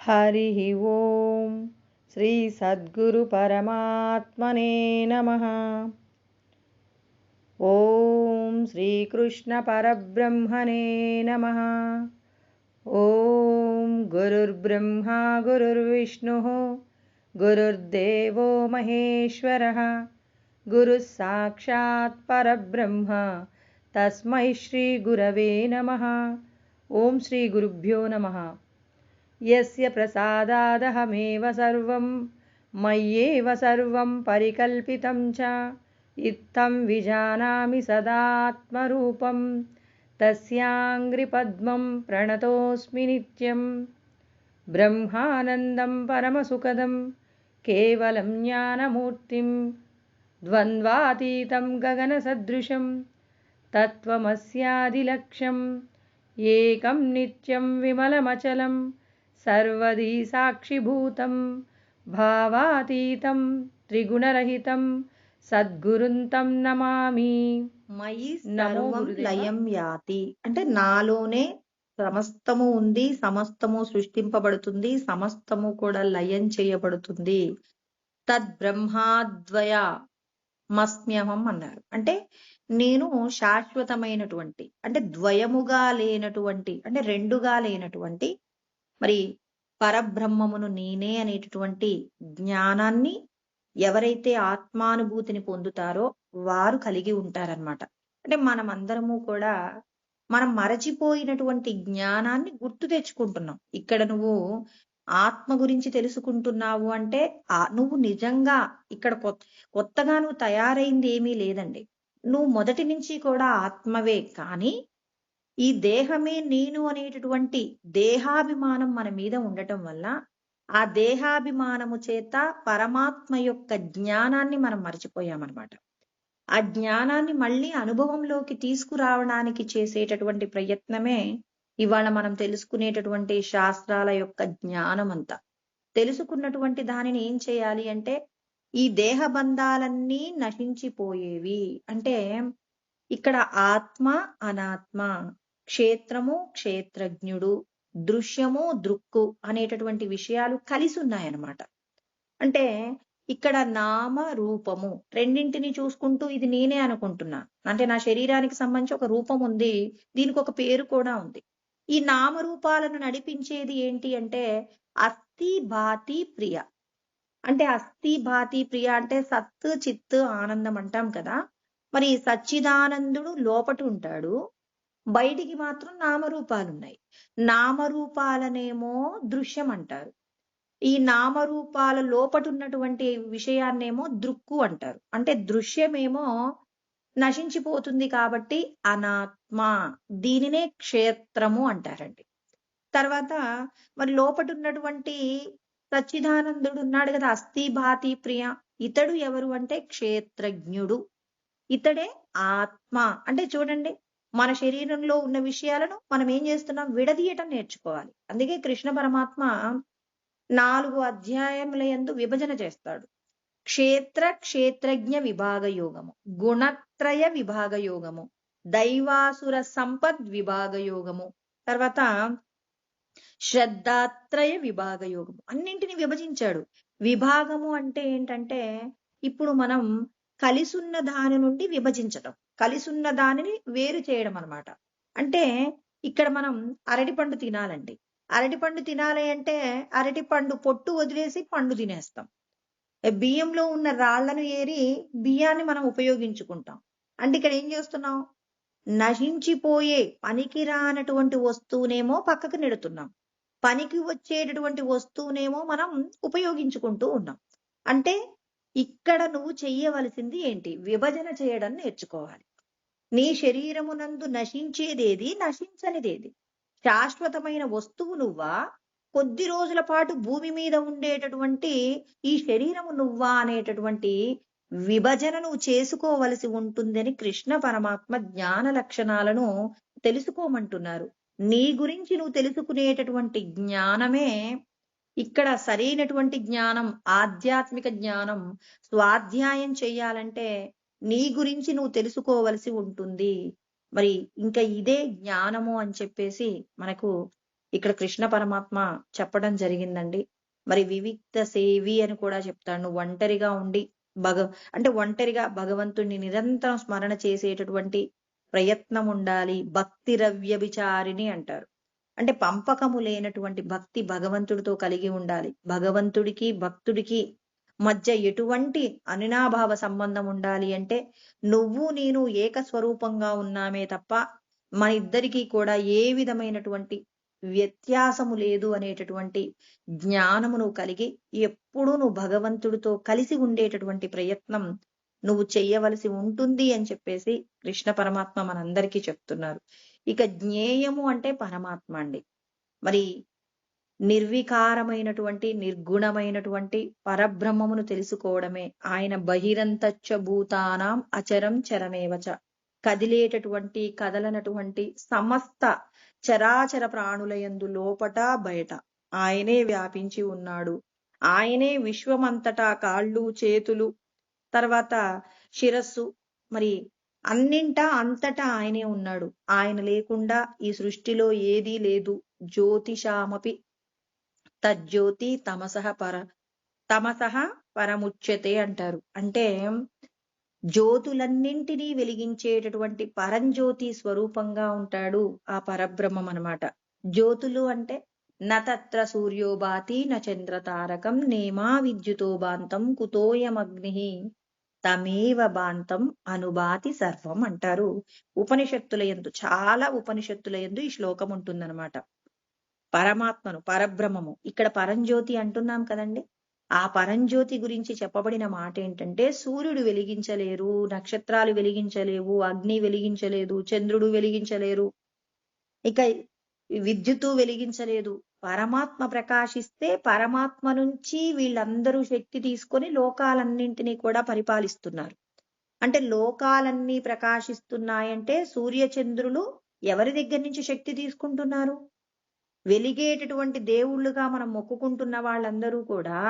हरिः ओं श्री सद्गुरु परमात्मने नमः। ओं श्रीकृष्ण परब्रह्मणे नमः। ओं गुरुर्ब्रह्मा गुरुर्विष्णुः गुरुर्देवो महेश्वरः गुरुः साक्षात् परब्रह्म तस्मै श्री गुरवे नमः। ओं श्री गुरुभ्यो नमः। यस्य प्रसादादहमेव सर्वं मय्येव सर्वं परिकल्पितं च इत्थं विजानामि सदात्मरूपं तस्याङ्घ्रिपद्मं प्रणतोऽस्मि नित्यं। ब्रह्मानन्दं परमसुखदं केवलं ज्ञानमूर्तिं द्वन्द्वातीतं गगनसदृशं तत्त्वमस्यादिलक्ष्यम् एकं नित्यं विमलमचलं सर्वदी साक्षिभूतं भावातीतं त्रिगुणरहितं సద్గురుంతం నమామి। మయి సర్వం లయం యాతి అంటే నాలోనే సమస్తము ఉంది, సమస్తము సృష్టింపబడుతుంది, సమస్తము కూడా లయం చేయబడుతుంది. తద్ బ్రహ్మాద్వయ మస్మ్యహం అన్నారు. అంటే నేను శాశ్వతమైనటువంటి, అంటే ద్వయముగా లేనటువంటి, అంటే రెండుగా లేనటువంటి మరి పరబ్రహ్మమును నేనే అనేటటువంటి జ్ఞానాన్ని ఎవరైతే ఆత్మానుభూతిని పొందుతారో వారు కలిగి ఉంటారనమాట. అంటే మనమందరము కూడా మనం మరచిపోయినటువంటి జ్ఞానాన్ని గుర్తు తెచ్చుకుంటున్నాం. ఇక్కడ నువ్వు ఆత్మ గురించి తెలుసుకుంటున్నావు అంటే నువ్వు నిజంగా ఇక్కడ కొత్తగా నువ్వు తయారైంది ఏమీ లేదండి. నువ్వు మొదటి నుంచి కూడా ఆత్మవే. కానీ ఈ దేహమే నేను అనేటటువంటి దేహాభిమానం మన మీద ఉండటం వల్ల ఆ దేహాభిమానము చేత పరమాత్మ యొక్క జ్ఞానాన్ని మనం మర్చిపోయామన్నమాట. ఆ జ్ఞానాన్ని మళ్ళీ అనుభవంలోకి తీసుకురావడానికి చేసేటటువంటి ప్రయత్నమే ఇవాళ మనం తెలుసుకునేటటువంటి శాస్త్రాల యొక్క జ్ఞానం అంతా. తెలుసుకున్నటువంటి దానిని ఏం చేయాలి అంటే ఈ దేహ బంధాలన్నీ నశించిపోయేవి. అంటే ఇక్కడ ఆత్మ అనాత్మ, క్షేత్రము క్షేత్రజ్ఞుడు, దృశ్యము దృక్కు అనేటటువంటి విషయాలు కలిసి ఉన్నాయన్నమాట. అంటే ఇక్కడ నామ రూపము రెండింటిని చూసుకుంటూ ఇది నేనే అనుకుంటున్నా. అంటే నా శరీరానికి సంబంధించి ఒక రూపం ఉంది, దీనికి ఒక పేరు కూడా ఉంది. ఈ నామరూపాలను నడిపించేది ఏంటి అంటే అస్థి భాతి ప్రియ. అంటే అస్థి భాతి ప్రియ అంటే సత్ చిత్ ఆనందం అంటాం కదా. మరి సచ్చిదానందుడు లోపట ఉంటాడు, బయటికి మాత్రం నామరూపాలున్నాయి. నామరూపాలనేమో దృశ్యం అంటారు, ఈ నామరూపాల లోపటున్నటువంటి విషయాన్నేమో దృక్కు అంటారు. అంటే దృశ్యమేమో నశించిపోతుంది కాబట్టి అనాత్మ, దీనినే క్షేత్రము అంటారండి. తర్వాత మరి లోపటున్నటువంటి సచ్చిదానందుడు ఉన్నాడు కదా, అస్థి భాతి ప్రియ, ఇతడు ఎవరు అంటే క్షేత్రజ్ఞుడు, ఇతడే ఆత్మ. అంటే చూడండి, మన శరీరంలో ఉన్న విషయాలను మనం ఏం చేస్తున్నాం, విడదీయటం నేర్చుకోవాలి. అందుకే కృష్ణ పరమాత్మ 4 అధ్యాయముల యందు విభజన చేస్తాడు. క్షేత్ర క్షేత్రజ్ఞ విభాగ యోగము, గుణత్రయ విభాగ యోగము, దైవాసుర సంపద్ విభాగ యోగము, తర్వాత శ్రద్ధాత్రయ విభాగ యోగము, అన్నింటిని విభజించాడు. విభాగము అంటే ఏంటంటే ఇప్పుడు మనం కలిసున్న దాని నుండి విభజించటం, కలిసున్న దానిని వేరు చేయడం అన్నమాట. అంటే ఇక్కడ మనం అరటిపండు తినాలండి. అరటిపండు తినాలి అంటే అరటిపండు పొట్టు వదిలేసి పండు తినేస్తాం. బియ్యంలో ఉన్న రాళ్లను ఏరి బియ్యాన్ని మనం ఉపయోగించుకుంటాం. అంటే ఇక్కడ ఏం చేస్తున్నాం, నశించిపోయే పనికి రానటువంటి వస్తువునేమో పక్కకు నెడుతున్నాం, పనికి వచ్చేటటువంటి వస్తువునేమో మనం ఉపయోగించుకుంటూ ఉన్నాం. అంటే ఇక్కడ నువ్వు చెయ్యవలసింది ఏంటి, విభజన చేయడం నేర్చుకోవాలి. నీ శరీరమునందు నశించేదేది, నశించనిదేది, శాశ్వతమైన వస్తువు నువ్వా, కొద్ది రోజుల పాటు భూమి మీద ఉండేటటువంటి ఈ శరీరము నువ్వా అనేటటువంటి విభజన నువ్వు చేసుకోవలసి ఉంటుందని కృష్ణ పరమాత్మ జ్ఞాన లక్షణాలను తెలుసుకోమంటున్నారు. నీ గురించి నువ్వు తెలుసుకునేటటువంటి జ్ఞానమే ఇక్కడ సరైనటువంటి జ్ఞానం, ఆధ్యాత్మిక జ్ఞానం. స్వాధ్యాయం చెయ్యాలంటే నీ గురించి నువ్వు తెలుసుకోవలసి ఉంటుంది. మరి ఇంకా ఇదే జ్ఞానము అని చెప్పేసి మనకు ఇక్కడ కృష్ణ పరమాత్మ చెప్పడం జరిగిందండి. మరి వివిక్త సేవి అని కూడా చెప్తాడు. నువ్వు ఒంటరిగా ఉండి అంటే ఒంటరిగా భగవంతుణ్ణి నిరంతరం స్మరణ చేసేటటువంటి ప్రయత్నం ఉండాలి. భక్తి రవ్యభిచారిణి అంటారు. అంటే పంపకము లేనటువంటి భక్తి భగవంతుడితో కలిగి ఉండాలి. భగవంతుడికి భక్తుడికి మధ్య ఎటువంటి అనినాభావ సంబంధం ఉండాలి అంటే నువ్వు నేను ఏకస్వరూపంగా ఉన్నామే తప్ప మన ఇద్దరికీ కూడా ఏ విధమైనటువంటి వ్యత్యాసము లేదు అనేటటువంటి జ్ఞానము నువ్వు కలిగి ఎప్పుడూ నువ్వు భగవంతుడితో కలిసి ఉండేటటువంటి ప్రయత్నం నువ్వు చెయ్యవలసి ఉంటుంది అని చెప్పేసి కృష్ణ పరమాత్మ మనందరికీ చెప్తున్నారు. ఇక జ్ఞేయము అంటే పరమాత్మ అండి. మరి నిర్వికారమైనటువంటి నిర్గుణమైనటువంటి పరబ్రహ్మమును తెలుసుకోవడమే ఆయన. బహిరంతచ్చ భూతానాం అచరం చరమేవచ, కదిలేటటువంటి కదలనటువంటి సమస్త చరాచర ప్రాణులయందు లోపట బయట ఆయనే వ్యాపించి ఉన్నాడు. ఆయనే విశ్వమంతటా కాళ్ళు చేతులు తర్వాత శిరస్సు మరి అన్నింటా అంతటా ఆయనే ఉన్నాడు. ఆయన లేకుండా ఈ సృష్టిలో ఏదీ లేదు. జ్యోతిషామపి తజ్జ్యోతి తమసః పరముచ్యతే అంటారు. అంటే జ్యోతులన్నింటినీ వెలిగించేటటువంటి పరంజ్యోతి స్వరూపంగా ఉంటాడు ఆ పరబ్రహ్మం అన్నమాట. జ్యోతులు అంటే నత్ర సూర్యో భాతి న చంద్ర తారకం నేమా విద్యుతో భాంతం కుతోయమగ్ని తమేవ భాంతం అనుభాతి సర్వం అంటారు. ఉపనిషత్తుల యందు చాలా ఉపనిషత్తుల యందు ఈ శ్లోకం ఉంటుందన్నమాట. పరమాత్మను పరబ్రహ్మము ఇక్కడ పరంజ్యోతి అంటున్నాం కదండి. ఆ పరంజ్యోతి గురించి చెప్పబడిన మాట ఏంటంటే సూర్యుడు వెలిగించలేరు, నక్షత్రాలు వెలిగించలేవు, అగ్ని వెలిగించలేదు, చంద్రుడు వెలిగించలేరు, ఇక విద్యుత్తు వెలిగించలేదు. పరమాత్మ ప్రకాశిస్తే పరమాత్మ నుంచి వీళ్ళందరూ శక్తి తీసుకొని లోకాలన్నింటినీ కూడా పరిపాలిస్తున్నారు. అంటే లోకాలన్నీ ప్రకాశిస్తున్నాయంటే సూర్యచంద్రులు ఎవరి దగ్గర నుంచి శక్తి తీసుకుంటున్నారు? వెలిగేటటువంటి దేవుళ్ళుగా మనం మొక్కుకుంటున్న వాళ్ళందరూ కూడా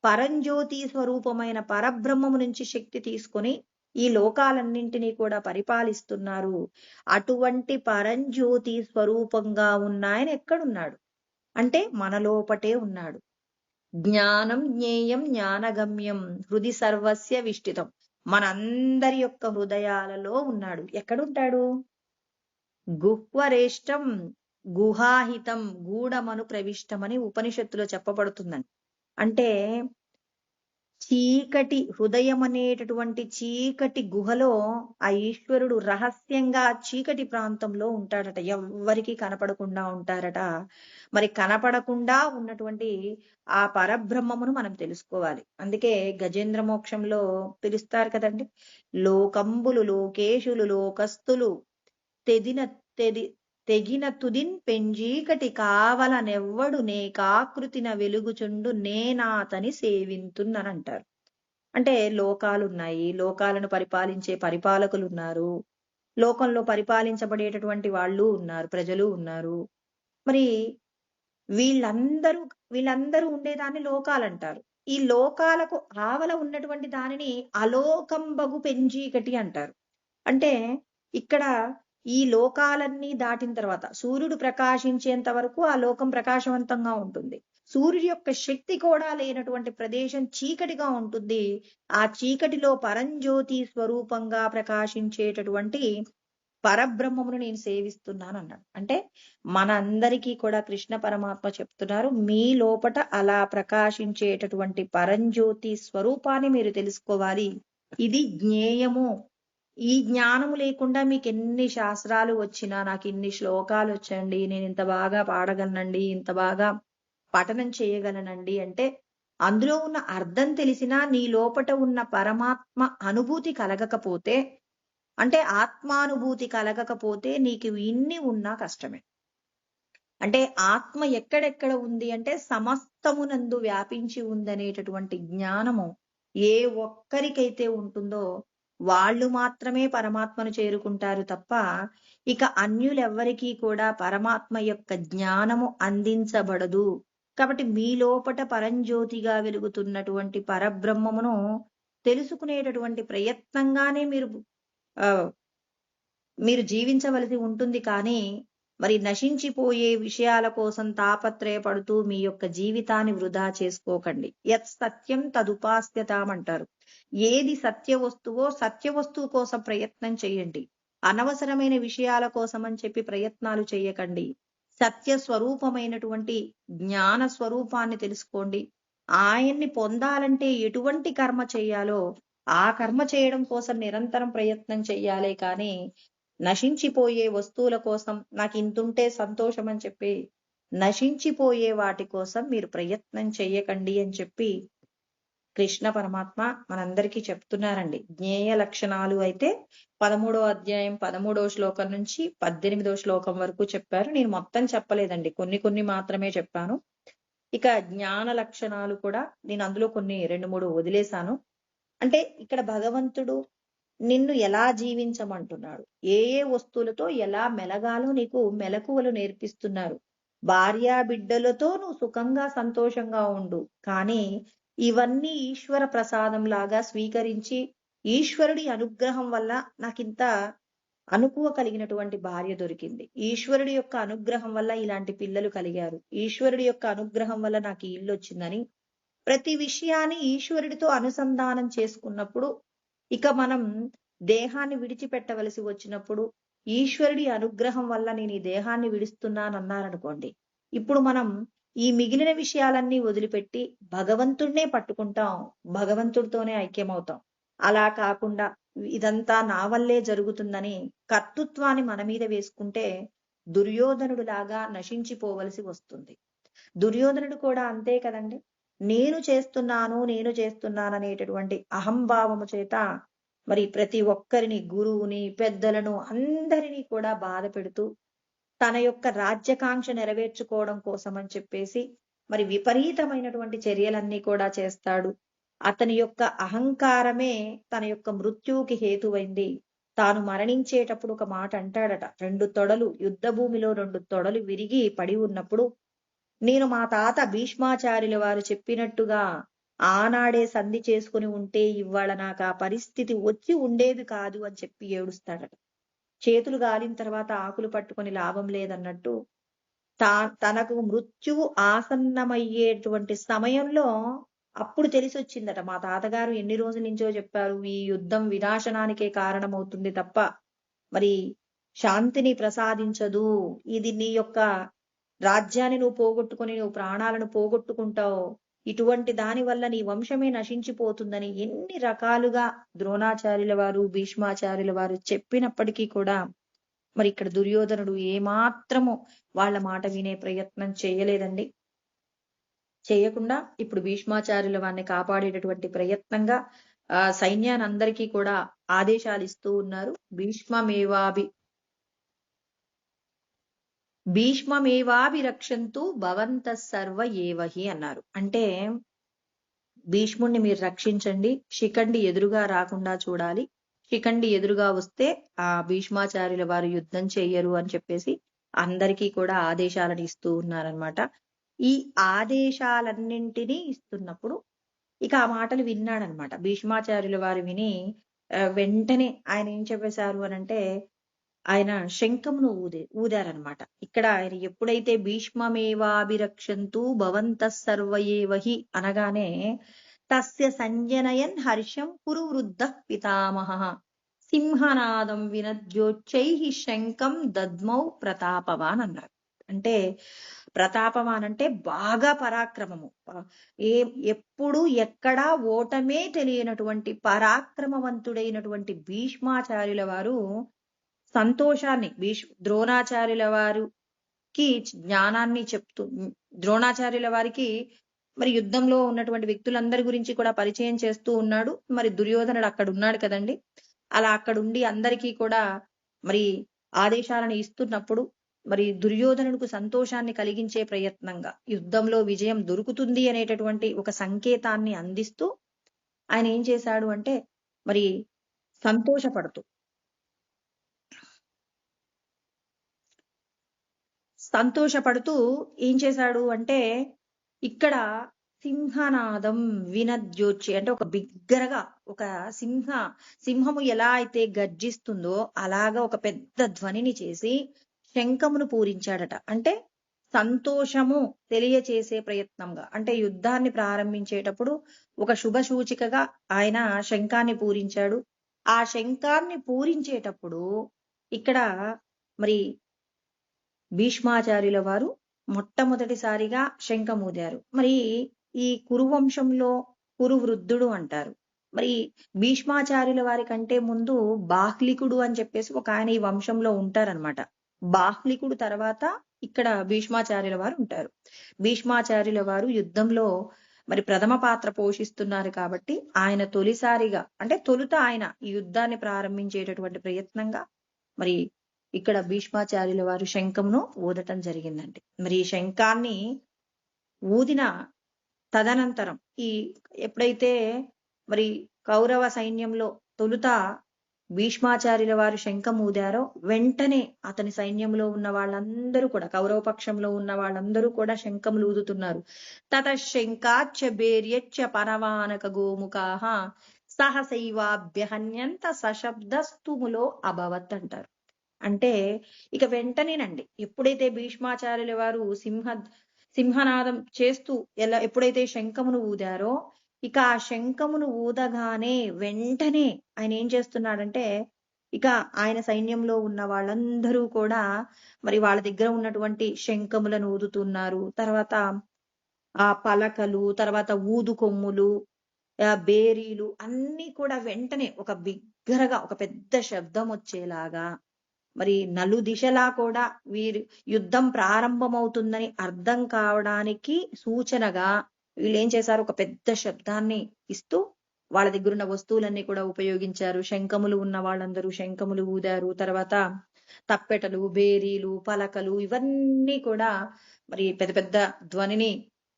పరంజ్యోతి స్వరూపమైన పరబ్రహ్మము నుంచి శక్తి తీసుకొని ఈ లోకాలన్నింటినీ కూడా పరిపాలిస్తున్నారు. అటువంటి పరంజ్యోతి స్వరూపంగా ఉన్నాయని ఎక్కడున్నాడు అంటే మన లోపటే ఉన్నాడు. జ్ఞానం జ్ఞేయం జ్ఞానగమ్యం హృది సర్వస్య విష్టితం, మనందరి యొక్క హృదయాలలో ఉన్నాడు. ఎక్కడుంటాడు? గుహ్వరేష్టం గుహాహితం గూఢమను ప్రవిష్టమని ఉపనిషత్తులో చెప్పబడుతుందండి. అంటే చీకటి హృదయం అనేటటువంటి చీకటి గుహలో ఆ ఈశ్వరుడు రహస్యంగా చీకటి ప్రాంతంలో ఉంటాడట. ఎవ్వరికి కనపడకుండా ఉంటారట. మరి కనపడకుండా ఉన్నటువంటి ఆ పరబ్రహ్మమును మనం తెలుసుకోవాలి. అందుకే గజేంద్ర మోక్షంలో పిలుస్తారు కదండి, లోకంబులు లోకేశులు లోకస్తులు తెగిన తుదిన్ పెంజీకటి కావలనెవ్వడు నేకాకృతిన వెలుగుచుండు నేనాతని సేవింతున్నని అంటారు. అంటే లోకాలున్నాయి, లోకాలను పరిపాలించే పరిపాలకులు ఉన్నారు, లోకంలో పరిపాలించబడేటటువంటి వాళ్ళు ఉన్నారు, ప్రజలు ఉన్నారు. మరి వీళ్ళందరూ ఉండేదాన్ని లోకాలంటారు. ఈ లోకాలకు ఆవల ఉన్నటువంటి దానిని అలోకంబగు పెంజీకటి అంటారు. అంటే ఇక్కడ ఈ లోకాలన్నీ దాటిన తర్వాత సూర్యుడు ప్రకాశించేంత వరకు ఆ లోకం ప్రకాశవంతంగా ఉంటుంది. సూర్యుడి యొక్క శక్తి కూడా లేనటువంటి ప్రదేశం చీకటిగా ఉంటుంది. ఆ చీకటిలో పరంజ్యోతి స్వరూపంగా ప్రకాశించేటటువంటి పరబ్రహ్మమును నేను సేవిస్తున్నాను అన్నాడు. అంటే మనందరికీ కూడా కృష్ణ పరమాత్మ చెప్తున్నారు, మీ లోపట అలా ప్రకాశించేటటువంటి పరంజ్యోతి స్వరూపాన్ని మీరు తెలుసుకోవాలి. ఇది జ్ఞేయము. ఈ జ్ఞానము లేకుండా మీకు ఎన్ని శాస్త్రాలు వచ్చినా, నాకు ఇన్ని శ్లోకాలు వచ్చండి, నేను ఇంత బాగా పాడగలనండి, ఇంత బాగా పఠనం చేయగలనండి అంటే అందులో ఉన్న అర్థం తెలిసినా నీ లోపట ఉన్న పరమాత్మ అనుభూతి కలగకపోతే, అంటే ఆత్మానుభూతి కలగకపోతే నీకు ఇన్ని ఉన్నా కష్టమే. అంటే ఆత్మ ఎక్కడెక్కడ ఉంది అంటే సమస్తమునందు వ్యాపించి ఉందనేటటువంటి జ్ఞానము ఏ ఒక్కరికైతే ఉంటుందో వాళ్ళు మాత్రమే పరమాత్మను చేరుకుంటారు తప్ప ఇక అన్యులెవ్వరికీ కూడా పరమాత్మ యొక్క జ్ఞానము అందించబడదు. కాబట్టి మీ లోపట పరంజ్యోతిగా వెలుగుతున్నటువంటి పరబ్రహ్మమును తెలుసుకునేటటువంటి ప్రయత్నంగానే మీరు జీవించవలసి ఉంటుంది. కానీ మరి నశించిపోయే విషయాల కోసం తాపత్రయపడుతూ మీ యొక్క జీవితాన్ని వృధా చేసుకోకండి. యత్ సత్యం తదుపాస్యతాం అంటారు. ఏది సత్య వస్తువో సత్య వస్తువు కోసం ప్రయత్నం చేయండి. అనవసరమైన విషయాల కోసం అని చెప్పి ప్రయత్నాలు చేయకండి. సత్య స్వరూపమైనటువంటి జ్ఞాన స్వరూపాన్ని తెలుసుకోండి. ఆయన్ని పొందాలంటే ఎటువంటి కర్మ చేయాలో ఆ కర్మ చేయడం కోసం నిరంతరం ప్రయత్నం చెయ్యాలే కానీ నశించిపోయే వస్తువుల కోసం నాకు ఇంతుంటే సంతోషం అని చెప్పి నశించిపోయే వాటి కోసం మీరు ప్రయత్నం చెయ్యకండి అని చెప్పి కృష్ణ పరమాత్మ మనందరికీ చెప్తున్నారండి. జ్ఞేయ లక్షణాలు అయితే 13వ అధ్యాయం 13వ శ్లోకం నుంచి 18వ శ్లోకం వరకు చెప్పారు. నేను మొత్తం చెప్పలేదండి, కొన్ని మాత్రమే చెప్పాను. ఇక జ్ఞాన లక్షణాలు కూడా నేను అందులో కొన్ని 2-3 వదిలేశాను. అంటే ఇక్కడ భగవంతుడు నిన్ను ఎలా జీవించమంటున్నాడు, ఏ వస్తువులతో ఎలా మెలగాలో నీకు మెలకువలు నేర్పిస్తున్నారు. భార్యా బిడ్డలతో నువ్వు సుఖంగా సంతోషంగా ఉండు, కానీ ఇవన్నీ ఈశ్వర ప్రసాదం లాగా స్వీకరించి ఈశ్వరుడి అనుగ్రహం వల్ల నాకింత అనుకువ కలిగినటువంటి భార్య దొరికింది, ఈశ్వరుడి యొక్క అనుగ్రహం వల్ల ఇలాంటి పిల్లలు కలిగారు, ఈశ్వరుడి యొక్క అనుగ్రహం వల్ల నాకు ఈ ఇల్లు వచ్చిందని ప్రతి విషయాన్ని ఈశ్వరుడితో అనుసంధానం చేసుకున్నప్పుడు, ఇక మనం దేహాన్ని విడిచిపెట్టవలసి వచ్చినప్పుడు ఈశ్వరుడి అనుగ్రహం వల్ల నేను ఈ దేహాన్ని విడుస్తున్నానన్నారనుకోండి, ఇప్పుడు మనం ఈ మిగిలిన విషయాలన్నీ వదిలిపెట్టి భగవంతుడినే పట్టుకుంటాం, భగవంతుడితోనే ఐక్యమవుతాం. అలా కాకుండా ఇదంతా నా వల్లే జరుగుతుందని కర్తృత్వాన్ని మన మీద వేసుకుంటే దుర్యోధనుడు లాగా నశించిపోవలసి వస్తుంది. దుర్యోధనుడు కూడా అంతే కదండి. నేను చేస్తున్నాననేటటువంటి అహంభావము చేత మరి ప్రతి ఒక్కరిని, గురువుని, పెద్దలను అందరినీ కూడా బాధ పెడుతూ తన యొక్క రాజ్యకాంక్ష నెరవేర్చుకోవడం కోసం అని చెప్పేసి మరి విపరీతమైనటువంటి చర్యలన్నీ కూడా చేస్తాడు. అతని యొక్క అహంకారమే తన యొక్క మృత్యువుకి హేతువైంది. తాను మరణించేటప్పుడు ఒక మాట అంటాడట, 2 తొడలు యుద్ధ భూమిలో 2 తొడలు విరిగి పడి ఉన్నప్పుడు నేను మా తాత భీష్మాచార్యుల వారు చెప్పినట్టుగా ఆనాడే సంధి చేసుకుని ఉంటే ఇవాళ నాకు ఆ పరిస్థితి వచ్చి ఉండేది కాదు అని చెప్పి ఏడుస్తాడట. చేతులు గాలిన తర్వాత ఆకులు పట్టుకొని లాభం లేదన్నట్టు తనకు మృత్యువు ఆసన్నమయ్యేటువంటి సమయంలో అప్పుడు తెలిసి వచ్చిందట, మా తాతగారు ఎన్ని రోజుల నుంచో చెప్పారు ఈ యుద్ధం వినాశనానికే కారణమవుతుంది తప్ప మరి శాంతిని ప్రసాదించదు, ఇది నీ యొక్క రాజ్యాన్ని నువ్వు పోగొట్టుకుని నువ్వు ప్రాణాలను పోగొట్టుకుంటావు, ఇటువంటి దాని వల్ల నీ వంశమే నశించిపోతుందని ఎన్ని రకాలుగా ద్రోణాచార్యుల వారు, భీష్మాచార్యుల వారు చెప్పినప్పటికీ కూడా మరి ఇక్కడ దుర్యోధనుడు ఏమాత్రము వాళ్ళ మాట వినే ప్రయత్నం చేయలేదండి. చేయకుండా ఇప్పుడు భీష్మాచార్యుల వారిని కాపాడేటటువంటి ప్రయత్నంగా సైన్యాన్ని అందరికీ కూడా ఆదేశాలు ఇస్తూ ఉన్నారు. భీష్మమేవాభిరక్షంతు భవంతః సర్వ ఏవహి అన్నారు. అంటే భీష్ముణ్ణి మీరు రక్షించండి, శిఖండి ఎదురుగా రాకుండా చూడాలి, శిఖండి ఎదురుగా వస్తే ఆ భీష్మాచార్యుల వారు యుద్ధం చెయ్యరు అని చెప్పేసి అందరికీ కూడా ఆదేశాలను ఇస్తూ ఉన్నారనమాట. ఈ ఆదేశాలన్నింటినీ ఇస్తున్నప్పుడు ఇక ఆ మాటలు విన్నాడనమాట భీష్మాచార్యుల వారు. విని వెంటనే ఆయన ఏం చెప్పేశారు అనంటే ఆయన శంఖమును ఊదారనమాట. ఇక్కడ ఆయన ఎప్పుడైతే భీష్మమేవాభిరక్షంతు భవంతః సర్వ ఏవహి అనగానే తస్య సంజనయన్ హర్షం కురు వృద్ధ పితామహః సింహనాదం వినద్యోచ్చైః శంఖం దద్మౌ ప్రతాపవాన్ అన్నారు. అంటే ప్రతాపవాన్ అంటే బాగా పరాక్రమము, ఎప్పుడు ఎక్కడా ఓటమే తెలియనటువంటి పరాక్రమవంతుడైనటువంటి భీష్మాచార్యుల వారు సంతోషాన్ని ద్రోణాచార్యుల వారికి జ్ఞానాన్ని చెప్తూ, ద్రోణాచార్యుల వారికి మరి యుద్ధంలో ఉన్నటువంటి వ్యక్తులందరి గురించి కూడా పరిచయం చేస్తూ ఉన్నాడు. మరి దుర్యోధనుడు అక్కడ ఉన్నాడు కదండి, అలా అక్కడ ఉండి అందరికీ కూడా మరి ఆదేశాలను ఇస్తున్నప్పుడు మరి దుర్యోధనుడికి సంతోషాన్ని కలిగించే ప్రయత్నంగా యుద్ధంలో విజయం దొరుకుతుంది అనేటటువంటి ఒక సంకేతాన్ని అందిస్తూ ఆయన ఏం చేశాడు అంటే మరి సంతోషపడుతూ ఏం చేశాడు అంటే ఇక్కడ సింహనాదం వినద్యోచ్చి అంటే ఒక బిగ్గరగా ఒక సింహము ఎలా అయితే గర్జిస్తుందో అలాగా ఒక పెద్ద ధ్వనిని చేసి శంఖమును పూరించాడట. అంటే సంతోషము తెలియచేసే ప్రయత్నంగా, అంటే యుద్ధాన్ని ప్రారంభించేటప్పుడు ఒక శుభ సూచికగా ఆయన శంఖాన్ని పూరించాడు. ఆ శంఖాన్ని పూరించేటప్పుడు ఇక్కడ మరి భీష్మాచార్యుల వారు మొట్టమొదటిసారిగా శంఖమూదారు. మరి ఈ కురు వంశంలో కురు వృద్ధుడు అంటారు. మరి భీష్మాచార్యుల వారి కంటే ముందు బాహ్లికుడు అని చెప్పేసి ఒక ఆయన ఈ వంశంలో ఉంటారనమాట. బాహ్లికుడు తర్వాత ఇక్కడ భీష్మాచార్యుల వారు ఉంటారు. భీష్మాచార్యుల వారు యుద్ధంలో మరి ప్రథమ పాత్ర పోషిస్తున్నారు కాబట్టి ఆయన తొలిసారిగా, అంటే తొలుత ఆయన ఈ యుద్ధాన్ని ప్రారంభించేటటువంటి ప్రయత్నంగా మరి ఇక్కడ భీష్మాచార్యుల వారు శంఖంను ఊదటం జరిగిందండి. మరి ఈ శంఖాన్ని ఊదిన తదనంతరం ఎప్పుడైతే మరి కౌరవ సైన్యంలో తొలుత భీష్మాచార్యుల వారు శంఖం ఊదారో వెంటనే అతని సైన్యంలో ఉన్న వాళ్ళందరూ కూడా, కౌరవ పక్షంలో ఉన్న వాళ్ళందరూ కూడా శంఖములు ఊదుతున్నారు. తత శంఖాచ్చ బేర్యచ్చ పరవానక గోముఖాః సహసైవాభ్యహన్యంత సశబ్దస్తుములో అభవత్ అంటారు. అంటే ఇక వెంటనేనండి, ఎప్పుడైతే భీష్మాచార్యుల వారు సింహనాదం చేస్తూ ఎప్పుడైతే శంఖమును ఊదారో, ఇక ఆ శంఖమును ఊదగానే వెంటనే ఆయన ఏం చేస్తున్నాడంటే, ఇక ఆయన సైన్యంలో ఉన్న వాళ్ళందరూ కూడా మరి వాళ్ళ దగ్గర ఉన్నటువంటి శంఖములను ఊదుతున్నారు. తర్వాత ఆ పలకలు, తర్వాత ఊదు కొమ్ములు, బేరీలు అన్ని కూడా వెంటనే ఒక బిగ్గరగా ఒక పెద్ద శబ్దం వచ్చేలాగా, మరి నలుదిశలా కూడా యుద్ధం ప్రారంభమవుతుందని అర్థం కావడానికి సూచనగా వీళ్ళు ఏం చేశారు, ఒక పెద్ద శబ్దాన్ని ఇస్తూ వాళ్ళ దగ్గర ఉన్న వస్తువులన్నీ కూడా ఉపయోగించారు. శంఖములు ఉన్న వాళ్ళందరూ శంఖములు ఊదారు. తర్వాత తప్పెటలు, బేరీలు, పలకలు ఇవన్నీ కూడా మరి పెద్ద పెద్ద ధ్వనిని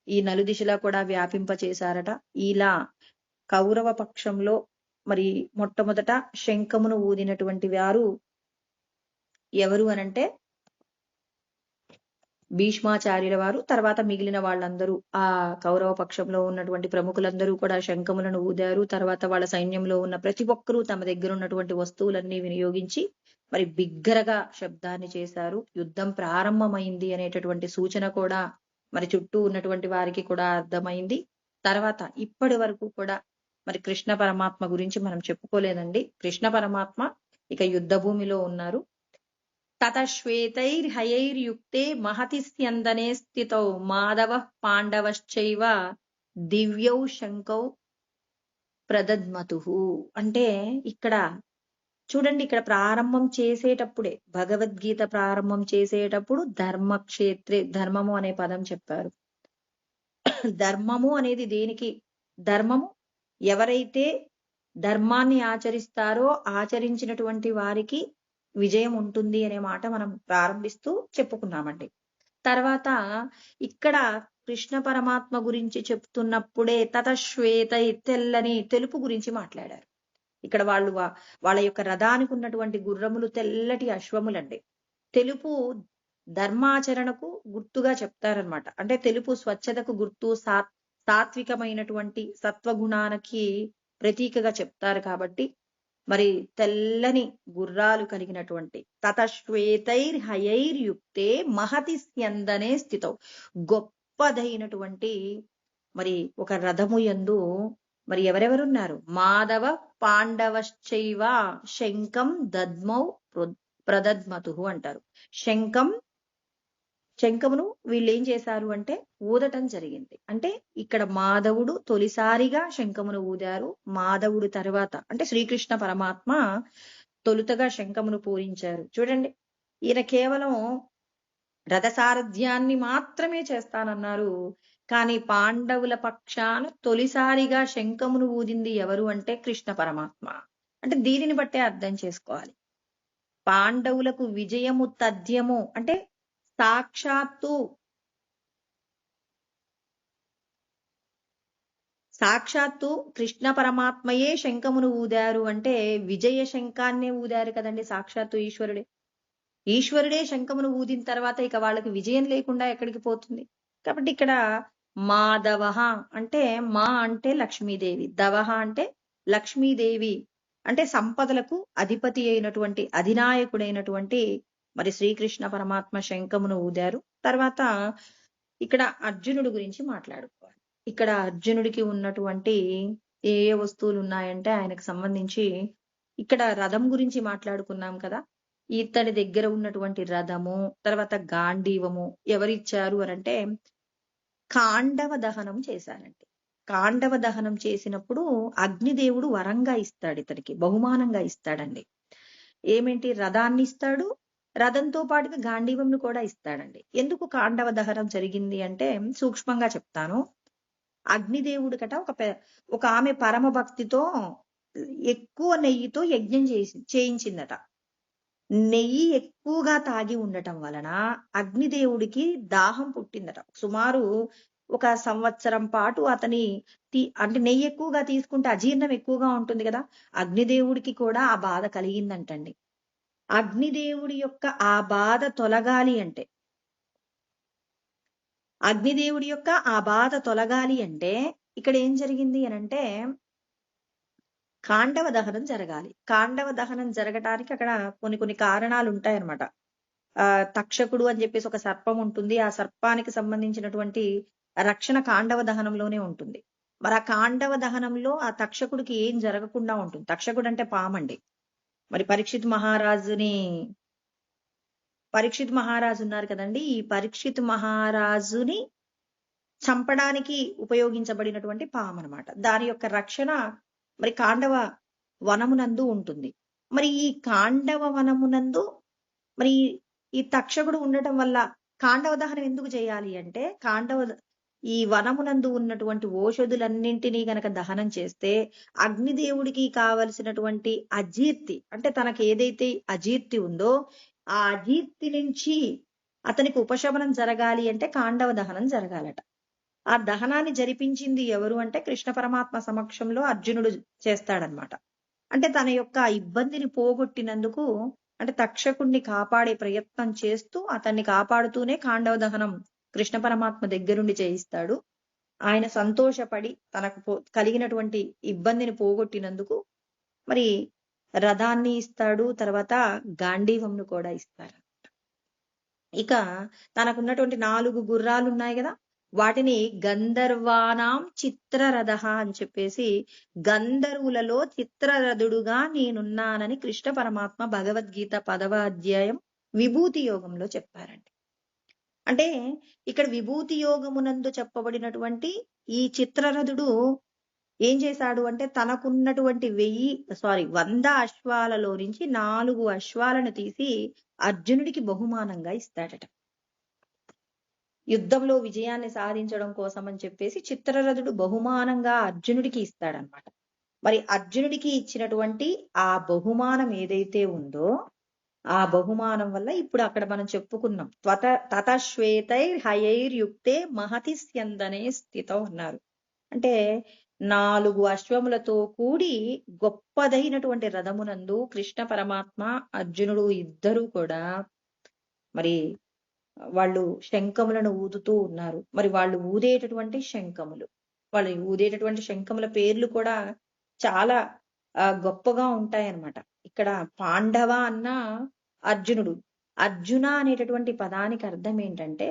ఈ నలుదిశలా కూడా వ్యాపింప చేశారట. ఇలా కౌరవ పక్షంలో మరి మొట్టమొదట శంఖమును ఊదినటువంటి వారు ఎవరు అనంటే భీష్మాచార్యుల వారు. తర్వాత మిగిలిన వాళ్ళందరూ, ఆ కౌరవ పక్షంలో ఉన్నటువంటి ప్రముఖులందరూ కూడా శంఖములను ఊదారు. తర్వాత వాళ్ళ సైన్యంలో ఉన్న ప్రతి ఒక్కరూ తమ దగ్గర ఉన్నటువంటి వస్తువులన్నీ వినియోగించి మరి బిగ్గరగా శబ్దాన్ని చేశారు. యుద్ధం ప్రారంభమైంది అనేటటువంటి సూచన కూడా మరి చుట్టూ ఉన్నటువంటి వారికి కూడా అర్థమైంది. తర్వాత ఇప్పటి వరకు కూడా మరి కృష్ణ పరమాత్మ గురించి మనం చెప్పుకోలేదండి. కృష్ణ పరమాత్మ ఇక యుద్ధ భూమిలో ఉన్నారు. తతశ్వేతైర్హయైర్యుక్తే మహతి స్యందనే స్థితౌ మాధవ పాండవశ్చైవ దివ్యౌ శంకౌ ప్రదద్మతుః. అంటే ఇక్కడ చూడండి, ఇక్కడ ప్రారంభం చేసేటప్పుడే, భగవద్గీత ప్రారంభం చేసేటప్పుడు ధర్మక్షేత్రే, ధర్మము అనే పదం చెప్పారు. ధర్మము అనేది దేనికి? ధర్మము ఎవరైతే ధర్మాన్ని ఆచరిస్తారో ఆచరించినటువంటి వారికి విజయం ఉంటుంది అనే మాట మనం ప్రారంభిస్తూ చెప్పుకున్నామండి. తర్వాత ఇక్కడ కృష్ణ పరమాత్మ గురించి చెప్తున్నప్పుడే తతశ్వేత, తెల్లని, తెలుపు గురించి మాట్లాడారు. ఇక్కడ వాళ్ళ యొక్క రథానికి ఉన్నటువంటి గుర్రములు తెల్లటి అశ్వములండి. తెలుపు ధర్మాచరణకు గుర్తుగా చెప్తారనమాట. అంటే తెలుపు స్వచ్ఛతకు గుర్తు, సాత్వికమైనటువంటి సత్వగుణానికి ప్రతీకగా చెప్తారు. కాబట్టి మరి తెల్లని గుర్రాలు కలిగినటువంటి తతశ్వేతైర్హయైర్యుక్తే మహతి స్యందనే స్థితౌ, గొప్పదైనటువంటి మరి ఒక రథము యందు మరి ఎవరెవరున్నారు? మాధవ పాండవశ్చైవ శంఖం దద్మౌ ప్రదద్మతుః అంటారు. శంఖమును వీళ్ళు ఏం చేశారు అంటే ఊదటం జరిగింది. అంటే ఇక్కడ మాధవుడు తొలిసారిగా శంఖమును ఊదారు. మాధవుడు తర్వాత అంటే శ్రీకృష్ణ పరమాత్మ తొలుతగా శంఖమును పూరించారు. చూడండి, ఈయన కేవలం రథసారథ్యాన్ని మాత్రమే చేస్తానన్నారు. కానీ పాండవుల పక్షాన తొలిసారిగా శంఖమును ఊదింది ఎవరు అంటే కృష్ణ పరమాత్మ. అంటే దీనిని బట్టే అర్థం చేసుకోవాలి. పాండవులకు విజయము తథ్యము అంటే సాక్షాత్తు కృష్ణ పరమాత్మయే శంఖమును ఊదారు అంటే విజయ శంఖాన్నే ఊదారు కదండి. సాక్షాత్తు ఈశ్వరుడే శంఖమును ఊదిన తర్వాత ఇక వాళ్ళకి విజయం లేకుండా ఎక్కడికి పోతుంది? కాబట్టి ఇక్కడ మాధవ అంటే మా అంటే లక్ష్మీదేవి, దవహ అంటే లక్ష్మీదేవి, అంటే సంపదలకు అధిపతి అయినటువంటి అధినాయకుడైనటువంటి మరి శ్రీకృష్ణ పరమాత్మ శంఖమును ఊదారు. తర్వాత ఇక్కడ అర్జునుడి గురించి మాట్లాడుకోవాలి. ఇక్కడ అర్జునుడికి ఉన్నటువంటి ఏ ఏ వస్తువులు ఉన్నాయంటే ఆయనకు సంబంధించి ఇక్కడ రథం గురించి మాట్లాడుకున్నాం కదా. ఇతడి దగ్గర ఉన్నటువంటి రథము, తర్వాత గాంధీవము ఎవరిచ్చారు అనంటే కాండవ దహనం చేశారండి. కాండవ దహనం చేసినప్పుడు అగ్నిదేవుడు వరంగా ఇస్తాడు, ఇతనికి బహుమానంగా ఇస్తాడండి. ఏమేంటి, రథాన్ని ఇస్తాడు, రథంతో పాటుగా గాంధీవంను కూడా ఇస్తాడండి. ఎందుకు కాండవ దహనం జరిగింది అంటే సూక్ష్మంగా చెప్తాను. అగ్నిదేవుడికట ఒక ఆమె పరమ భక్తితో ఎక్కువ నెయ్యితో యజ్ఞం చేయించిందట. నెయ్యి ఎక్కువగా తాగి ఉండటం వలన అగ్నిదేవుడికి దాహం పుట్టిందట. సుమారు 1 సంవత్సరం పాటు అతని అంటే నెయ్యి ఎక్కువగా తీసుకుంటే అజీర్ణం ఎక్కువగా ఉంటుంది కదా. అగ్నిదేవుడికి కూడా ఆ బాధ కలిగిందంటండి. అగ్నిదేవుడి యొక్క ఆ బాధ తొలగాలి అంటే ఇక్కడ ఏం జరిగింది అనంటే కాండవ దహనం జరగాలి. కాండవ దహనం జరగటానికి అక్కడ కొన్ని కారణాలు ఉంటాయన్నమాట. తక్షకుడు అని చెప్పేసి ఒక సర్పం ఉంటుంది. ఆ సర్పానికి సంబంధించినటువంటి రక్షణ కాండవ దహనంలోనే ఉంటుంది. మరి ఆ కాండవ దహనంలో ఆ తక్షకుడికి ఏం జరగకుండా ఉంటుంది. తక్షకుడు అంటే పామండి. మరి పరీక్షిత్ మహారాజు ఉన్నారు కదండి. ఈ పరీక్షిత్ మహారాజుని చంపడానికి ఉపయోగించబడినటువంటి పాము అన్నమాట. దాని యొక్క రక్షణ మరి కాండవ వనమునందు ఉంటుంది. మరి ఈ కాండవ వనమునందు మరి ఈ తక్షకుడు ఉండటం వల్ల కాండవ దహనం ఎందుకు చేయాలి అంటే ఈ వనమునందు ఉన్నటువంటి ఓషధులన్నింటినీ గనక దహనం చేస్తే అగ్నిదేవుడికి కావలసినటువంటి అజీర్తి, అంటే తనకి ఏదైతే అజీర్తి ఉందో ఆ అజీర్తి నుంచి అతనికి ఉపశమనం జరగాలి అంటే కాండవ దహనం జరగాలట. ఆ దహనాన్ని జరిపించింది ఎవరు అంటే కృష్ణ పరమాత్మ సమక్షంలో అర్జునుడు చేస్తాడనమాట. అంటే తన యొక్క ఇబ్బందిని పోగొట్టినందుకు, అంటే తక్షకుణ్ణి కాపాడే ప్రయత్నం చేస్తూ అతన్ని కాపాడుతూనే కాండవ దహనం కృష్ణ పరమాత్మ దగ్గరుండి చేయిస్తాడు. ఆయన సంతోషపడి తనకు కలిగినటువంటి ఇబ్బందిని పోగొట్టినందుకు మరి రథాన్ని ఇస్తాడు, తర్వాత గాంధీవంను కూడా ఇస్తారు. ఇక తనకున్నటువంటి 4 గుర్రాలు ఉన్నాయి కదా, వాటిని గంధర్వానాం చిత్రరథ అని చెప్పేసి గంధర్వులలో చిత్రరథుడుగా నేనున్నానని కృష్ణ పరమాత్మ భగవద్గీత 10వ అధ్యాయం విభూతి యోగంలో చెప్పారండి. అంటే ఇక్కడ విభూతి యోగమునందు చెప్పబడినటువంటి ఈ చిత్రరథుడు ఏం చేశాడు అంటే తనకున్నటువంటి 100 అశ్వాలలో నుంచి 4 అశ్వాలను తీసి అర్జునుడికి బహుమానంగా ఇస్తాడట. యుద్ధంలో విజయాన్ని సాధించడం కోసం అని చెప్పేసి చిత్రరథుడు బహుమానంగా అర్జునుడికి ఇస్తాడనమాట. మరి అర్జునుడికి ఇచ్చినటువంటి ఆ బహుమానం ఏదైతే ఉందో ఆ బహుమానం వల్ల ఇప్పుడు అక్కడ మనం చెప్పుకున్నాం తతశ్వేతైర్హయైర్యుక్తే మహతి స్యందనే స్థితో అన్నారు. అంటే 4 అశ్వములతో కూడి గొప్పదైనటువంటి రథమునందు కృష్ణ పరమాత్మ అర్జునుడు ఇద్దరు కూడా మరి వాళ్ళు శంఖములను ఊదుతూ ఉన్నారు. మరి వాళ్ళు ఊదేటటువంటి శంఖముల పేర్లు కూడా చాలా గొప్పగా ఉంటాయన్నమాట. ఇక్కడ పాండవ అన్న అర్జునుడు, అర్జున అనేటటువంటి పదానికి అర్థం ఏంటంటే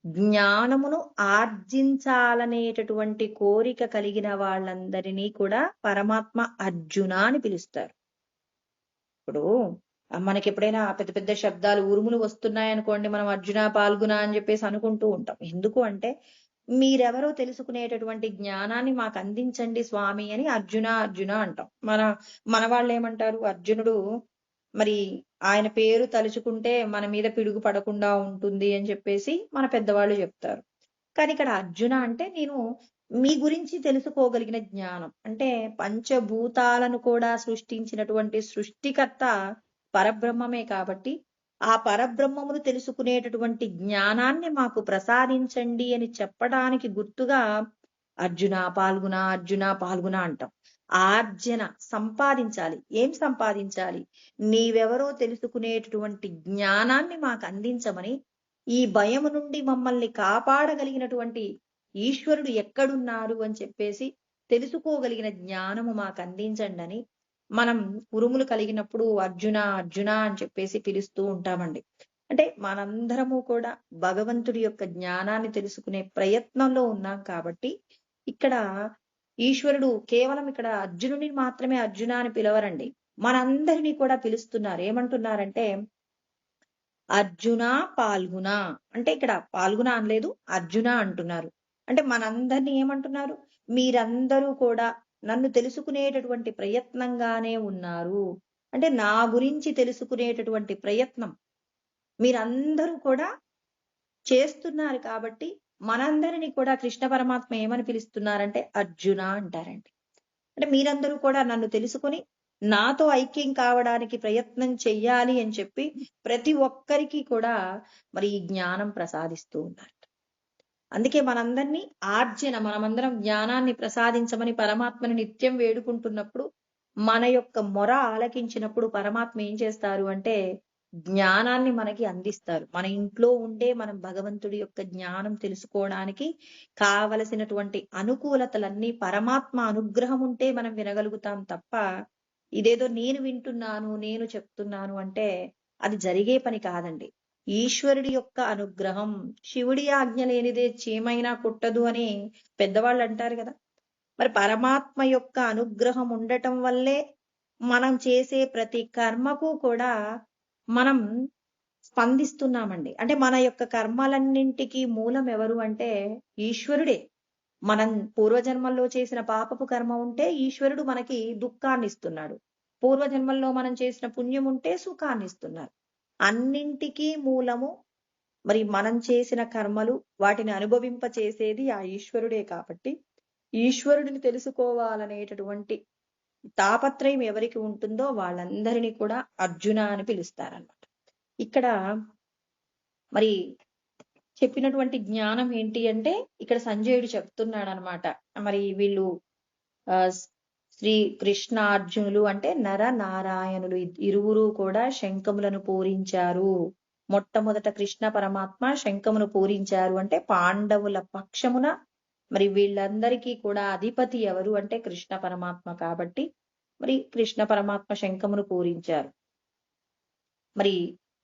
జ్ఞానమును ఆర్జించాలనేటటువంటి కోరిక కలిగిన వాళ్ళందరినీ కూడా పరమాత్మ అర్జున అని పిలుస్తారు. ఇప్పుడు మనకి ఎప్పుడైనా పెద్ద పెద్ద శబ్దాలు ఉరుములు వస్తున్నాయనుకోండి, మనం అర్జున పాల్గొన అని చెప్పేసి అనుకుంటూ ఉంటాం. ఎందుకు అంటే మీరెవరో తెలుసుకునేటటువంటి జ్ఞానాన్ని మాకు అందించండి స్వామి అని అర్జున అర్జున అంటాం. మన వాళ్ళు ఏమంటారు, అర్జునుడు మరి ఆయన పేరు తలుచుకుంటే మన మీద పిడుగు పడకుండా ఉంటుంది అని చెప్పేసి మన పెద్దవాళ్ళు చెప్తారు. కానీ ఇక్కడ అర్జున అంటే నేను మీ గురించి తెలుసుకోగలిగిన జ్ఞానం, అంటే పంచభూతాలను కూడా సృష్టించినటువంటి సృష్టికర్త పరబ్రహ్మమే కాబట్టి ఆ పరబ్రహ్మమును తెలుసుకునేటటువంటి జ్ఞానాన్ని మాకు ప్రసాదించండి అని చెప్పడానికి గుర్తుగా అర్జున పాల్గొన అంటాం. ఆర్జన సంపాదించాలి. ఏం సంపాదించాలి? నీవెవరో తెలుసుకునేటటువంటి జ్ఞానాన్ని మాకు అందించమని, ఈ భయము నుండి మమ్మల్ని కాపాడగలిగినటువంటి ఈశ్వరుడు ఎక్కడున్నారు అని చెప్పేసి తెలుసుకోగలిగిన జ్ఞానము మాకు అందించండి అని మనం ఉరుములు కలిగినప్పుడు అర్జున అర్జున అని చెప్పేసి పిలుస్తూ ఉంటామండి. అంటే మనందరము కూడా భగవంతుడి యొక్క జ్ఞానాన్ని తెలుసుకునే ప్రయత్నంలో ఉన్నాం కాబట్టి ఇక్కడ ఈశ్వరుడు కేవలం ఇక్కడ అర్జునుని మాత్రమే అర్జున అని పిలవరండి. మనందరినీ కూడా పిలుస్తున్నారు. ఏమంటున్నారంటే అర్జున పాల్గొన. అంటే ఇక్కడ పాల్గొన అనలేదు, అర్జున అంటున్నారు. అంటే మనందరినీ ఏమంటున్నారు? మీరందరూ కూడా నన్ను తెలుసుకునేటటువంటి ప్రయత్నంగానే ఉన్నారు. అంటే నా గురించి తెలుసుకునేటటువంటి ప్రయత్నం మీరందరూ కూడా చేస్తున్నారు కాబట్టి మనందరినీ కూడా కృష్ణ పరమాత్మ ఏమని పిలుస్తున్నారంటే అర్జున అంటారండి. అంటే మీరందరూ కూడా నన్ను తెలుసుకొని నాతో ఐక్యం కావడానికి ప్రయత్నం చెయ్యాలి అని చెప్పి ప్రతి ఒక్కరికి కూడా మరి ఈ జ్ఞానం ప్రసాదిస్తూ ఉన్నారు. అందుకే మనందరినీ మనమందరం జ్ఞానాన్ని ప్రసాదించమని పరమాత్మని నిత్యం వేడుకుంటున్నప్పుడు మన యొక్క మొర ఆలకించినప్పుడు పరమాత్మ ఏం చేస్తారు అంటే జ్ఞానాన్ని మనకి అందిస్తారు. మన ఇంట్లో ఉండే మనం భగవంతుడి యొక్క జ్ఞానం తెలుసుకోవడానికి కావలసినటువంటి అనుకూలతలన్నీ పరమాత్మ అనుగ్రహం ఉంటే మనం వినగలుగుతాం తప్ప ఇదేదో నేను వింటున్నాను నేను చెప్తున్నాను అంటే అది జరిగే పని కాదండి. ఈశ్వరుడి యొక్క అనుగ్రహం, శివుడి ఆజ్ఞ లేనిదే చీమైనా కుట్టదు అని పెద్దవాళ్ళు అంటారు కదా. మరి పరమాత్మ యొక్క అనుగ్రహం ఉండటం వల్లే మనం చేసే ప్రతి కర్మకు కూడా మనం స్పందిస్తున్నామండి. అంటే మన యొక్క కర్మలన్నింటికి మూలం ఎవరు అంటే ఈశ్వరుడే. మనం పూర్వజన్మల్లో చేసిన పాపపు కర్మ ఉంటే ఈశ్వరుడు మనకి దుఃఖాన్ని ఇస్తున్నాడు. పూర్వజన్మల్లో మనం చేసిన పుణ్యం ఉంటే సుఖాన్ని ఇస్తున్నారు. అన్నింటికీ మూలము మరి మనం చేసిన కర్మలు వాటిని అనుభవింప చేసేది ఆ ఈశ్వరుడే కాబట్టి ఈశ్వరుడిని తెలుసుకోవాలనేటటువంటి తాపత్రయం ఎవరికి ఉంటుందో వాళ్ళందరినీ కూడా అర్జున అని పిలుస్తారన్నమాట. ఇక్కడ మరి చెప్పినటువంటి జ్ఞానం ఏంటి అంటే ఇక్కడ సంజయుడు చెప్తున్నాడు అనమాట. మరి వీళ్ళు శ్రీ కృష్ణ అర్జునులు అంటే నర నారాయణులు ఇరువురు కూడా శంఖములను పూరించారు. మొట్టమొదట కృష్ణ పరమాత్మ శంఖమును పూరించారు అంటే పాండవుల పక్షమున మరి వీళ్ళందరికీ కూడా అధిపతి ఎవరు అంటే కృష్ణ పరమాత్మ కాబట్టి మరి కృష్ణ పరమాత్మ శంఖమును పూరించారు. మరి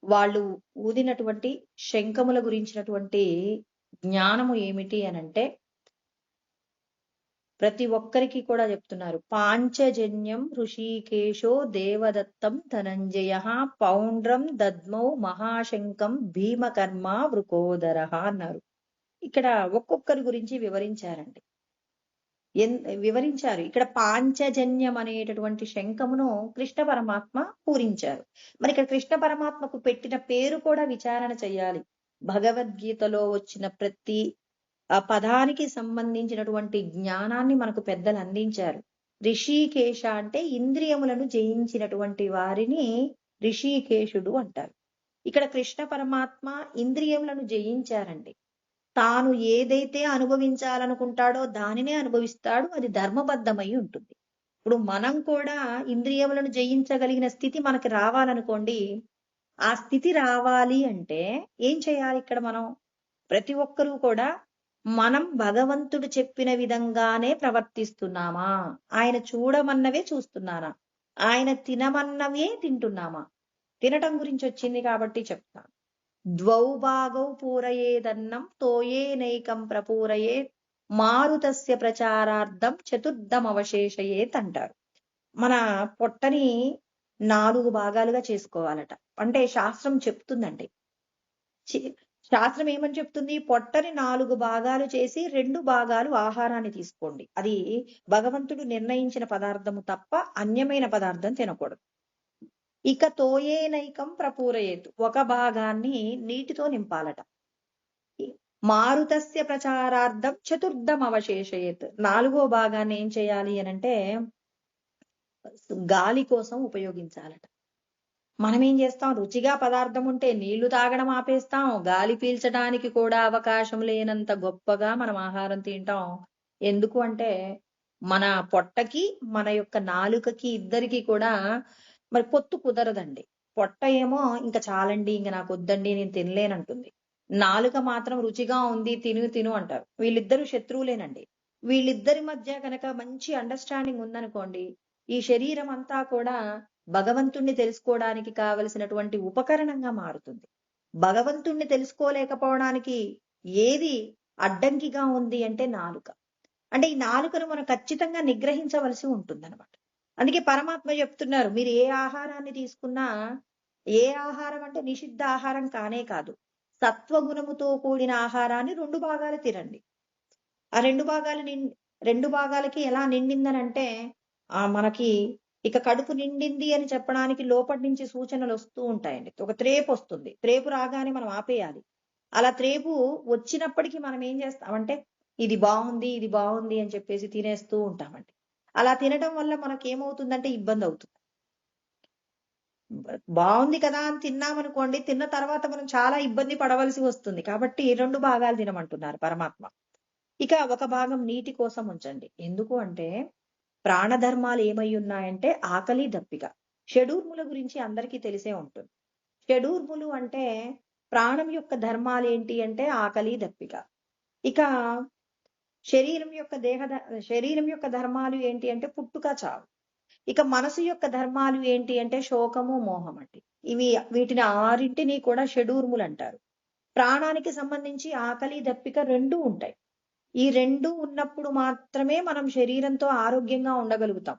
వాళ్ళు ఊదినటువంటి శంఖముల గురించినటువంటి జ్ఞానము ఏమిటి అనంటే ప్రతి ఒక్కరికి కూడా చెప్తున్నారు. పాంచజన్యం ఋషికేశో దేవదత్తం ధనంజయ పౌండ్రం దద్మౌ మహాశంకం భీమకర్మ వృకోదర అన్నారు. ఇక్కడ ఒక్కొక్కరి గురించి వివరించారండి. వివరించారు. ఇక్కడ పాంచజన్యం అనేటటువంటి శంఖమును కృష్ణ పరమాత్మ పూరించారు. మరి ఇక్కడ కృష్ణ పరమాత్మకు పెట్టిన పేరు కూడా విచారణ చేయాలి. భగవద్గీతలో వచ్చిన ప్రతి ఆ పదానికి సంబంధించినటువంటి జ్ఞానాన్ని మనకు పెద్దలు అందించారు. రిషికేశ అంటే ఇంద్రియములను జయించినటువంటి వారిని రిషికేశుడు అంటారు. ఇక్కడ కృష్ణ పరమాత్మ ఇంద్రియములను జయించారండి. తాను ఏదైతే అనుభవించాలనుకుంటాడో దానినే అనుభవిస్తాడు. అది ధర్మబద్ధమై ఉంటుంది. ఇప్పుడు మనం కూడా ఇంద్రియములను జయించగలిగిన స్థితి మనకి రావాలనుకోండి. ఆ స్థితి రావాలి అంటే ఏం చేయాలి? ఇక్కడ మనం ప్రతి ఒక్కరూ కూడా మనం భగవంతుడు చెప్పిన విధంగానే ప్రవర్తిస్తున్నామా? ఆయన చూడమన్నవే చూస్తున్నానా? ఆయన తినమన్నవే తింటున్నామా? తినటం గురించి వచ్చింది కాబట్టి చెప్తాను. ద్వౌ భాగౌ పూరయేదన్నం తోయేనైకం ప్రపూరయేత్ మారుతస్య ప్రచారార్థం చతుర్థమవశేషయేత్ అంటారు. మన పొట్టని 4 భాగాలుగా చేసుకోవాలట. అంటే శాస్త్రం చెప్తుందండి. శాస్త్రం ఏమని చెప్తుంది? పొట్టని 4 భాగాలు చేసి 2 భాగాలు ఆహారాన్ని తీసుకోండి. అది భగవంతుడు నిర్ణయించిన పదార్థము తప్ప అన్యమైన పదార్థం తినకూడదు. ఇక తోయేనైకం ప్రపూరయేత్, ఒక భాగాన్ని నీటితో నింపాలట. మారుతస్య ప్రచారార్థం చతుర్థం అవశేషయేత్, 4వ భాగాన్ని ఏం చేయాలి అనంటే గాలి కోసం ఉపయోగించాలట. మనం ఏం చేస్తాం? రుచిగా పదార్థం ఉంటే నీళ్లు తాగడం ఆపేస్తాం. గాలి పీల్చడానికి కూడా అవకాశం లేనంత గొప్పగా మనం ఆహారం తింటాం. ఎందుకు అంటే మన పొట్టకి మన యొక్క నాలుకకి ఇద్దరికి కూడా మరి పొత్తు కుదరదండి. పొట్ట ఏమో ఇంకా చాలండి, ఇంకా నాకు వద్దండి, నేను తినలేనంటుంది. నాలుక మాత్రం రుచిగా ఉంది, తిను తిను అంటారు. వీళ్ళిద్దరూ శత్రువులేనండి. వీళ్ళిద్దరి మధ్య కనుక మంచి అండర్స్టాండింగ్ ఉందనుకోండి, ఈ శరీరం అంతా కూడా భగవంతుణ్ణి తెలుసుకోవడానికి కావలసినటువంటి ఉపకరణంగా మారుతుంది. భగవంతుణ్ణి తెలుసుకోలేకపోవడానికి ఏది అడ్డంకిగా ఉంది అంటే నాలుక. అంటే ఈ నాలుకను మనం ఖచ్చితంగా నిగ్రహించవలసి ఉంటుందన్నమాట. అందుకే పరమాత్మ చెప్తున్నారు, మీరు ఏ ఆహారాన్ని తీసుకున్నా, ఏ ఆహారం అంటే నిషిద్ధ ఆహారం కానే కాదు, సత్వగుణముతో కూడిన ఆహారాన్ని 2 భాగాలు తినండి. ఆ 2 భాగాలకి ఎలా నిండిందనంటే, మనకి ఇక కడుపు నిండింది అని చెప్పడానికి లోపటి నుంచి సూచనలు వస్తూ ఉంటాయండి. ఒక త్రేపు వస్తుంది. త్రేపు రాగానే మనం ఆపేయాలి. అలా త్రేపు వచ్చినప్పటికీ మనం ఏం చేస్తామంటే, ఇది బాగుంది, ఇది బాగుంది అని చెప్పేసి తినేస్తూ ఉంటామండి. అలా తినడం వల్ల మనకేమవుతుందంటే ఇబ్బంది అవుతుంది. బాగుంది కదా అని తిన్నామనుకోండి, తిన్న తర్వాత మనం చాలా ఇబ్బంది పడవలసి వస్తుంది. కాబట్టి 2 భాగాలు తినమంటున్నారు పరమాత్మ. ఇక ఒక భాగం నీటి కోసం ఉంచండి. ఎందుకు అంటే, ప్రాణధర్మాలు ఏమై ఉన్నాయంటే ఆకలి, దప్పిక. షడూర్ముల గురించి అందరికీ తెలిసే ఉంటుంది. షడూర్ములు అంటే ప్రాణం యొక్క ధర్మాలు ఏంటి అంటే ఆకలి, దప్పిక. ఇక శరీరం యొక్క ధర్మాలు ఏంటి అంటే పుట్టుక, చావు. ఇక మనసు యొక్క ధర్మాలు ఏంటి అంటే శోకము, మోహం అండి. వీటిని 6 కూడా షడూర్ములు అంటారు. ప్రాణానికి సంబంధించి ఆకలి, దప్పిక 2 ఉంటాయి. ఈ 2 ఉన్నప్పుడు మాత్రమే మనం శరీరంతో ఆరోగ్యంగా ఉండగలుగుతాం.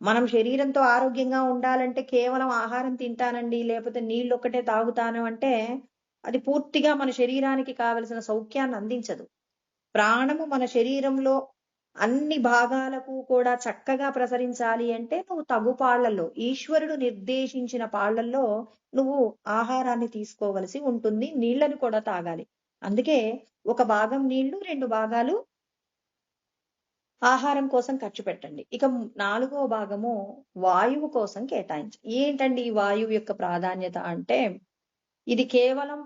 మనం శరీరంతో ఆరోగ్యంగా ఉండాలంటే కేవలం ఆహారం తింటానండి, లేకపోతే నీళ్ళు ఒక్కటే తాగుతాను అంటే అది పూర్తిగా మన శరీరానికి కావలసిన సౌఖ్యాన్ని అందించదు. ప్రాణము మన శరీరంలో అన్ని భాగాలకు కూడా చక్కగా ప్రసరించాలి అంటే నువ్వు తగు పాళ్లలో, ఈశ్వరుడు నిర్దేశించిన పాళ్లలో నువ్వు ఆహారాన్ని తీసుకోవలసి ఉంటుంది. నీళ్లను కూడా తాగాలి. అందుకే ఒక భాగం నీళ్లు, 2 భాగాలు ఆహారం కోసం ఖర్చు పెట్టండి. ఇక 4వ భాగము వాయువు కోసం కేటాయించండి. ఏంటండి ఈ వాయువు యొక్క ప్రాధాన్యత అంటే, ఇది కేవలం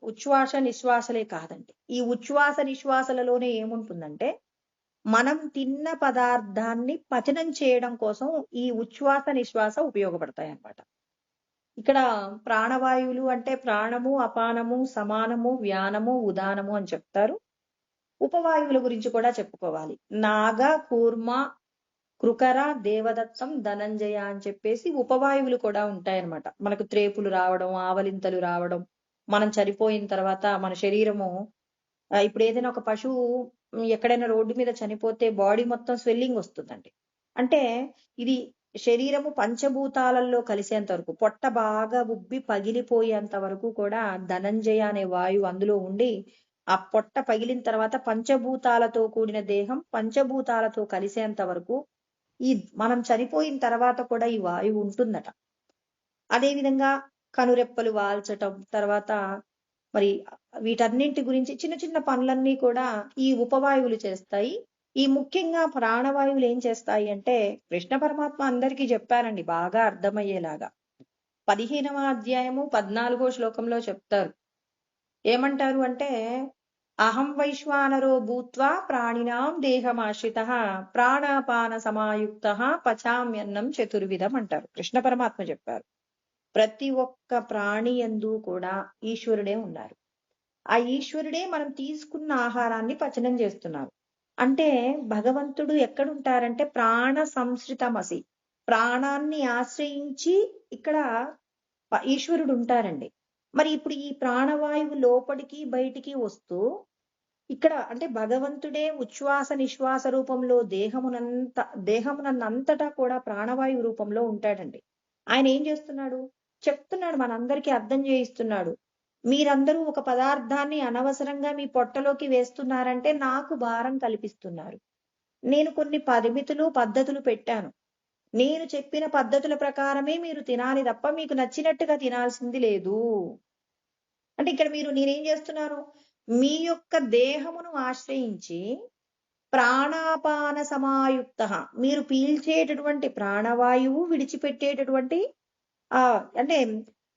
ఉచ్ఛ్వాస నిశ్వాసలే కాదండి. ఈ ఉచ్ఛ్వాస నిశ్వాసలలోనే ఏముంటుందంటే, మనం తిన్న పదార్థాన్ని పచనం చేయడం కోసం ఈ ఉచ్ఛ్వాస నిశ్వాస ఉపయోగపడతాయి అన్నమాట. ఇక్కడ ప్రాణవాయువులు అంటే ప్రాణము, అపానము, సమానము, వ్యానము, ఉదానము అని చెప్తారు. ఉపవాయువుల గురించి కూడా చెప్పుకోవాలి. నాగ, కూర్మ, కృకర, దేవదత్తం, ధనంజయ అని చెప్పేసి ఉపవాయువులు కూడా ఉంటాయన్నమాట. మనకు త్రేపులు రావడం, ఆవలింతలు రావడం, మనం చనిపోయిన తర్వాత మన శరీరము, ఇప్పుడు ఏదైనా ఒక పశువు ఎక్కడైనా రోడ్డు మీద చనిపోతే బాడీ మొత్తం స్వెల్లింగ్ వస్తుందండి. అంటే ఇది శరీరము పంచభూతాలలో కలిసేంత వరకు, పొట్ట బాగా ఉబ్బి పగిలిపోయేంత వరకు కూడా ధనంజయ అనే వాయువు అందులో ఉండి, ఆ పొట్ట పగిలిన తర్వాత పంచభూతాలతో కూడిన దేహం పంచభూతాలతో కలిసేంత వరకు మనం చనిపోయిన తర్వాత కూడా ఈ వాయువు ఉంటుందట. అదేవిధంగా కనురెప్పలు వాల్చటం, తర్వాత మరి వీటన్నింటి గురించి చిన్న చిన్న పనులన్నీ కూడా ఈ ఉపవాయువులు చేస్తాయి. ఈ ముఖ్యంగా ప్రాణవాయువులు ఏం చేస్తాయి అంటే, కృష్ణ పరమాత్మ అందరికీ చెప్పారండి బాగా అర్థమయ్యేలాగా. 15వ అధ్యాయము 14వ శ్లోకంలో చెప్తారు. ఏమంటారు అంటే, అహం వైశ్వానరో భూత్వా ప్రాణినాం దేహమాశ్రిత ప్రాణాపాన సమాయుక్త పచామ్యన్నం చతుర్విధం అంటారు. కృష్ణ పరమాత్మ చెప్పారు. ప్రతి ఒక్క ప్రాణి యందు కూడా ఈశ్వరుడే ఉన్నారు. ఆ ఈశ్వరుడే మనం తీసుకున్న ఆహారాన్ని పచనం చేస్తున్నారు. అంటే భగవంతుడు ఎక్కడుంటారంటే ప్రాణ సంశ్రితమసి, ప్రాణాన్ని ఆశ్రయించి ఇక్కడ ఈశ్వరుడు ఉంటారండి. మరి ఇప్పుడు ఈ ప్రాణవాయువు లోపలికి బయటికి వస్తూ ఇక్కడ అంటే భగవంతుడే ఉచ్ఛ్వాస నిశ్వాస రూపంలో దేహమునంతటా కూడా ప్రాణవాయువు రూపంలో ఉంటాడండి. ఆయన ఏం చేస్తున్నాడు చెప్తున్నాడు, మనందరికీ అర్థం చేయిస్తున్నాడు. మీరందరూ ఒక పదార్థాన్ని అనవసరంగా మీ పొట్టలోకి వేస్తున్నారంటే నాకు భారం కల్పిస్తున్నారు. నేను కొన్ని పరిమితులు, పద్ధతులు పెట్టాను. నేను చెప్పిన పద్ధతుల ప్రకారమే మీరు తినాలి తప్ప మీకు నచ్చినట్టుగా తినాల్సింది లేదు. అంటే ఇక్కడ నేనేం చేస్తున్నాను, మీ యొక్క దేహమును ఆశ్రయించి ప్రాణాపాన సమాయుక్త, మీరు పీల్చేటటువంటి ప్రాణవాయువు, విడిచిపెట్టేటటువంటి అంటే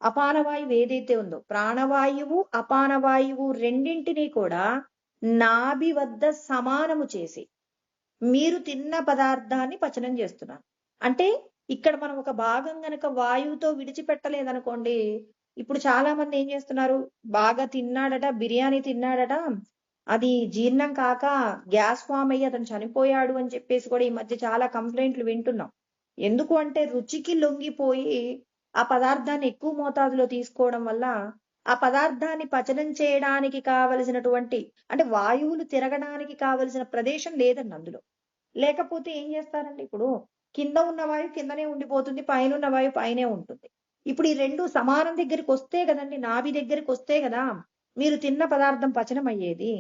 అపానవాయువు ఏదైతే ఉందో, ప్రాణవాయువు అపానవాయువు రెండింటినీ కూడా నాభి వద్ద సమానము చేసి మీరు తిన్న పదార్థాన్ని పచనం చేస్తున్నారు. అంటే ఇక్కడ మనం ఒక భాగం గనక వాయువుతో విడిచిపెట్టలేదనుకోండి, ఇప్పుడు చాలా మంది ఏం చేస్తున్నారు, బాగా తిన్నాడట, బిర్యానీ తిన్నాడట, అది జీర్ణం కాక గ్యాస్ ఫామ్ అయ్యి అతను చనిపోయాడు అని చెప్పేసి కూడా ఈ మధ్య చాలా కంప్లైంట్లు వింటున్నాం. ఎందుకు అంటే రుచికి లొంగిపోయి ఆ పదార్థాన్ని ఎక్కువ మోతాదులో తీసుకోవడం వల్ల ఆ పదార్థాన్ని పచనం చేయడానికి కావలసినటువంటి అంటే వాయువులు తిరగడానికి కావలసిన ప్రదేశం లేదండి అందులో. లేకపోతే ఏం చేస్తారండి, ఇప్పుడు కింద ఉన్న వాయువు కిందనే ఉండిపోతుంది, పైన ఉన్న వాయువు పైనే ఉంటుంది. ఇప్పుడు ఈ రెండు సమానం దగ్గరికి వస్తే కదండి, నాభి దగ్గరికి వస్తే కదా మీరు తిన్న పదార్థం పచనం అయ్యేది.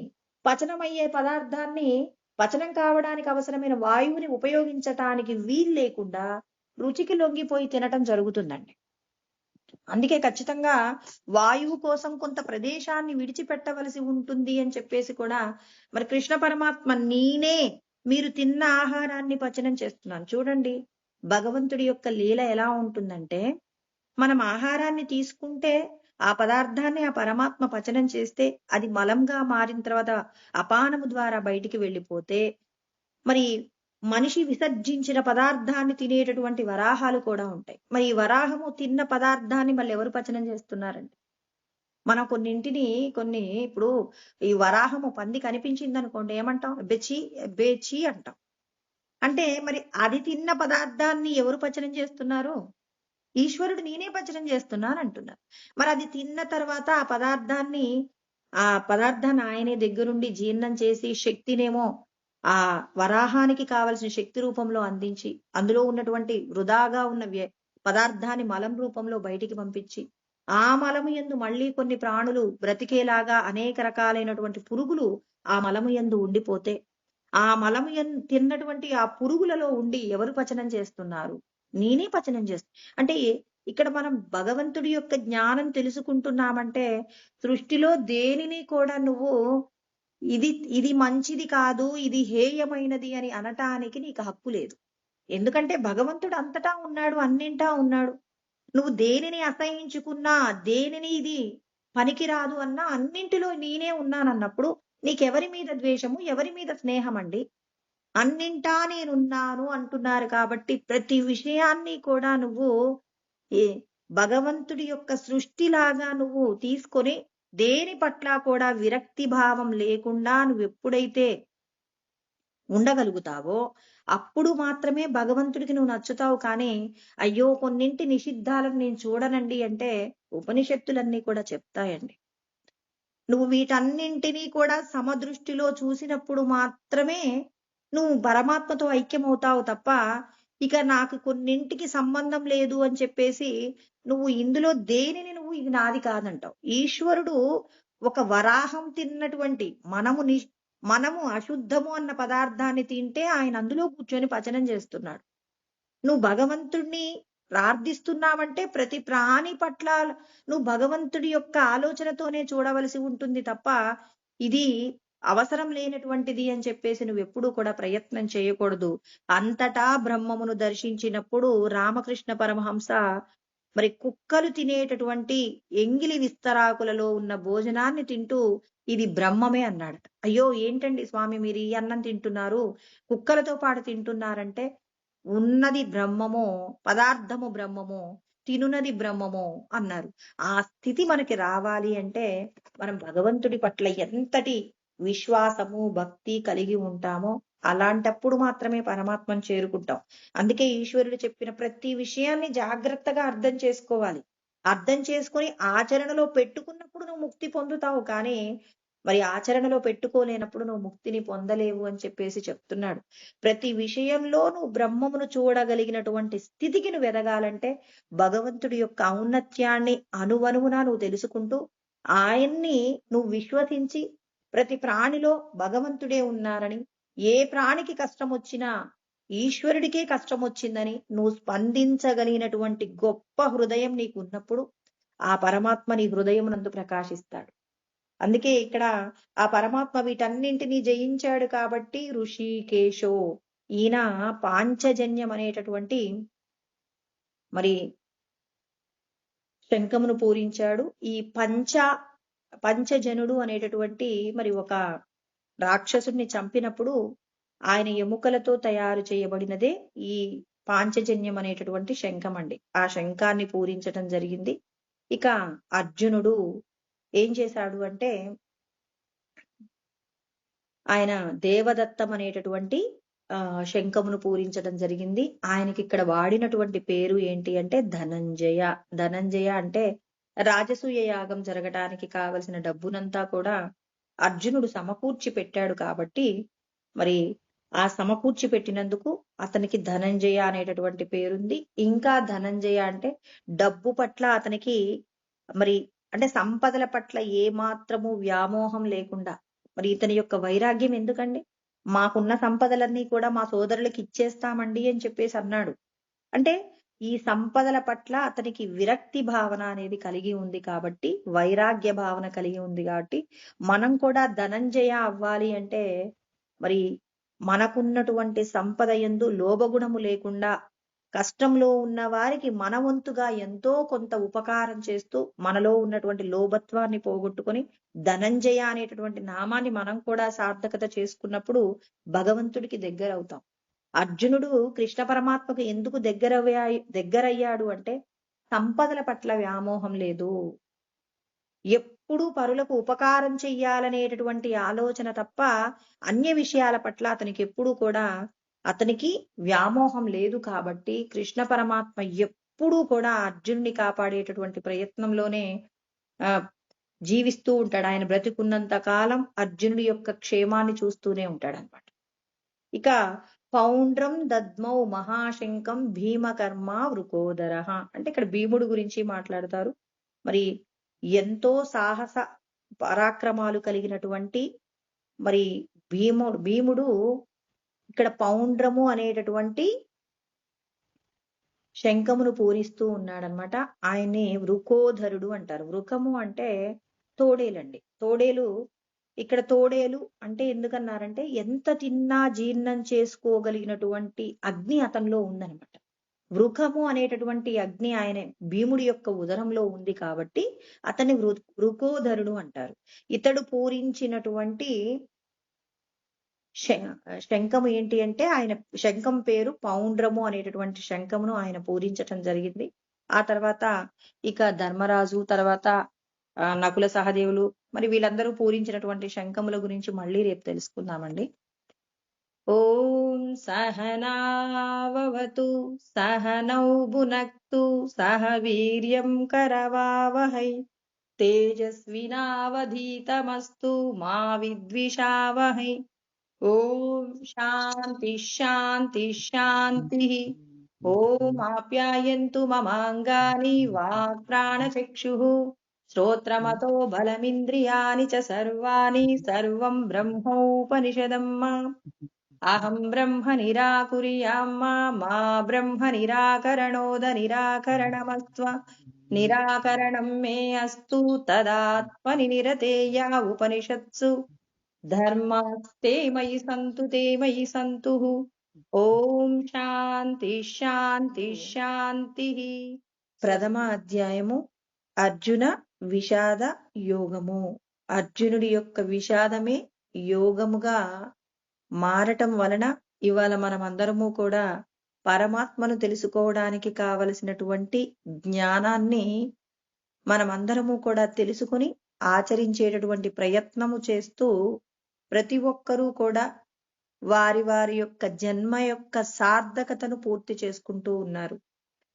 పచనం అయ్యే పదార్థాన్ని పచనం కావడానికి అవసరమైన వాయువుని ఉపయోగించటానికి వీలు లేకుండా రుచికి లొంగిపోయి తినటం జరుగుతుందండి. అందుకే ఖచ్చితంగా వాయువు కోసం కొంత ప్రదేశాన్ని విడిచిపెట్టవలసి ఉంటుంది అని చెప్పేసి కూడా మరి కృష్ణ పరమాత్మ నేనే మీరు తిన్న ఆహారాన్ని పచనం చేస్తున్నాను. చూడండి భగవంతుడి యొక్క లీల ఎలా ఉంటుందంటే, మనం ఆహారాన్ని తీసుకుంటే ఆ పదార్థాన్ని ఆ పరమాత్మ పచనం చేస్తే అది మలంగా మారిన తర్వాత అపానము ద్వారా బయటికి వెళ్ళిపోతే, మరి మనిషి విసర్జించిన పదార్థాన్ని తినేటటువంటి వరాహాలు కూడా ఉంటాయి. మరి ఈ వరాహము తిన్న పదార్థాన్ని మళ్ళీ ఎవరు పచనం చేస్తున్నారండి? మనం కొన్ని ఇప్పుడు ఈ వరాహము పంది కనిపించింది అనుకోండి, ఏమంటాం? బెచి బేచి అంటాం. అంటే మరి అది తిన్న పదార్థాన్ని ఎవరు పచనం చేస్తున్నారు? ఈశ్వరుడు నేనే పచనం చేస్తున్నాను అంటున్నారు. మరి అది తిన్న తర్వాత ఆ పదార్థాన్ని ఆయనే దగ్గరుండి జీర్ణం చేసి శక్తినేమో ఆ వరాహానికి కావలసిన శక్తి రూపంలో అందించి అందులో ఉన్నటువంటి వృధాగా ఉన్న పదార్థాన్ని మలం రూపంలో బయటికి పంపించి ఆ మలము యందు మళ్ళీ కొన్ని ప్రాణులు బ్రతికేలాగా అనేక రకాలైనటువంటి పురుగులు ఆ మలము యందు ఉండిపోతే ఆ మలము తిన్నటువంటి ఆ పురుగులలో ఉండి ఎవరు పచనం చేస్తున్నారు? నేనే పచనం చేస్తా. అంటే ఇక్కడ మనం భగవంతుడి యొక్క జ్ఞానం తెలుసుకుంటున్నామంటే సృష్టిలో దేనిని కూడా నువ్వు ఇది ఇది మంచిది కాదు, ఇది హేయమైనది అని అనటానికి నీకు హక్కు లేదు. ఎందుకంటే భగవంతుడు అంతటా ఉన్నాడు, అన్నింటా ఉన్నాడు. నువ్వు దేనిని అసహించుకున్నా, దేనిని ఇది పనికిరాదు అన్నా అన్నింటిలో నేనే ఉన్నానన్నప్పుడు నీకెవరి మీద ద్వేషము, ఎవరి మీద స్నేహం అండి? అన్నింటా నేనున్నాను అంటున్నారు కాబట్టి ప్రతి విషయాన్ని కూడా నువ్వు ఏ భగవంతుడి యొక్క సృష్టిలాగా నువ్వు తీసుకొని దేని పట్ల కూడా విరక్తి భావం లేకుండా నువ్వు ఎప్పుడైతే ఉండగలుగుతావో అప్పుడు మాత్రమే భగవంతుడికి నువ్వు నచ్చుతావు. కానీ అయ్యో కొన్నింటి నిషిద్ధాలను నేను చూడనండి అంటే ఉపనిషత్తులన్నీ కూడా చెప్తాయండి. నువ్వు వీటన్నింటినీ కూడా సమదృష్టిలో చూసినప్పుడు మాత్రమే నువ్వు పరమాత్మతో ఐక్యమవుతావు తప్ప ఇక నాకు కొన్నింటికి సంబంధం లేదు అని చెప్పేసి నువ్వు ఇందులో దేనిని నువ్వు ఇది నాది కాదంటావు. ఈశ్వరుడు ఒక వరాహం తిన్నటువంటి మనము అశుద్ధము అన్న పదార్థాన్ని తింటే ఆయన అందులో కూర్చొని పచనం చేస్తున్నాడు. నువ్వు భగవంతుణ్ణి ప్రార్థిస్తున్నావంటే ప్రతి ప్రాణి పట్ల నువ్వు భగవంతుడి యొక్క ఆలోచనతోనే చూడవలసి ఉంటుంది తప్ప ఇది అవసరం లేనటువంటిది అని చెప్పేసి నువ్వు ఎప్పుడూ కూడా ప్రయత్నం చేయకూడదు. అంతటా బ్రహ్మమును దర్శించినప్పుడు రామకృష్ణ పరమహంస మరి కుక్కలు తినేటటువంటి ఎంగిలి విస్తరాకులలో ఉన్న భోజనాన్ని తింటూ ఇది బ్రహ్మమే అన్నాడట. అయ్యో ఏంటండి స్వామి మీరు ఈ అన్నం తింటున్నారు, కుక్కలతో పాటు తింటున్నారంటే ఉన్నది బ్రహ్మమో, పదార్థము బ్రహ్మమో, తినునది బ్రహ్మమో అన్నారు. ఆ స్థితి మనకి రావాలి అంటే మనం భగవంతుడి పట్ల ఎంతటి విశ్వాసము భక్తి కలిగి ఉంటామో అలాంటప్పుడు మాత్రమే పరమాత్మను చేరుకుంటాం. అందుకే ఈశ్వరుడు చెప్పిన ప్రతి విషయాన్ని జాగ్రత్తగా అర్థం చేసుకోవాలి. అర్థం చేసుకొని ఆచరణలో పెట్టుకున్నప్పుడు నువ్వు ముక్తి పొందుతావు. కానీ మరి ఆచరణలో పెట్టుకోలేనప్పుడు నువ్వు ముక్తిని పొందలేవు అని చెప్పేసి చెప్తున్నాడు. ప్రతి విషయంలో నువ్వు బ్రహ్మమును చూడగలిగినటువంటి స్థితికి నువ్వు ఎదగాలంటే భగవంతుడి యొక్క ఔన్నత్యాన్ని అనువనువునా నువ్వు తెలుసుకుంటూ ఆయన్ని నువ్వు విశ్వసించి ప్రతి ప్రాణిలో భగవంతుడే ఉన్నారని, ఏ ప్రాణికి కష్టం వచ్చినా ఈశ్వరుడికే కష్టం వచ్చిందని నువ్వు స్పందించగలిగినటువంటి గొప్ప హృదయం నీకు ఉన్నప్పుడు ఆ పరమాత్మ నీ హృదయం నందు ప్రకాశిస్తాడు. అందుకే ఇక్కడ ఆ పరమాత్మ వీటన్నింటినీ జయించాడు కాబట్టి ఋషికేశో ఈయన పాంచజన్యం అనేటటువంటి మరి శంఖమును పూరించాడు. ఈ పంచజనుడు అనేటటువంటి మరి ఒక రాక్షసుడిని చంపినప్పుడు ఆయన ఎముకలతో తయారు చేయబడినదే ఈ పాంచజన్యం అనేటటువంటి శంఖం అండి. ఆ శంఖాన్ని పూరించటం జరిగింది. ఇక అర్జునుడు ఏం చేశాడు అంటే ఆయన దేవదత్తం అనేటటువంటి శంఖమును పూరించడం జరిగింది. ఆయనకి ఇక్కడ వాడినటువంటి పేరు ఏంటి అంటే ధనంజయ. ధనంజయ అంటే రాజసూయ యాగం జరగటానికి కావలసిన డబ్బునంతా కూడా అర్జునుడు సమకూర్చి పెట్టాడు కాబట్టి మరి ఆ సమకూర్చి పెట్టినందుకు అతనికి ధనంజయ అనేటటువంటి పేరుంది. ఇంకా ధనంజయ అంటే డబ్బు పట్ల అతనికి మరి అంటే సంపదల పట్ల ఏ మాత్రము వ్యామోహం లేకుండా, మరి ఇతని యొక్క వైరాగ్యం ఎందుకండి? మాకున్న సంపదలన్నీ కూడా మా సోదరులకి ఇచ్చేస్తామండి అని చెప్పేసి అన్నాడు. అంటే ఈ సంపదల పట్ల అతనికి విరక్తి భావన అనేది కలిగి ఉంది కాబట్టి, వైరాగ్య భావన కలిగి ఉంది కాబట్టి, మనం కూడా ధనంజయ అవ్వాలి అంటే మరి మనకున్నటువంటి సంపద యందు లోభగుణము లేకుండా కష్టంలో ఉన్న వారికి మన వంతుగా ఎంతో కొంత ఉపకారం చేస్తూ మనలో ఉన్నటువంటి లోభత్వాన్ని పోగొట్టుకొని ధనంజయ అనేటటువంటి నామాన్ని మనం కూడా సార్థకత చేసుకున్నప్పుడు భగవంతుడికి దగ్గర అవుతాం. అర్జునుడు కృష్ణ పరమాత్మకు ఎందుకు దగ్గరయ్యాడు అంటే సంపదల పట్ల వ్యామోహం లేదు. ఎప్పుడూ పరులకు ఉపకారం చెయ్యాలనేటటువంటి ఆలోచన తప్ప అన్య విషయాల పట్ల అతనికి ఎప్పుడూ కూడా అతనికి వ్యామోహం లేదు కాబట్టి కృష్ణ పరమాత్మ ఎప్పుడూ కూడా అర్జునుని కాపాడేటటువంటి ప్రయత్నంలోనే ఆ జీవిస్తూ ఉంటాడు. ఆయన బ్రతికున్నంత కాలం అర్జునుడి యొక్క క్షేమాన్ని చూస్తూనే ఉంటాడు అనమాట. ఇక పౌండ్రం దద్మౌ మహాశంకం భీమకర్మ వృకోదర అంటే ఇక్కడ భీముడు గురించి మాట్లాడతారు. మరి ఎంతో సాహస పరాక్రమాలు కలిగినటువంటి మరి భీముడు ఇక్కడ పౌండ్రము అనేటటువంటి శంఖమును పూరిస్తూ ఉన్నాడనమాట. ఆయన్ని వృకోధరుడు అంటారు. వృకము అంటే తోడేలండి. తోడేలు ఇక్కడ తోడేలు అంటే ఎందుకన్నారంటే ఎంత తిన్నా జీర్ణం చేసుకోగలిగినటువంటి అగ్ని అతనిలో ఉందనమాట. వృకము అనేటటువంటి అగ్ని ఆయన భీముడి యొక్క ఉదరంలో ఉంది కాబట్టి అతన్ని వృకోధరుడు అంటారు. ఇతడు పూరించినటువంటి శంఖము ఏంటి అంటే ఆయన శంఖం పేరు పౌండ్రము అనేటటువంటి శంఖమును ఆయన పూరించటం జరిగింది. ఆ తర్వాత ఇక ధర్మరాజు తర్వాత నకుల సహదేవులు మరి వీళ్ళందరూ పూరించినటువంటి శంఖముల గురించి మళ్ళీ రేపు తెలుసుకుందామండి. ఓం సహనావతు సహనౌ భునక్తు సహ వీర్యం కరవావహై తేజస్వినావధీతమస్తు మా విద్విషావహై. ఓం శాంతి శాంతి శాంతి. ఓం ఆప్యాయంతు మమాంగాని వాక్ ప్రాణచక్షుః శ్రోత్రమతో బలమింద్రియాణి చ సర్వాణి సర్వం బ్రహ్మోపనిషదం. అహం బ్రహ్మ నిరాకుర్యాం మా బ్రహ్మ నిరాకరణోద నిరాకరణమస్వ నిరాకరణం మే అస్తు తదాత్మని నిరతేయ ఉపనిషత్సు ధర్మాస్తే మయి సంతు తే మయి సంతు. ఓం శాంతి శాంతి శాంతి. ప్రథమ అధ్యాయము అర్జున విషాద యోగము. అర్జునుడి యొక్క విషాదమే యోగముగా మారటం వలన ఇవాళ మనమందరము కూడా పరమాత్మను తెలుసుకోవడానికి కావలసినటువంటి జ్ఞానాన్ని మనమందరము కూడా తెలుసుకుని ఆచరించేటటువంటి ప్రయత్నము చేస్తూ ప్రతి ఒక్కరూ కూడా వారి వారి యొక్క జన్మ యొక్క సార్థకతను పూర్తి చేసుకుంటూ ఉన్నారు.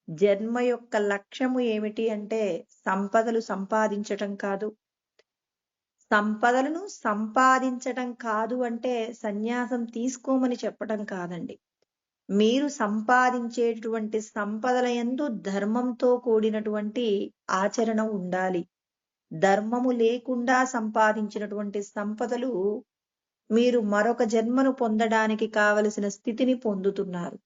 జన్మ యొక్క లక్ష్యము ఏమిటి అంటే సంపదలు సంపాదించటం కాదు. సంపదలను సంపాదించటం కాదు అంటే సన్యాసం తీసుకోమని చెప్పటం కాదండి. మీరు సంపాదించేటటువంటి సంపదల యందు ధర్మంతో కూడినటువంటి ఆచరణ ఉండాలి. ధర్మము లేకుండా సంపాదించినటువంటి సంపదలు మీరు మరొక జన్మను పొందడానికి కావలసిన స్థితిని పొందుతున్నారు.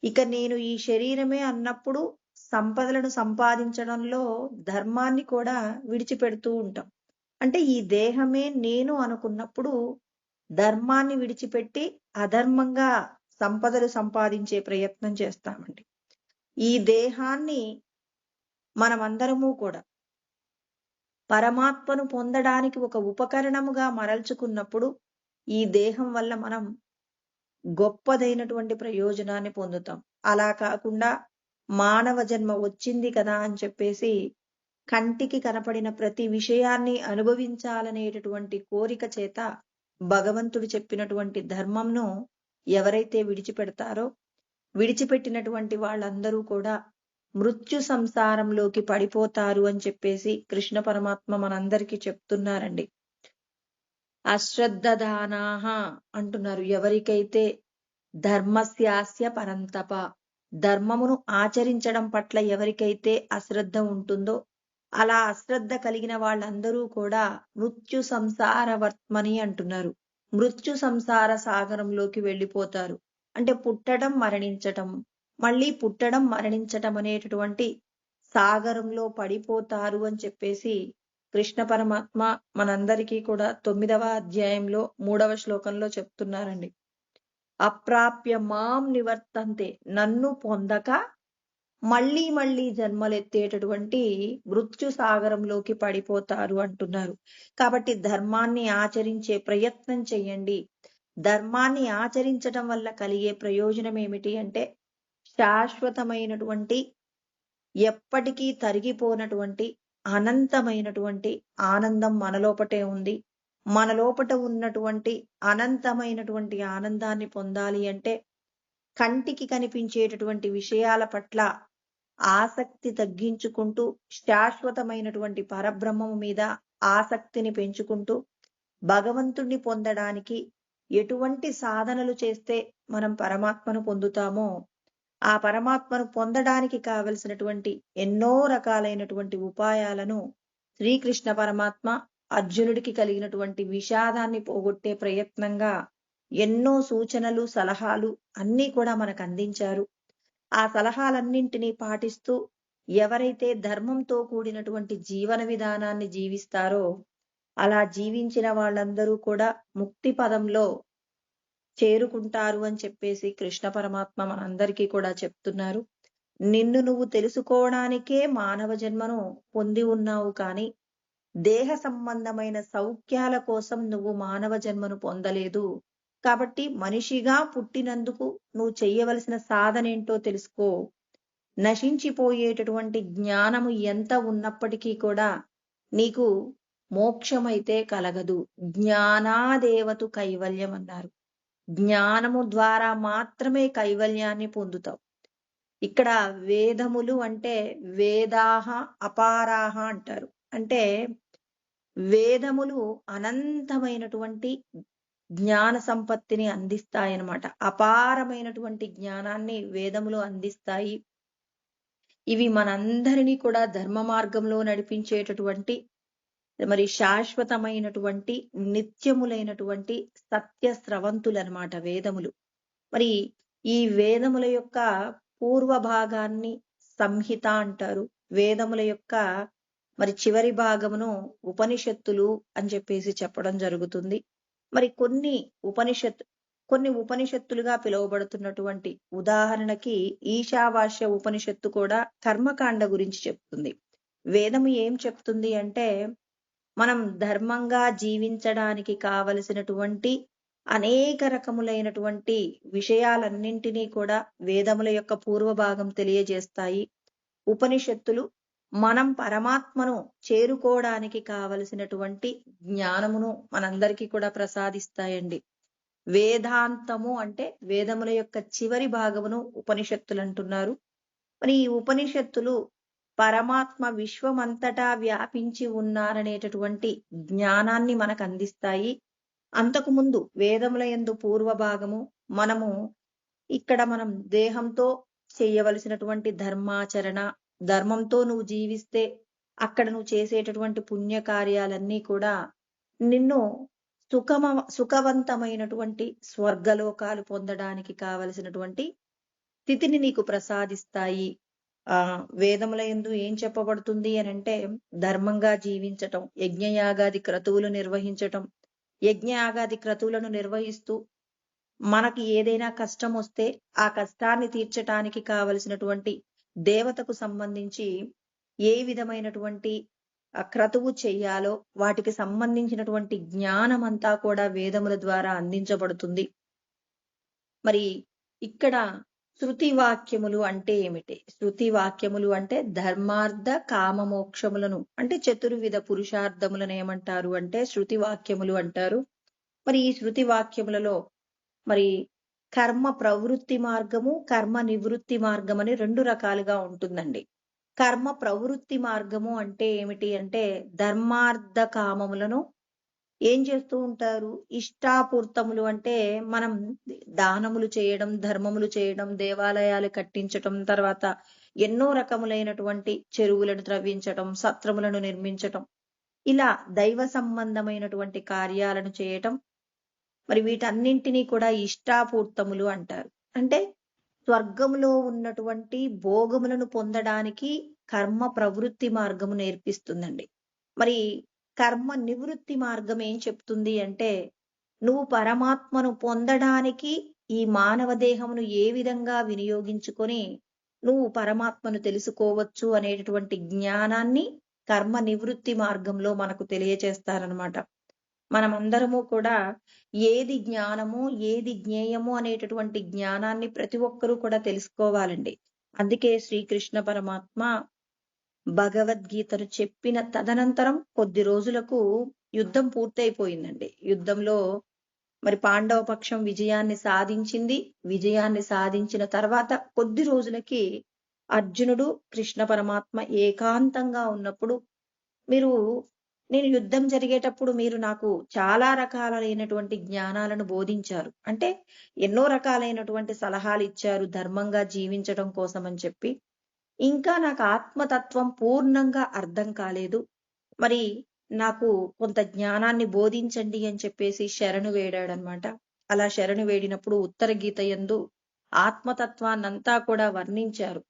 ఇక నేను ఈ శరీరమే అన్నప్పుడు సంపదలను సంపాదించడంలో ధర్మాన్ని కూడా విడిచిపెడుతూ ఉంటాం. అంటే ఈ దేహమే నేను అనుకున్నప్పుడు ధర్మాన్ని విడిచిపెట్టి అధర్మంగా సంపదలు సంపాదించే ప్రయత్నం చేస్తామండి. ఈ దేహాన్ని మనమందరము కూడా పరమాత్మను పొందడానికి ఒక ఉపకరణముగా మరల్చుకున్నప్పుడు ఈ దేహం వల్ల మనం గొప్పదైనటువంటి ప్రయోజనాన్ని పొందుతాం. అలా కాకుండా మానవ జన్మ వచ్చింది కదా అని చెప్పేసి కంటికి కనపడిన ప్రతి విషయాన్ని అనుభవించాలనేటటువంటి కోరిక చేత భగవంతుడు చెప్పినటువంటి ధర్మంను ఎవరైతే విడిచిపెడతారో, విడిచిపెట్టినటువంటి వాళ్ళందరూ కూడా మృత్యు సంసారంలోకి పడిపోతారు అని చెప్పేసి కృష్ణ పరమాత్మ మనందరికీ చెప్తున్నారండి. అశ్రద్ధదానాహ అంటున్నారు. ఎవరికైతే ధర్మస్యాస్య పరంతప, ధర్మమును ఆచరించడం పట్ల ఎవరికైతే అశ్రద్ధ ఉంటుందో, అలా అశ్రద్ధ కలిగిన వాళ్ళందరూ కూడా మృత్యు సంసార వర్త్మని అంటున్నారు. మృత్యు సంసార సాగరంలోకి వెళ్ళిపోతారు. అంటే పుట్టడం మరణించటం, మళ్ళీ పుట్టడం మరణించటం అనేటటువంటి సాగరంలో పడిపోతారు అని చెప్పేసి కృష్ణ పరమాత్మ మనందరికీ కూడా 9వ అధ్యాయంలో 3వ శ్లోకంలో చెప్తున్నారండి. అప్రాప్య మాం నివర్తంతే, నన్ను పొందక మళ్ళీ మళ్ళీ జన్మలెత్తేటటువంటి మృత్యు సాగరంలోకి పడిపోతారు అంటున్నారు. కాబట్టి ధర్మాన్ని ఆచరించే ప్రయత్నం చెయ్యండి. ధర్మాన్ని ఆచరించడం వల్ల కలిగే ప్రయోజనం ఏమిటి అంటే, శాశ్వతమైనటువంటి, ఎప్పటికీ తరిగిపోనటువంటి, అనంతమైనటువంటి ఆనందం మనలోపటే ఉంది. మనలోపట ఉన్నటువంటి అనంతమైనటువంటి ఆనందాన్ని పొందాలి అంటే కంటికి కనిపించేటటువంటి విషయాల పట్ల ఆసక్తి తగ్గించుకుంటూ, శాశ్వతమైనటువంటి పరబ్రహ్మము మీద ఆసక్తిని పెంచుకుంటూ, భగవంతుణ్ణి పొందడానికి ఎటువంటి సాధనలు చేస్తే మనం పరమాత్మను పొందుతామో, ఆ పరమాత్మను పొందడానికి కావలసినటువంటి ఎన్నో రకాలైనటువంటి ఉపాయాలను శ్రీకృష్ణ పరమాత్మ అర్జునుడికి కలిగినటువంటి విషాదాన్ని పోగొట్టే ప్రయత్నంగా ఎన్నో సూచనలు, సలహాలు అన్నీ కూడా మనకు అందించారు. ఆ సలహాలన్నింటినీ పాటిస్తూ ఎవరైతే ధర్మంతో కూడినటువంటి జీవన విధానాన్ని జీవిస్తారో, అలా జీవించిన వాళ్ళందరూ కూడా ముక్తి పదంలో చేరుకుంటారు అని చెప్పేసి కృష్ణ పరమాత్మ మనందరికీ కూడా చెప్తున్నారు. నిన్ను నువ్వు తెలుసుకోవడానికే మానవ జన్మను పొంది ఉన్నావు, కానీ దేహ సంబంధమైన సౌఖ్యాల కోసం నువ్వు మానవ జన్మను పొందలేదు. కాబట్టి మనిషిగా పుట్టినందుకు నువ్వు చెయ్యవలసిన సాధనేంటో తెలుసుకో. నశించిపోయేటటువంటి జ్ఞానము ఎంత ఉన్నప్పటికీ కూడా నీకు మోక్షమైతే కలగదు. జ్ఞానాదేవతు కైవల్యం అన్నారు. జ్ఞానము ద్వారా మాత్రమే కైవల్యాన్ని పొందుతావు. ఇక్కడ వేదములు అంటే వేదాహ అపారాహ అంటారు. అంటే వేదములు అనంతమైనటువంటి జ్ఞాన సంపత్తిని అందిస్తాయన్నమాట. అపారమైనటువంటి జ్ఞానాన్ని వేదములు అందిస్తాయి. ఇవి మనందరినీ కూడా ధర్మ మార్గంలో నడిపించేటటువంటి, మరి శాశ్వతమైనటువంటి, నిత్యములైనటువంటి సత్య స్రవంతులన్నమాట వేదములు. మరి ఈ వేదముల యొక్క పూర్వ భాగాన్ని సంహిత అంటారు. వేదముల యొక్క మరి చివరి భాగమును ఉపనిషత్తులు అని చెప్పేసి చెప్పడం జరుగుతుంది. మరి కొన్ని ఉపనిషత్తులుగా పిలువబడుతున్నటువంటి, ఉదాహరణకి ఈశావాస్య ఉపనిషత్తు కూడా కర్మకాండ గురించి చెప్తుంది. వేదము ఏం చెప్తుంది అంటే, మనం ధర్మంగా జీవించడానికి కావలసినటువంటి అనేక రకములైనటువంటి విషయాలన్నింటినీ కూడా వేదముల యొక్క పూర్వ భాగం తెలియజేస్తాయి. ఉపనిషత్తులు మనం పరమాత్మను చేరుకోవడానికి కావలసినటువంటి జ్ఞానమును మనందరికీ కూడా ప్రసాదిస్తాయండి. వేదాంతము అంటే వేదముల యొక్క చివరి భాగమును ఉపనిషత్తులు అంటున్నారు. మరి ఈ ఉపనిషత్తులు పరమాత్మ విశ్వమంతటా వ్యాపించి ఉన్నారనేటటువంటి జ్ఞానాన్ని మనకు అందిస్తాయి. అంతకుముందు వేదముల యందు పూర్వ భాగము మనం దేహంతో చేయవలసినటువంటి ధర్మాచరణ, ధర్మంతో నువ్వు జీవిస్తే అక్కడ నువ్వు చేసేటటువంటి పుణ్యకార్యాలన్నీ కూడా నిన్ను సుఖవంతమైనటువంటి స్వర్గలోకాలు పొందడానికి కావలసినటువంటి స్థితిని నీకు ప్రసాదిస్తాయి. వేదముల యందు ఏం చెప్పబడుతుంది అని అంటే, ధర్మంగా జీవించటం, యజ్ఞయాగాది క్రతువులు నిర్వహించటం, యజ్ఞయాగాది క్రతువులను నిర్వహిస్తూ మనకి ఏదైనా కష్టం వస్తే ఆ కష్టాన్ని తీర్చటానికి కావలసినటువంటి దేవతకు సంబంధించి ఏ విధమైనటువంటి క్రతువు చెయ్యాలో వాటికి సంబంధించినటువంటి జ్ఞానం అంతా కూడా వేదముల ద్వారా అందించబడుతుంది. మరి ఇక్కడ శృతి వాక్యములు అంటే ఏమిటి? శృతి వాక్యములు అంటే ధర్మార్థ కామ మోక్షములను, అంటే చతుర్విధ పురుషార్థములను ఏమంటారు అంటే శృతి వాక్యములు అంటారు. మరి ఈ శృతి వాక్యములలో మరి కర్మ ప్రవృత్తి మార్గము, కర్మ నివృత్తి మార్గం అని 2 రకాలుగా ఉంటుందండి. కర్మ ప్రవృత్తి మార్గము అంటే ఏమిటి అంటే ధర్మార్థ కామములను ఏం చేస్తూ ఉంటారు? ఇష్టాపూర్తములు అంటే మనం దానములు చేయడం, ధర్మములు చేయడం, దేవాలయాలు కట్టించటం, తర్వాత ఎన్నో రకములైనటువంటి చెరువులను త్రవ్వించటం, సత్రములను నిర్మించటం, ఇలా దైవ సంబంధమైనటువంటి కార్యాలను చేయటం. మరి వీటన్నింటినీ కూడా ఇష్టాపూర్తములు అంటారు. అంటే స్వర్గములో ఉన్నటువంటి భోగములను పొందడానికి కర్మ ప్రవృత్తి మార్గము నేర్పిస్తుందండి. మరి కర్మ నివృత్తి మార్గం ఏం చెప్తుంది అంటే నువ్వు పరమాత్మను పొందడానికి ఈ మానవ దేహమును ఏ విధంగా వినియోగించుకొని నువ్వు పరమాత్మను తెలుసుకోవచ్చు అనేటటువంటి జ్ఞానాన్ని కర్మ నివృత్తి మార్గంలో మనకు తెలియచేస్తారనమాట. మనమందరము కూడా ఏది జ్ఞానము, ఏది జ్ఞేయము అనేటటువంటి జ్ఞానాన్ని ప్రతి ఒక్కరూ కూడా తెలుసుకోవాలండి. అందుకే శ్రీకృష్ణ పరమాత్మ భగవద్గీతను చెప్పిన తదనంతరం కొద్ది రోజులకు యుద్ధం పూర్తయిపోయిందండి. యుద్ధంలో మరి పాండవ పక్షం విజయాన్ని సాధించింది. విజయాన్ని సాధించిన తర్వాత కొద్ది రోజులకి అర్జునుడు కృష్ణ పరమాత్మ ఏకాంతంగా ఉన్నప్పుడు మీరు నేను యుద్ధం జరిగేటప్పుడు మీరు నాకు చాలా రకాలైనటువంటి జ్ఞానాలను బోధించారు. అంటే ఎన్నో రకాలైనటువంటి సలహాలు ఇచ్చారు ధర్మంగా జీవించడం కోసం అని చెప్పి. ఇంకా నాకు ఆత్మతత్వం పూర్ణంగా అర్థం కాలేదు. మరి నాకు కొంత జ్ఞానాన్ని బోధించండి అని చెప్పేసి శరణు వేడాడనమాట. అలా శరణు వేడినప్పుడు ఉత్తర గీత యందు ఆత్మతత్వాన్నంతా కూడా వర్ణించారు.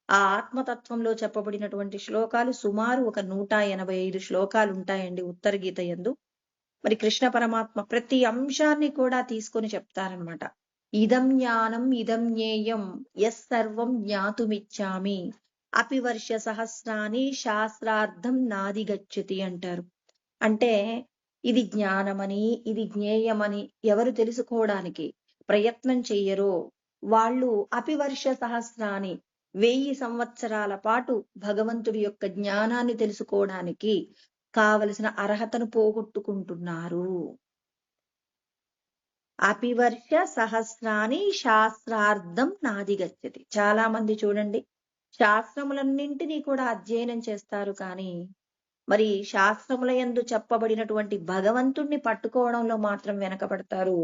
ఆ ఆత్మతత్వంలో చెప్పబడినటువంటి శ్లోకాలు సుమారు ఒక 185 శ్లోకాలు ఉంటాయండి ఉత్తర గీత యందు. మరి కృష్ణ పరమాత్మ ప్రతి అంశాన్ని కూడా తీసుకొని చెప్తారనమాట. ఇదం జ్ఞానం ఇదం జ్ఞేయం యస్ సర్వం జ్ఞాతుమిచ్చామి అపి వర్ష సహస్రాని శాస్త్రార్థం నాది గచ్చతి అంటారు. అంటే ఇది జ్ఞానమని, ఇది జ్ఞేయమని ఎవరు తెలుసుకోవడానికి ప్రయత్నం చెయ్యరో వాళ్ళు అపివర్ష సహస్రాని 1000 సంవత్సరాల పాటు భగవంతుడి యొక్క జ్ఞానాన్ని తెలుసుకోవడానికి కావలసిన అర్హతను పోగొట్టుకుంటున్నారు. అపివర్ష సహస్రాని శాస్త్రార్థం నాది గచ్చతి. చాలా మంది చూడండి శాస్త్రములన్నింటినీ కూడా అధ్యయనం చేస్తారు, కానీ మరి శాస్త్రముల యందు చెప్పబడినటువంటి భగవంతుణ్ణి పట్టుకోవడంలో మాత్రం వెనకబడతారు.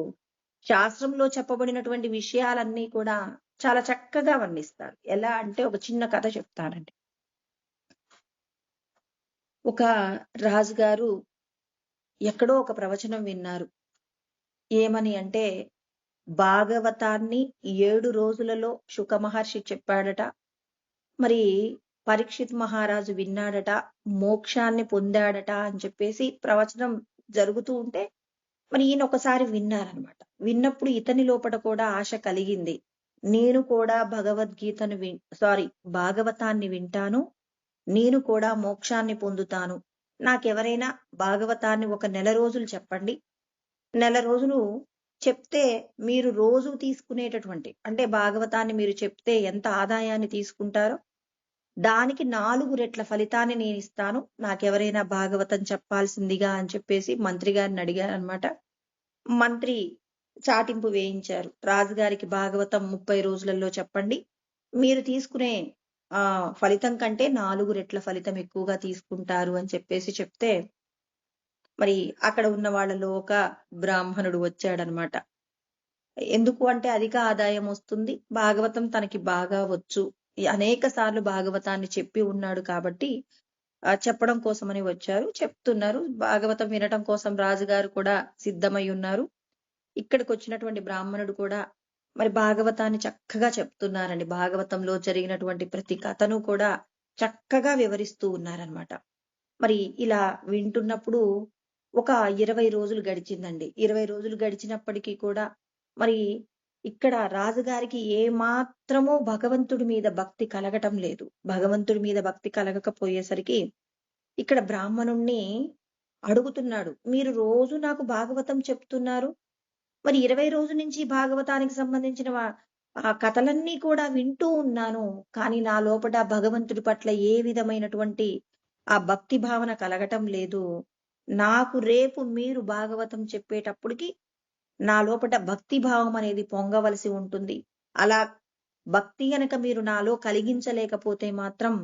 శాస్త్రంలో చెప్పబడినటువంటి విషయాలన్నీ కూడా చాలా చక్కగా వర్ణిస్తారు. ఎలా అంటే ఒక చిన్న కథ చెప్తానండి. ఒక రాజుగారు ఎక్కడో ఒక ప్రవచనం విన్నారు. ఏమని అంటే భాగవతాన్ని 7 రోజులలో శుక మహర్షి చెప్పాడట. మరి పరీక్షిత్ మహారాజు విన్నాడట, మోక్షాన్ని పొందాడట అని చెప్పేసి ప్రవచనం జరుగుతూ ఉంటే మరి ఈయన ఒకసారి విన్నారనమాట. విన్నప్పుడు ఇతని లోపల కూడా ఆశ కలిగింది. నేను కూడా భగవద్గీతను భాగవతాన్ని వింటాను, నేను కూడా మోక్షాన్ని పొందుతాను. నాకెవరైనా భాగవతాన్ని ఒక నెల రోజులు చెప్పండి. నెల రోజులు చెప్తే మీరు రోజు తీసుకునేటటువంటి అంటే భాగవతాన్ని మీరు చెప్తే ఎంత ఆదాయాన్ని తీసుకుంటారో దానికి 4 రెట్ల ఫలితాన్ని నేను ఇస్తాను. నాకెవరైనా భాగవతం చెప్పాల్సిందిగా అని చెప్పేసి మంత్రి గారిని అడిగారనమాట. మంత్రి చాటింపు వేయించారు. రాజుగారికి భాగవతం 30 రోజులలో చెప్పండి, మీరు తీసుకునే ఫలితం కంటే 4 రెట్ల ఫలితం ఎక్కువగా తీసుకుంటారు అని చెప్పేసి చెప్తే మరి అక్కడ ఉన్న వాళ్ళలో ఒక బ్రాహ్మణుడు వచ్చాడనమాట. ఎందుకు అంటే అధిక ఆదాయం వస్తుంది, భాగవతం తనకి బాగా వచ్చు, అనేక సార్లు భాగవతాన్ని చెప్పి ఉన్నాడు కాబట్టి చెప్పడం కోసమని వచ్చారు. చెప్తున్నారు. భాగవతం వినటం కోసం రాజుగారు కూడా సిద్ధమై ఉన్నారు. ఇక్కడికి వచ్చినటువంటి బ్రాహ్మణుడు కూడా మరి భాగవతాన్ని చక్కగా చెప్తున్నారండి. భాగవతంలో జరిగినటువంటి ప్రతి కథను కూడా చక్కగా వివరిస్తూ ఉన్నారనమాట. మరి ఇలా వింటున్నప్పుడు ఒక 20 రోజులు గడిచిందండి. 20 రోజులు గడిచినప్పటికీ కూడా మరి ఇక్కడ రాజుగారికి ఏ మాత్రమో భగవంతుడి మీద భక్తి కలగటం లేదు. భగవంతుడి మీద భక్తి కలగకపోయేసరికి ఇక్కడ బ్రాహ్మణుణ్ణి అడుగుతున్నాడు, మీరు రోజు నాకు భాగవతం చెప్తున్నారు, మరి 20 రోజుల నుంచి భాగవతానికి సంబంధించిన ఆ కథలన్నీ కూడా వింటూ ఉన్నాను, కానీ నా లోపల భగవంతుడి పట్ల ఏ విధమైనటువంటి ఆ భక్తి భావన కలగటం లేదు. నాకు రేపు మీరు భాగవతం చెప్పేటప్పటికి నా లోపట భక్తి భావం అనేది పొంగవలసి ఉంటుంది. అలా భక్తి గనక మీరు నాలో కలిగించలేకపోతే మాత్రం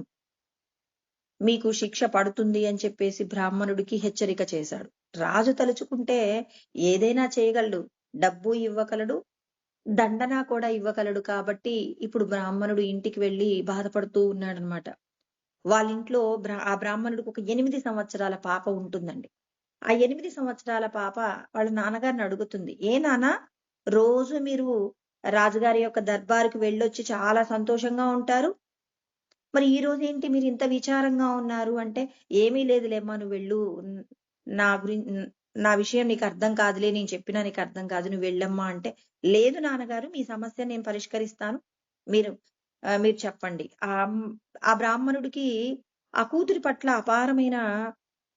మీకు శిక్ష పడుతుంది అని చెప్పేసి బ్రాహ్మణుడికి హెచ్చరిక చేశాడు. రాజు తలుచుకుంటే ఏదైనా చేయగలడు. డబ్బు ఇవ్వగలడు, దండన కూడా ఇవ్వగలడు. కాబట్టి ఇప్పుడు బ్రాహ్మణుడు ఇంటికి వెళ్లి బాధపడుతూ ఉన్నాడనమాట. వాళ్ళింట్లో ఆ బ్రాహ్మణుడికి ఒక 8 సంవత్సరాల పాప ఉంటుందండి. ఆ 8 సంవత్సరాల పాప వాళ్ళ నాన్నగారిని అడుగుతుంది. ఏ నాన్న, రోజు మీరు రాజుగారి యొక్క దర్బారుకి వెళ్ళొచ్చి చాలా సంతోషంగా ఉంటారు. మరి ఈ రోజు ఏంటి మీరు ఇంత విచారంగా ఉన్నారు అంటే, ఏమీ లేదులేమ్మా నువ్వు వెళ్ళు. నా నా విషయం నీకు అర్థం కాదులే, నేను చెప్పినా నీకు అర్థం కాదు, నువ్వు వెళ్ళమ్మా అంటే, లేదు నాన్నగారు, మీ సమస్య నేను పరిష్కరిస్తాను. మీరు మీరు చెప్పండి. ఆ బ్రాహ్మణుడికి ఆ కూతురి పట్ల అపారమైన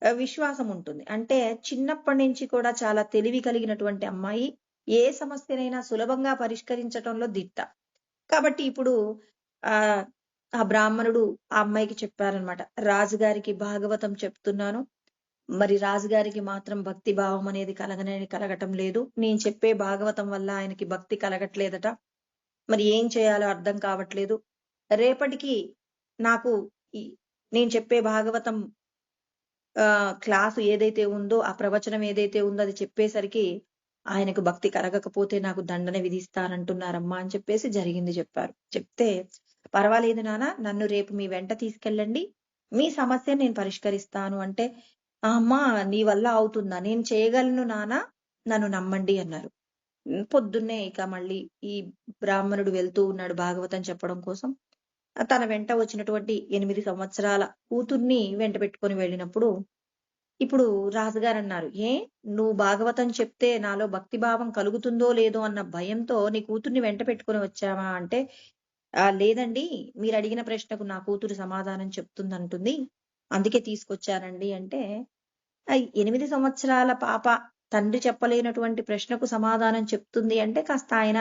విశ్వాసం ఉంటుంది. అంటే చిన్నప్పటి నుంచి కూడా చాలా తెలివి కలిగినటువంటి అమ్మాయి. ఏ సమస్యనైనా సులభంగా పరిష్కరించటంలో దిట్ట. కాబట్టి ఇప్పుడు ఆహ్, ఆ బ్రాహ్మణుడు ఆ అమ్మాయికి చెప్పారనమాట. రాజుగారికి భాగవతం చెప్తున్నాను. మరి రాజుగారికి మాత్రం భక్తి భావం అనేది కలగటం లేదు. నేను చెప్పే భాగవతం వల్ల ఆయనకి భక్తి కలగట్లేదట. మరి ఏం చేయాలో అర్థం కావట్లేదు. రేపటికి నాకు ఈ నేను చెప్పే భాగవతం క్లాసు ఏదైతే ఉందో, ఆ ప్రవచనం ఏదైతే ఉందో అది చెప్పేసరికి ఆయనకు భక్తి కలగకపోతే నాకు దండన విధిస్తానంటున్నారమ్మా అని చెప్పేసి జరిగింది చెప్పారు. చెప్తే, పర్వాలేదు నాన్న, నన్ను రేపు మీ వెంట తీసుకెళ్ళండి. మీ సమస్య నేను పరిష్కరిస్తాను అంటే, అమ్మా నీ వల్ల అవుతుందా? నేను చేయగలను నాన్న, నన్ను నమ్మండి అన్నారు. పొద్దున్నే ఇక మళ్ళీ ఈ బ్రాహ్మణుడు వెళ్తూ ఉన్నాడు భాగవతం చెప్పడం కోసం. తన వెంట వచ్చినటువంటి 8 సంవత్సరాల కూతుర్ని వెంట పెట్టుకొని వెళ్ళినప్పుడు, ఇప్పుడు రాజుగారన్నారు, నువ్వు భాగవతం చెప్తే నాలో భక్తి భావం కలుగుతుందో లేదో అన్న భయంతో నీ కూతుర్ని వెంట పెట్టుకొని వచ్చావా అంటే, లేదండి, మీరు అడిగిన ప్రశ్నకు నా కూతురు సమాధానం చెప్తుందంటుంది, అందుకే తీసుకొచ్చానండి అంటే, 8 సంవత్సరాల పాప తండ్రి చెప్పలేనటువంటి ప్రశ్నకు సమాధానం చెప్తుంది అంటే కాస్త ఆయన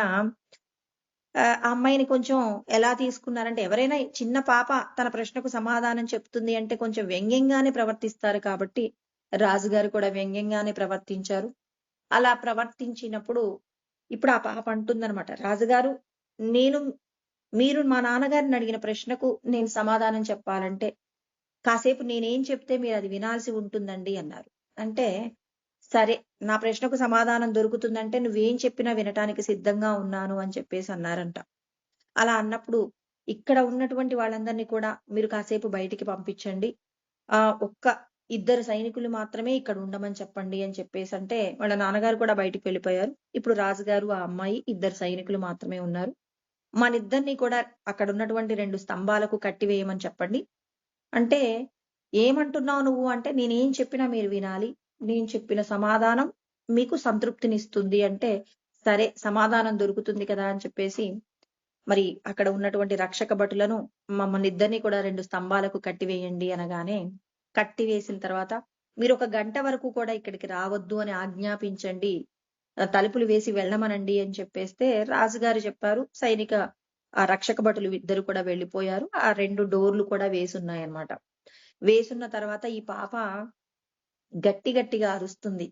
ఆ అమ్మాయిని కొంచెం ఎలా తీసుకున్నారంటే, ఎవరైనా చిన్న పాప తన ప్రశ్నకు సమాధానం చెప్తుంది అంటే కొంచెం వ్యంగ్యంగానే ప్రవర్తిస్తారు కాబట్టి, రాజుగారు కూడా వ్యంగ్యంగానే ప్రవర్తించారు. అలా ప్రవర్తించినప్పుడు ఇప్పుడు ఆ పాప అంటుందనమాట, రాజుగారు, నేను మీరు మా నాన్నగారిని అడిగిన ప్రశ్నకు నేను సమాధానం చెప్పాలంటే, కాసేపు నేనేం చెప్తే మీరు అది వినాల్సి ఉంటుందండి అన్నారు. అంటే, సరే, నా ప్రశ్నకు సమాధానం దొరుకుతుందంటే నువ్వేం చెప్పినా వినటానికి సిద్ధంగా ఉన్నాను అని చెప్పేసి అన్నారంట. అలా అన్నప్పుడు ఇక్కడ ఉన్నటువంటి వాళ్ళందరినీ కూడా మీరు కాసేపు బయటికి పంపించండి. ఒక్క ఇద్దరు సైనికులు మాత్రమే ఇక్కడ ఉండమని చెప్పండి అని చెప్పేసి అంటే, వాళ్ళ నాన్నగారు కూడా బయటికి వెళ్ళిపోయారు. ఇప్పుడు రాజుగారు, ఆ అమ్మాయి, ఇద్దరు సైనికులు మాత్రమే ఉన్నారు. మనిద్దరిని కూడా అక్కడ ఉన్నటువంటి 2 స్తంభాలకు కట్టివేయమని చెప్పండి అంటే, ఏమంటున్నావు నువ్వు అంటే, నేనేం చెప్పినా మీరు వినాలి. నేను చెప్పిన సమాధానం మీకు సంతృప్తినిస్తుంది అంటే, సరే సమాధానం దొరుకుతుంది కదా అని చెప్పేసి, మరి అక్కడ ఉన్నటువంటి రక్షక భటులను మమ్మల్నిద్దరిని కూడా 2 స్తంభాలకు కట్టివేయండి అనగానే, కట్టివేసిన తర్వాత మీరు ఒక గంట వరకు కూడా ఇక్కడికి రావద్దు అని ఆజ్ఞాపించండి. తలుపులు వేసి వెళ్ళమనండి అని చెప్పేస్తే, రాజుగారు చెప్పారు. ఆ రక్షక భటులు ఇద్దరు కూడా వెళ్ళిపోయారు. ఆ 2 డోర్లు కూడా వేసున్నాయన్నమాట. వేసున్న తర్వాత ఈ పాప గట్టిగా అరుస్తుంది.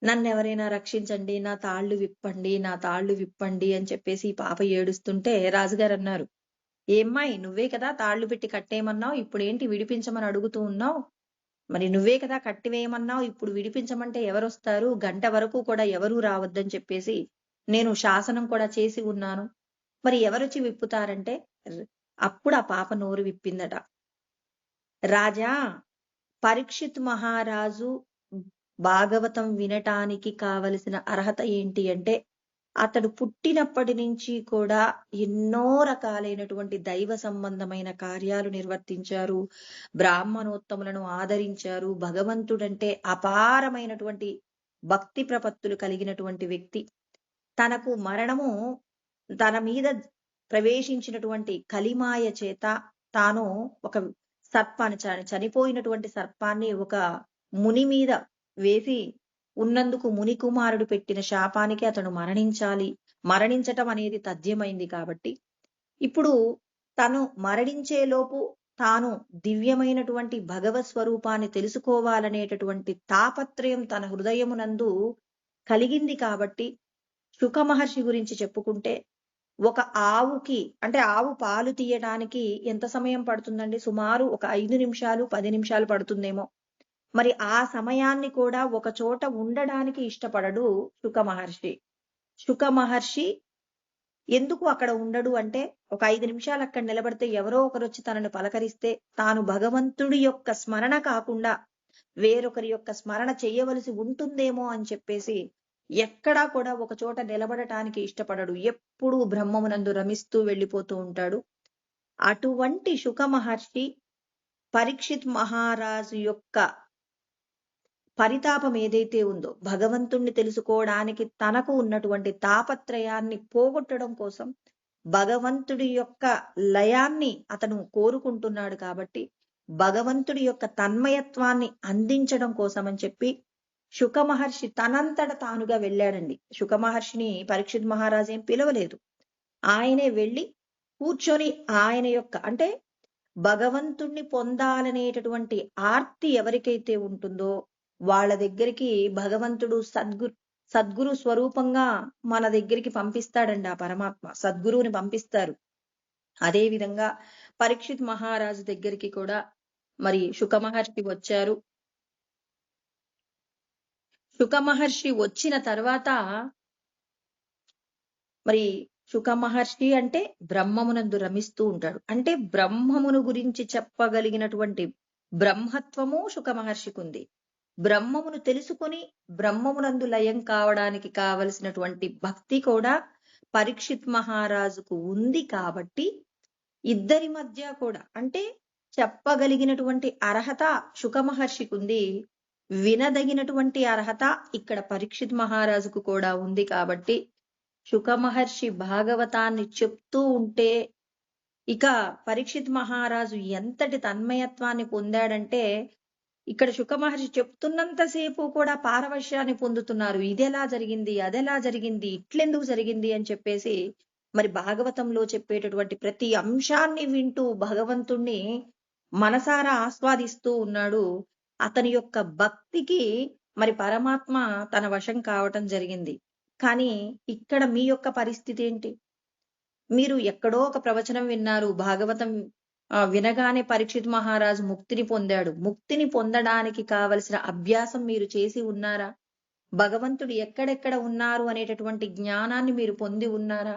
నన్నెవరైనా రక్షించండి, నా తాళ్ళు విప్పండి, నా తాళ్ళు విప్పండి అని చెప్పేసి ఈ పాప ఏడుస్తుంటే రాజుగారన్నారు, ఏమ్మాయి, నువ్వే కదా తాళ్ళు పెట్టి కట్టేయమన్నావు, ఇప్పుడేంటి విడిపించమని అడుగుతూ ఉన్నావు? మరి నువ్వే కదా కట్టివేయమన్నావు, ఇప్పుడు విడిపించమంటే ఎవరొస్తారు? గంట వరకు కూడా ఎవరూ రావద్దని చెప్పేసి నేను శాసనం కూడా చేసి ఉన్నాను. మరి ఎవరొచ్చి విప్పుతారంటే, అప్పుడు ఆ పాప నోరు విప్పిందట. రాజా, పరీక్షిత్ మహారాజు భాగవతం వినటానికి కావలసిన అర్హత ఏంటి అంటే, అతడు పుట్టినప్పటి నుంచి కూడా ఎన్నో రకాలైనటువంటి దైవ సంబంధమైన కార్యాలు నిర్వర్తించారు. బ్రాహ్మణోత్తములను ఆదరించారు. భగవంతుడంటే అపారమైనటువంటి భక్తి ప్రపత్తులు కలిగినటువంటి వ్యక్తి. తనకు మరణము తన మీద ప్రవేశించినటువంటి కలిమాయ చేత తాను ఒక చనిపోయినటువంటి సర్పాన్ని ఒక ముని మీద వేసి ఉన్నందుకు ముని కుమారుడు పెట్టిన శాపానికి అతను మరణించటం అనేది తథ్యమైంది కాబట్టి, ఇప్పుడు తను మరణించేలోపు తాను దివ్యమైనటువంటి భగవత్ స్వరూపాన్ని తెలుసుకోవాలనేటటువంటి తాపత్రయం తన హృదయమునందు కలిగింది కాబట్టి, శుక మహర్షి గురించి చెప్పుకుంటే ఒక ఆవుకి అంటే ఆవు పాలు తీయడానికి ఎంత సమయం పడుతుందండి? సుమారు ఒక 5 నిమిషాలు, 10 నిమిషాలు పడుతుందేమో. మరి ఆ సమయాన్ని కూడా ఒక చోట ఉండడానికి ఇష్టపడడు శుక మహర్షి. శుక మహర్షి ఎందుకు అక్కడ ఉండడు అంటే, ఒక 5 నిమిషాలు అక్కడ నిలబడితే ఎవరో ఒకరొచ్చి తనని పలకరిస్తే, తాను భగవంతుడి యొక్క స్మరణ కాకుండా వేరొకరి యొక్క స్మరణ చెయ్యవలసి ఉంటుందేమో అని చెప్పేసి, ఎక్కడా కూడా ఒక చోట నిలబడటానికి ఇష్టపడడు. ఎప్పుడూ బ్రహ్మమునందు రమిస్తూ వెళ్ళిపోతూ ఉంటాడు. అటువంటి శుక మహర్షి పరీక్షిత్ మహారాజు యొక్క పరితాపం ఏదైతే ఉందో, భగవంతుణ్ణి తెలుసుకోవడానికి తనకు ఉన్నటువంటి తాపత్రయాన్ని పోగొట్టడం కోసం భగవంతుడి యొక్క లయాన్ని అతను కోరుకుంటున్నాడు కాబట్టి, భగవంతుడి యొక్క తన్మయత్వాన్ని అందించడం కోసం అని చెప్పి శుక మహర్షి తనంతట తానుగా వెళ్ళాడండి. శుక మహర్షిని పరీక్షిత్ మహారాజు ఏం పిలవలేదు. ఆయనే వెళ్ళి కూర్చొని ఆయన యొక్క అంటే భగవంతుణ్ణి పొందాలనేటటువంటి ఆర్తి ఎవరికైతే ఉంటుందో వాళ్ళ దగ్గరికి భగవంతుడు సద్గురు స్వరూపంగా మన దగ్గరికి పంపిస్తాడండి. ఆ పరమాత్మ సద్గురువుని పంపిస్తారు. అదే విధంగా పరీక్షిత్ మహారాజు దగ్గరికి కూడా మరి శుక మహర్షి వచ్చారు. శుక మహర్షి వచ్చిన తర్వాత మరి శుక మహర్షి అంటే బ్రహ్మమునందు రమిస్తూ ఉంటాడు. అంటే బ్రహ్మమును గురించి చెప్పగలిగినటువంటి బ్రహ్మత్వము శుక మహర్షికి ఉంది. బ్రహ్మమును తెలుసుకొని బ్రహ్మమునందు లయం కావడానికి కావలసినటువంటి భక్తి కూడా పరీక్షిత్ మహారాజుకు ఉంది కాబట్టి ఇద్దరి మధ్య కూడా అంటే చెప్పగలిగినటువంటి అర్హత శుక మహర్షికి ఉంది. వినదగినటువంటి అర్హత ఇక్కడ పరీక్షిత్ మహారాజుకు కూడా ఉంది కాబట్టి శుక మహర్షి భాగవతాన్ని చెప్తూ ఉంటే ఇక పరీక్షిత్ మహారాజు ఎంతటి తన్మయత్వాన్ని పొందాడంటే ఇక్కడ శుక మహర్షి చెప్తున్నంతసేపు కూడా పారవశ్యాన్ని పొందుతున్నారు. ఇదెలా జరిగింది, అదెలా జరిగింది, ఇట్లెందుకు జరిగింది అని చెప్పేసి మరి భాగవతంలో చెప్పేటటువంటి ప్రతి అంశాన్ని వింటూ భగవంతుణ్ణి మనసారా ఆస్వాదిస్తూ ఉన్నాడు. అతని యొక్క భక్తికి మరి పరమాత్మ తన వశం కావటం జరిగింది. కానీ ఇక్కడ మీ యొక్క పరిస్థితి ఏంటి? మీరు ఎక్కడో ఒక ప్రవచనం విన్నారు, భాగవతం వినగానే పరీక్షిత్ మహారాజు ముక్తిని పొందాడు. ముక్తిని పొందడానికి కావలసిన అభ్యాసం మీరు చేసి ఉన్నారా? భగవంతుడు ఎక్కడెక్కడ ఉన్నారు అనేటటువంటి జ్ఞానాన్ని మీరు పొంది ఉన్నారా?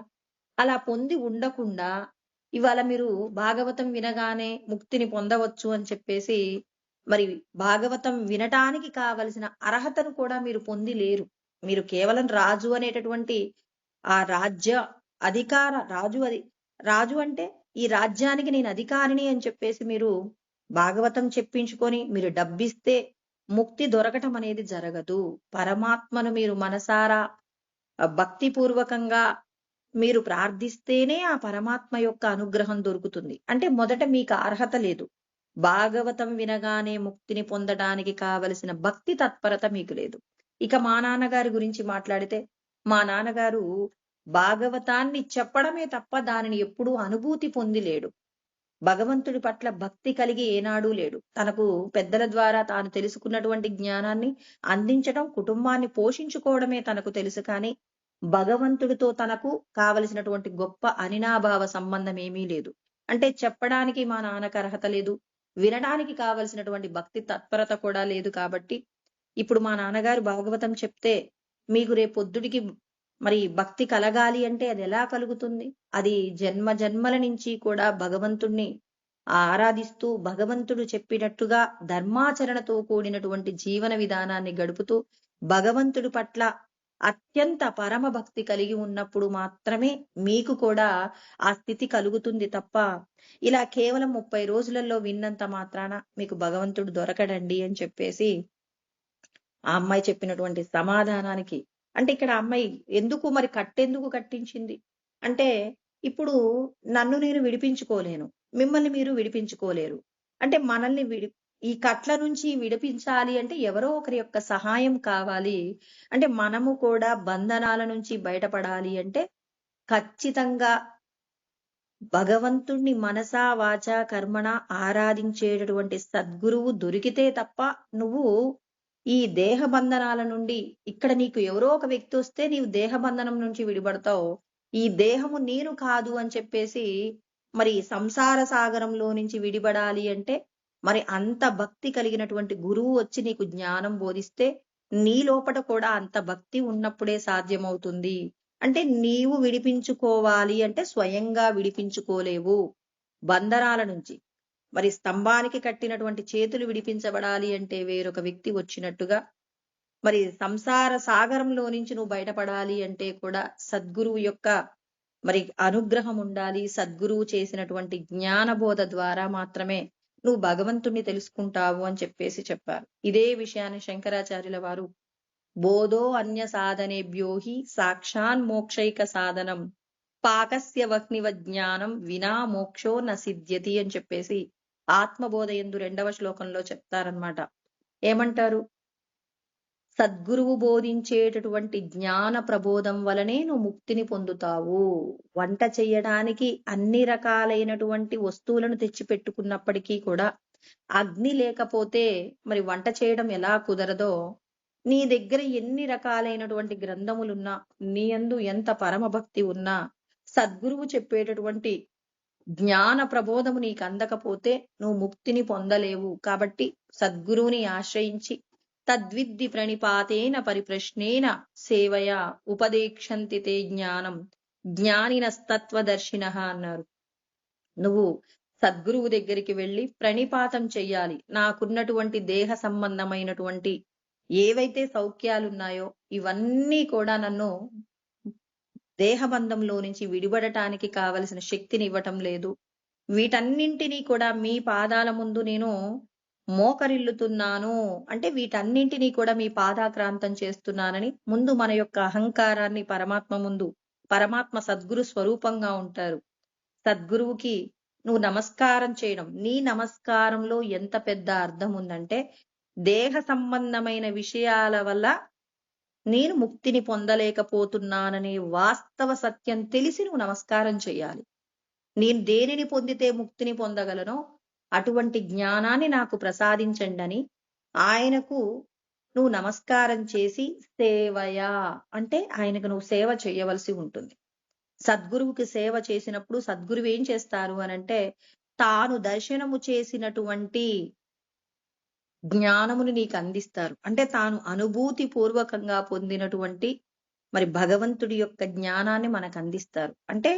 అలా పొంది ఉండకుండా ఇవాళ మీరు భాగవతం వినగానే ముక్తిని పొందవచ్చు అని చెప్పేసి మరి భాగవతం వినటానికి కావలసిన అర్హతను కూడా మీరు పొంది లేరు. మీరు కేవలం రాజు అనేటటువంటి ఆ రాజ్య అధికార రాజు అంటే ఈ రాజ్యానికి నేను అధికారిని అని చెప్పేసి మీరు భాగవతం చెప్పించుకొని మీరు డబ్బిస్తే ముక్తి దొరకటం అనేది జరగదు. పరమాత్మను మీరు మనసారా భక్తిపూర్వకంగా మీరు ప్రార్థిస్తేనే ఆ పరమాత్మ యొక్క అనుగ్రహం దొరుకుతుంది. అంటే మొదట మీకు అర్హత లేదు. భాగవతం వినగానే ముక్తిని పొందడానికి కావలసిన భక్తి తత్పరత మీకు లేదు. ఇక మా నాన్నగారి గురించి మాట్లాడితే మా నాన్నగారు భాగవతాన్ని చెప్పడమే తప్ప దానిని ఎప్పుడూ అనుభూతి పొంది లేడు. భగవంతుడి పట్ల భక్తి కలిగి ఏనాడూ లేడు. తనకు పెద్దల ద్వారా తాను తెలుసుకున్నటువంటి జ్ఞానాన్ని అందించడం, కుటుంబాన్ని పోషించుకోవడమే తనకు తెలుసు. కానీ భగవంతుడితో తనకు కావలసినటువంటి గొప్ప అనినాభావ సంబంధం ఏమీ లేదు. అంటే చెప్పడానికి మా నాన్నకు అర్హత లేదు, వినడానికి కావలసినటువంటి భక్తి తత్పరత కూడా లేదు. కాబట్టి ఇప్పుడు మా నాన్నగారు భాగవతం చెప్తే మీకు రేపొద్దుడికి మరి భక్తి కలగాలి అంటే అది ఎలా కలుగుతుంది? అది జన్మ జన్మల నుంచి కూడా భగవంతుణ్ణి ఆరాధిస్తూ భగవంతుడు చెప్పినట్టుగా ధర్మాచరణతో కూడినటువంటి జీవన విధానాన్ని గడుపుతూ భగవంతుడి పట్ల అత్యంత పరమ భక్తి కలిగి ఉన్నప్పుడు మాత్రమే మీకు కూడా ఆ స్థితి కలుగుతుంది తప్ప ఇలా కేవలం 30 రోజులలో విన్నంత మాత్రాన మీకు భగవంతుడు దొరకడండి అని చెప్పేసి ఆ అమ్మాయి చెప్పినటువంటి సమాధానానికి అంటే ఇక్కడ అమ్మాయి ఎందుకు మరి కట్టెందుకు కట్టించింది అంటే ఇప్పుడు నన్ను నేను విడిపించుకోలేను, మిమ్మల్ని మీరు విడిపించుకోలేరు. అంటే మనల్ని ఈ కట్ల నుంచి విడిపించాలి అంటే ఎవరో ఒకరి యొక్క సహాయం కావాలి. అంటే మనము కూడా బంధనాల నుంచి బయటపడాలి అంటే ఖచ్చితంగా భగవంతుణ్ణి మనసా వాచా కర్మణ ఆరాధించేటటువంటి సద్గురువు దొరికితే తప్ప నువ్వు ఈ దేహ బంధనాల నుండి ఇక్కడ నీకు ఎవరో ఒక వ్యక్తి వస్తే నీవు దేహ బంధనం నుంచి విడిపడతావు. ఈ దేహము నేను కాదు అని చెప్పేసి మరి సంసార సాగరంలో నుంచి విడిపడాలి అంటే మరి అంత భక్తి కలిగినటువంటి గురువు వచ్చి నీకు జ్ఞానం బోధిస్తే నీ లోపట కూడా అంత భక్తి ఉన్నప్పుడే సాధ్యమవుతుంది. అంటే నీవు విడిపించుకోవాలి అంటే స్వయంగా విడిపించుకోలేవు బంధనాల నుంచి. మరి స్తంభానికి కట్టినటువంటి చేతులు విడిపించబడాలి అంటే వేరొక వ్యక్తి వచ్చినట్టుగా, మరి సంసార సాగరంలో నుంచి నువ్వు బయటపడాలి అంటే కూడా సద్గురువు యొక్క మరి అనుగ్రహం ఉండాలి. సద్గురువు చేసినటువంటి జ్ఞానబోధ ద్వారా మాత్రమే నువ్వు భగవంతుణ్ణి తెలుసుకుంటావు అని చెప్పేసి చెప్పారు. ఇదే విషయాన్ని శంకరాచార్యుల వారు బోధో అన్య సాధనేభ్యో హి సాక్షాన్ మోక్షైక సాధనం పాకస్య వహ్నివ జ్ఞానం వినా మోక్షో న సిద్ధ్యతి అని చెప్పేసి ఆత్మబోధ యందు 2వ శ్లోకంలో చెప్తారనమాట. ఏమంటారు? సద్గురువు బోధించేటటువంటి జ్ఞాన ప్రబోధం వలనే నువ్వు ముక్తిని పొందుతావు. వంట చెయ్యడానికి అన్ని రకాలైనటువంటి వస్తువులను తెచ్చి పెట్టుకున్నప్పటికీ కూడా అగ్ని లేకపోతే మరి వంట చేయడం ఎలా కుదరదో, నీ దగ్గర ఎన్ని రకాలైనటువంటి గ్రంథములున్నా, నీ యందు ఎంత పరమభక్తి ఉన్నా, సద్గురువు చెప్పేటటువంటి జ్ఞాన ప్రబోధము నీకు అందకపోతే నువ్వు ముక్తిని పొందలేవు. కాబట్టి సద్గురువుని ఆశ్రయించి తద్విద్ది ప్రణిపాతేన పరిప్రశ్నేన సేవయా ఉపదేక్షంతి తే జ్ఞానం జ్ఞానినస్తత్వదర్శినః అన్నారు. నువ్వు సద్గురువు దగ్గరికి వెళ్ళి ప్రణిపాతం చెయ్యాలి. నాకున్నటువంటి దేహ సంబంధమైనటువంటి ఏవైతే సౌఖ్యాలున్నాయో ఇవన్నీ కూడా నన్ను దేహబంధంలో నుంచి విడిపడటానికి కావలసిన శక్తిని ఇవ్వటం లేదు. వీటన్నింటినీ కూడా మీ పాదాల ముందు నేను మోకరిల్లుతున్నాను అంటే వీటన్నింటినీ కూడా మీ పాదాక్రాంతం చేస్తున్నానని ముందు మన యొక్క అహంకారాన్ని పరమాత్మ ముందు, పరమాత్మ సద్గురు స్వరూపంగా ఉంటారు. సద్గురువుకి నువ్వు నమస్కారం చేయడం, నీ నమస్కారంలో ఎంత పెద్ద అర్థం ఉందంటే దేహ సంబంధమైన విషయాల వల్ల నేను ముక్తిని పొందలేకపోతున్నాననే వాస్తవ సత్యం తెలిసి నువ్వు నమస్కారం చేయాలి. నేను దేనిని పొందితే ముక్తిని పొందగలనో అటువంటి జ్ఞానాన్ని నాకు ప్రసాదించండి అని ఆయనకు నువ్వు నమస్కారం చేసి సేవయా అంటే ఆయనకు నువ్వు సేవ చేయవలసి ఉంటుంది. సద్గురువుకి సేవ చేసినప్పుడు సద్గురువు ఏం చేస్తారు అనంటే తాను దర్శనము చేసినటువంటి జ్ఞానముని నీకు అందిస్తారు. అంటే తాను అనుభూతి పూర్వకంగా పొందినటువంటి మరి భగవంతుడి యొక్క జ్ఞానాన్ని మనకు అందిస్తారు. అంటే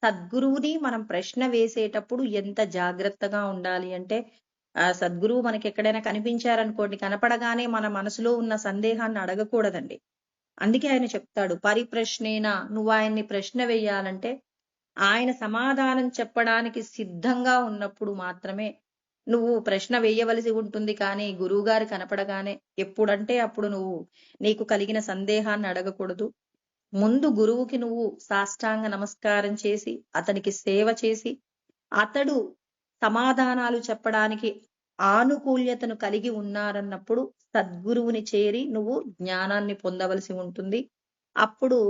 సద్గురువుని మనం ప్రశ్న వేసేటప్పుడు ఎంత జాగ్రత్తగా ఉండాలి అంటే సద్గురువు మనకి ఎక్కడైనా కనిపించారనుకోండి, కనపడగానే మన మనసులో ఉన్న సందేహాన్ని అడగకూడదండి. అందుకే ఆయన చెప్తాడు పరిప్రశ్నేనా, నువ్వు ఆయన్ని ప్రశ్న వేయాలంటే ఆయన సమాధానం చెప్పడానికి సిద్ధంగా ఉన్నప్పుడు మాత్రమే నువ్వు ప్రశ్న వేయవలసి ఉంటుంది. కానీ గురువుగారు కనపడగానే ఎప్పుడంటే అప్పుడు నువ్వు నీకు కలిగిన సందేహాన్ని అడగకూడదు. ముందు గురువుకి నువ్వు సాష్టాంగ నమస్కారం చేసి అతనికి సేవ చేసి అతడు సమాధానాలు చెప్పడానికి ఆనుకూల్యతను కలిగి ఉన్నారన్నప్పుడు సద్గురువుని చేరి నువ్వు జ్ఞానాన్ని పొందవలసి ఉంటుంది. అప్పుడు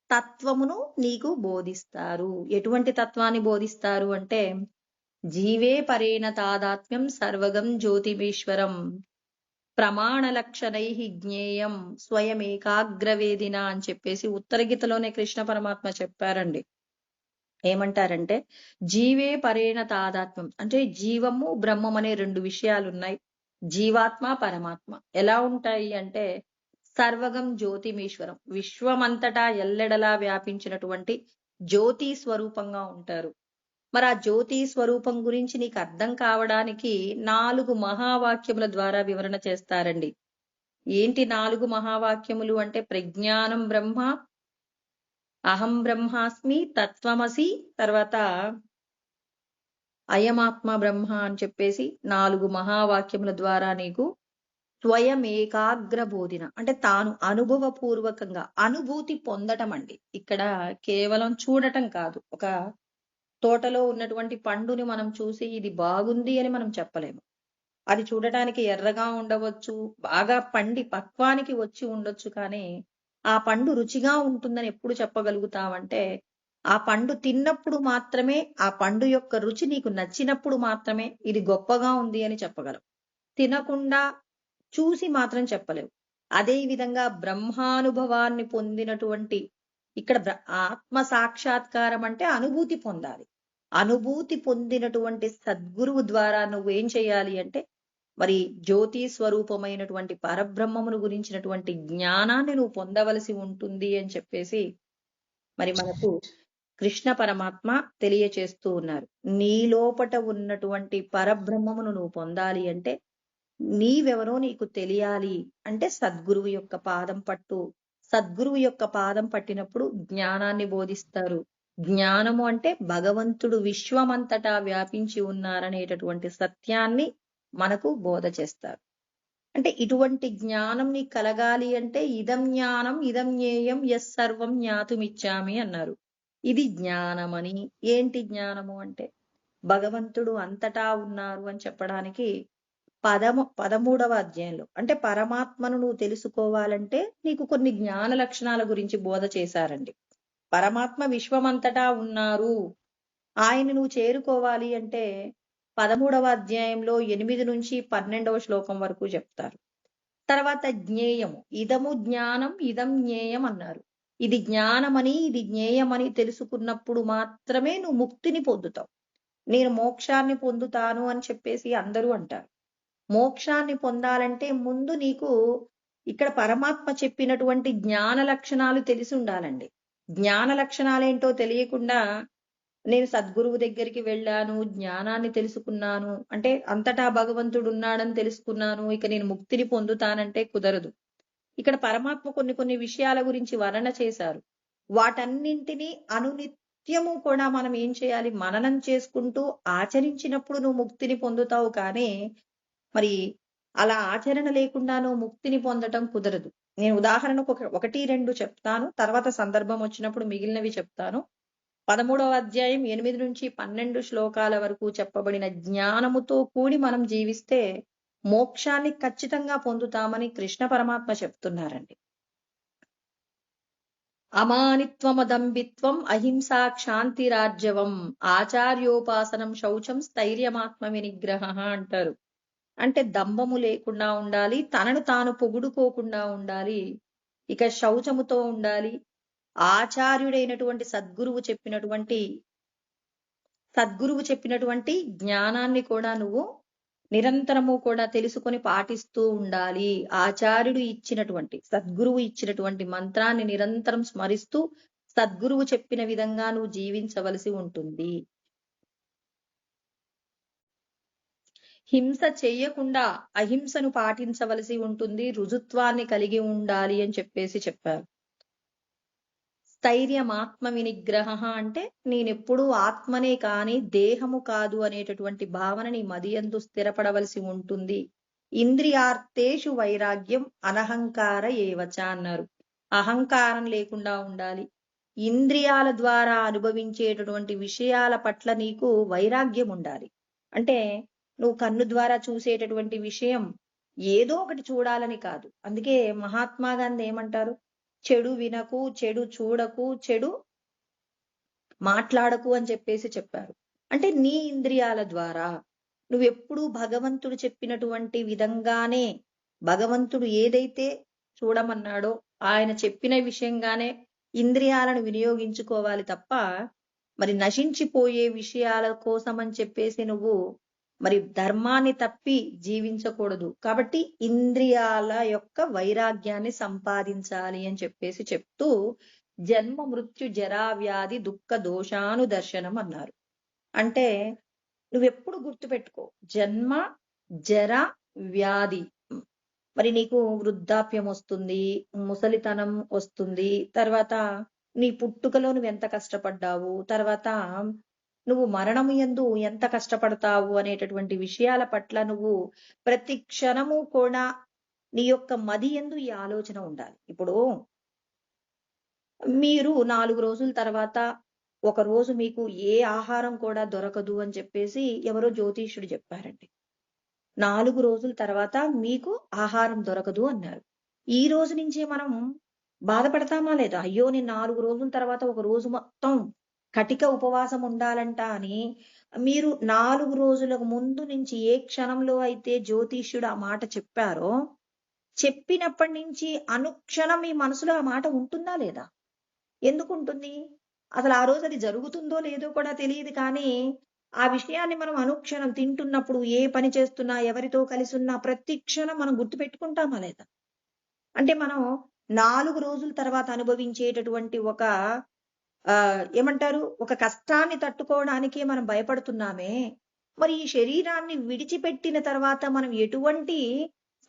తత్వమును నీకు బోధిస్తారు. ఎటువంటి తత్వాన్ని బోధిస్తారు అంటే జీవే పరేణ తాదాత్మ్యం సర్వగం జ్యోతిమీశ్వరం ప్రమాణలక్షణై జ్ఞేయం స్వయమేకాగ్రవేదిన అని చెప్పేసి ఉత్తర గీతలోనే కృష్ణ పరమాత్మ చెప్పారండి. ఏమంటారంటే జీవే పరేణ తాదాత్మ్యం అంటే జీవము బ్రహ్మం అనే 2 విషయాలు ఉన్నాయి. జీవాత్మ పరమాత్మ ఎలా ఉంటాయి అంటే సర్వగం జ్యోతిమీశ్వరం విశ్వమంతటా ఎల్లెడలా వ్యాపించినటువంటి జ్యోతి స్వరూపంగా ఉంటారు. మరి ఆ జ్యోతి స్వరూపం గురించి నీకు అర్థం కావడానికి 4 మహావాక్యముల ద్వారా వివరణ చేస్తారండి. ఏంటి 4 మహావాక్యములు అంటే ప్రజ్ఞానం బ్రహ్మ, అహం బ్రహ్మాస్మి, తత్వమసి, తర్వాత అయమాత్మ బ్రహ్మ అని చెప్పేసి 4 మహావాక్యముల ద్వారా నీకు స్వయం ఏకాగ్ర బోధిన అంటే తాను అనుభవపూర్వకంగా అనుభూతి పొందటం అండి. ఇక్కడ కేవలం చూడటం కాదు. ఒక తోటలో ఉన్నటువంటి పండుని మనం చూసి ఇది బాగుంది అని మనం చెప్పలేము. అది చూడటానికి ఎర్రగా ఉండవచ్చు, బాగా పండి పక్వానికి వచ్చి ఉండొచ్చు. కానీ ఆ పండు రుచిగా ఉంటుందని ఎప్పుడు చెప్పగలుగుతామంటే ఆ పండు తిన్నప్పుడు మాత్రమే, ఆ పండు యొక్క రుచి నీకు నచ్చినప్పుడు మాత్రమే ఇది గొప్పగా ఉంది అని చెప్పగలం. తినకుండా చూసి మాత్రం చెప్పలేవు. అదే విధంగా బ్రహ్మానుభవాన్ని పొందినటువంటి ఇక్కడ ఆత్మ సాక్షాత్కారం అంటే అనుభూతి పొందాలి. అనుభూతి పొందినటువంటి సద్గురువు ద్వారా నువ్వేం చేయాలి అంటే మరి జ్యోతి స్వరూపమైనటువంటి పరబ్రహ్మమును గురించినటువంటి జ్ఞానాన్ని నువ్వు పొందవలసి ఉంటుంది అని చెప్పేసి మరి మనకు కృష్ణ పరమాత్మ తెలియచేస్తూ ఉన్నారు. నీ లోపట ఉన్నటువంటి పరబ్రహ్మమును నువ్వు పొందాలి అంటే నీవెవరో నీకు తెలియాలి అంటే సద్గురువు యొక్క పాదం పట్టు. సద్గురువు యొక్క పాదం పట్టినప్పుడు జ్ఞానాన్ని బోధిస్తారు. జ్ఞానము అంటే భగవంతుడు విశ్వమంతటా వ్యాపించి ఉన్నారనేటటువంటి సత్యాన్ని మనకు బోధ చేస్తారు. అంటే ఇటువంటి జ్ఞానం నీకు కలగాలి అంటే ఇదం జ్ఞానం ఇదం జ్ఞేయం యస్ సర్వం జ్ఞాతుమిచ్చామి అన్నారు. ఇది జ్ఞానమని. ఏంటి జ్ఞానము అంటే భగవంతుడు అంతటా ఉన్నారు అని చెప్పడానికి 13వ అధ్యాయంలో అంటే పరమాత్మను నువ్వు తెలుసుకోవాలంటే నీకు కొన్ని జ్ఞాన లక్షణాల గురించి బోధ చేశారండి. పరమాత్మ విశ్వమంతటా ఉన్నారు, ఆయన నువ్వు చేరుకోవాలి అంటే 13వ అధ్యాయంలో 8 నుంచి 12వ శ్లోకం వరకు చెప్తారు. తర్వాత జ్ఞేయము, ఇదము జ్ఞానం ఇదం జ్ఞేయం అన్నారు. ఇది జ్ఞానమని ఇది జ్ఞేయమని తెలుసుకున్నప్పుడు మాత్రమే నువ్వు ముక్తిని పొందుతావు. నేను మోక్షాన్ని పొందుతాను అని చెప్పేసి అందరూ అంటారు. మోక్షాన్ని పొందాలంటే ముందు నీకు ఇక్కడ పరమాత్మ చెప్పినటువంటి జ్ఞాన లక్షణాలు తెలిసి ఉండాలండి. జ్ఞాన లక్షణాలేంటో తెలియకుండా నేను సద్గురువు దగ్గరికి వెళ్ళాను, జ్ఞానాన్ని తెలుసుకున్నాను అంటే అంతటా భగవంతుడు ఉన్నాడని తెలుసుకున్నాను, ఇక నేను ముక్తిని పొందుతానంటే కుదరదు. ఇక్కడ పరమాత్మ కొన్ని విషయాల గురించి వర్ణన చేశారు. వాటన్నింటినీ అనునిత్యము కూడా మనం ఏం చేయాలి, మననం చేసుకుంటూ ఆచరించినప్పుడు నువ్వు ముక్తిని పొందుతావు. కానీ మరి అలా ఆచరణ లేకుండా నువ్వు ముక్తిని పొందటం కుదరదు. నేను ఉదాహరణకు 1, 2 చెప్తాను, తర్వాత సందర్భం వచ్చినప్పుడు మిగిలినవి చెప్తాను. 13వ అధ్యాయం 8 నుంచి 12 శ్లోకాల వరకు చెప్పబడిన జ్ఞానముతో కూడి మనం జీవిస్తే మోక్షాన్ని ఖచ్చితంగా పొందుతామని కృష్ణ పరమాత్మ చెప్తున్నారండి. అమానిత్వమదంబిత్వం అహింసా క్షాంతి రాజ్యవం ఆచార్యోపాసనం శౌచం స్థైర్యమాత్మ వినిగ్రహ అంటారు. అంటే దంభము లేకుండా ఉండాలి, తనను తాను పొగుడుకోకుండా ఉండాలి, ఇక శౌచముతో ఉండాలి. ఆచార్యుడైనటువంటి సద్గురువు చెప్పినటువంటి జ్ఞానాన్ని కూడా నువ్వు నిరంతరము కూడా తెలుసుకొని పాటిస్తూ ఉండాలి. ఆచార్యుడు ఇచ్చినటువంటి సద్గురువు ఇచ్చినటువంటి మంత్రాన్ని నిరంతరం స్మరిస్తూ సద్గురువు చెప్పిన విధంగా నువ్వు జీవించవలసి ఉంటుంది. హింస చెయ్యకుండా అహింసను పాటించవలసి ఉంటుంది, రుజుత్వాన్ని కలిగి ఉండాలి అని చెప్పేసి చెప్పారు. స్థైర్యం ఆత్మ వినిగ్రహ అంటే నేనెప్పుడూ ఆత్మనే కాని దేహము కాదు అనేటటువంటి భావన నీ మదియందు స్థిరపడవలసి ఉంటుంది. ఇంద్రియార్థేషు వైరాగ్యం అనహంకార ఏవచ అన్నారు. అహంకారం లేకుండా ఉండాలి. ఇంద్రియాల ద్వారా అనుభవించేటటువంటి విషయాల పట్ల నీకు వైరాగ్యం ఉండాలి. అంటే నువ్వు కన్ను ద్వారా చూసేటటువంటి విషయం ఏదో ఒకటి చూడాలని కాదు. అందుకే మహాత్మా గాంధీ ఏమంటారు, చెడు వినకు, చెడు చూడకు, చెడు మాట్లాడకు అని చెప్పేసి చెప్పారు. అంటే నీ ఇంద్రియాల ద్వారా నువ్వెప్పుడూ భగవంతుడు చెప్పినటువంటి విధంగానే, భగవంతుడు ఏదైతే చూడమన్నాడో ఆయన చెప్పిన విషయంగానే ఇంద్రియాలను వినియోగించుకోవాలి తప్ప మరి నశించిపోయే విషయాల కోసం అని చెప్పేసి నువ్వు మరి ధర్మాన్ని తప్పి జీవించకూడదు. కాబట్టి ఇంద్రియాల యొక్క వైరాగ్యాన్ని సంపాదించాలి అని చెప్పేసి చెప్తూ జన్మ మృత్యు జరా వ్యాధి దుఃఖ దోషాను దర్శనం అన్నారు. అంటే నువ్వెప్పుడు గుర్తుపెట్టుకో, జన్మ జర వ్యాధి, మరి నీకు వృద్ధాప్యం వస్తుంది, ముసలితనం వస్తుంది, తర్వాత నీ పుట్టుకలో నువ్వు ఎంత కష్టపడ్డావు, తర్వాత నువ్వు మరణము యందు ఎంత కష్టపడతావు అనేటటువంటి విషయాల పట్ల నువ్వు ప్రతి క్షణము కూడా నీ యొక్క మది యందు ఈ ఆలోచన ఉండాలి. ఇప్పుడు మీరు 4 రోజుల తర్వాత ఒక రోజు మీకు ఏ ఆహారం కూడా దొరకదు అని చెప్పేసి ఎవరో జ్యోతిష్యుడు చెప్పారండి. 4 రోజుల తర్వాత మీకు ఆహారం దొరకదు అన్నారు. ఈ రోజు నుంచే మనం బాధపడతామా లేదా, అయ్యో నేను 4 రోజుల తర్వాత ఒక రోజు మొత్తం కటిక ఉపవాసం ఉండాలంట అని మీరు 4 రోజులకు ముందు నుంచి ఏ క్షణంలో అయితే జ్యోతిష్యుడు ఆ మాట చెప్పారో చెప్పినప్పటి నుంచి అనుక్షణం మీ మనసులో ఆ మాట ఉంటుందా లేదా? ఎందుకు ఉంటుంది? అసలు ఆ రోజు అది జరుగుతుందో లేదో కూడా తెలీదు కానీ, ఆ విషయాన్ని మనం అనుక్షణం తింటున్నప్పుడు, ఏ పని చేస్తున్నా, ఎవరితో కలిసున్నా ప్రతి క్షణం మనం గుర్తుపెట్టుకుంటామా లేదా? అంటే మనం 4 రోజుల తర్వాత అనుభవించేటటువంటి ఒక ఏమంటారు? ఒక కష్టాన్ని తట్టుకోవడానికే మనం భయపడుతున్నామే. మరి ఈ శరీరాన్ని విడిచిపెట్టిన తర్వాత మనం ఎటువంటి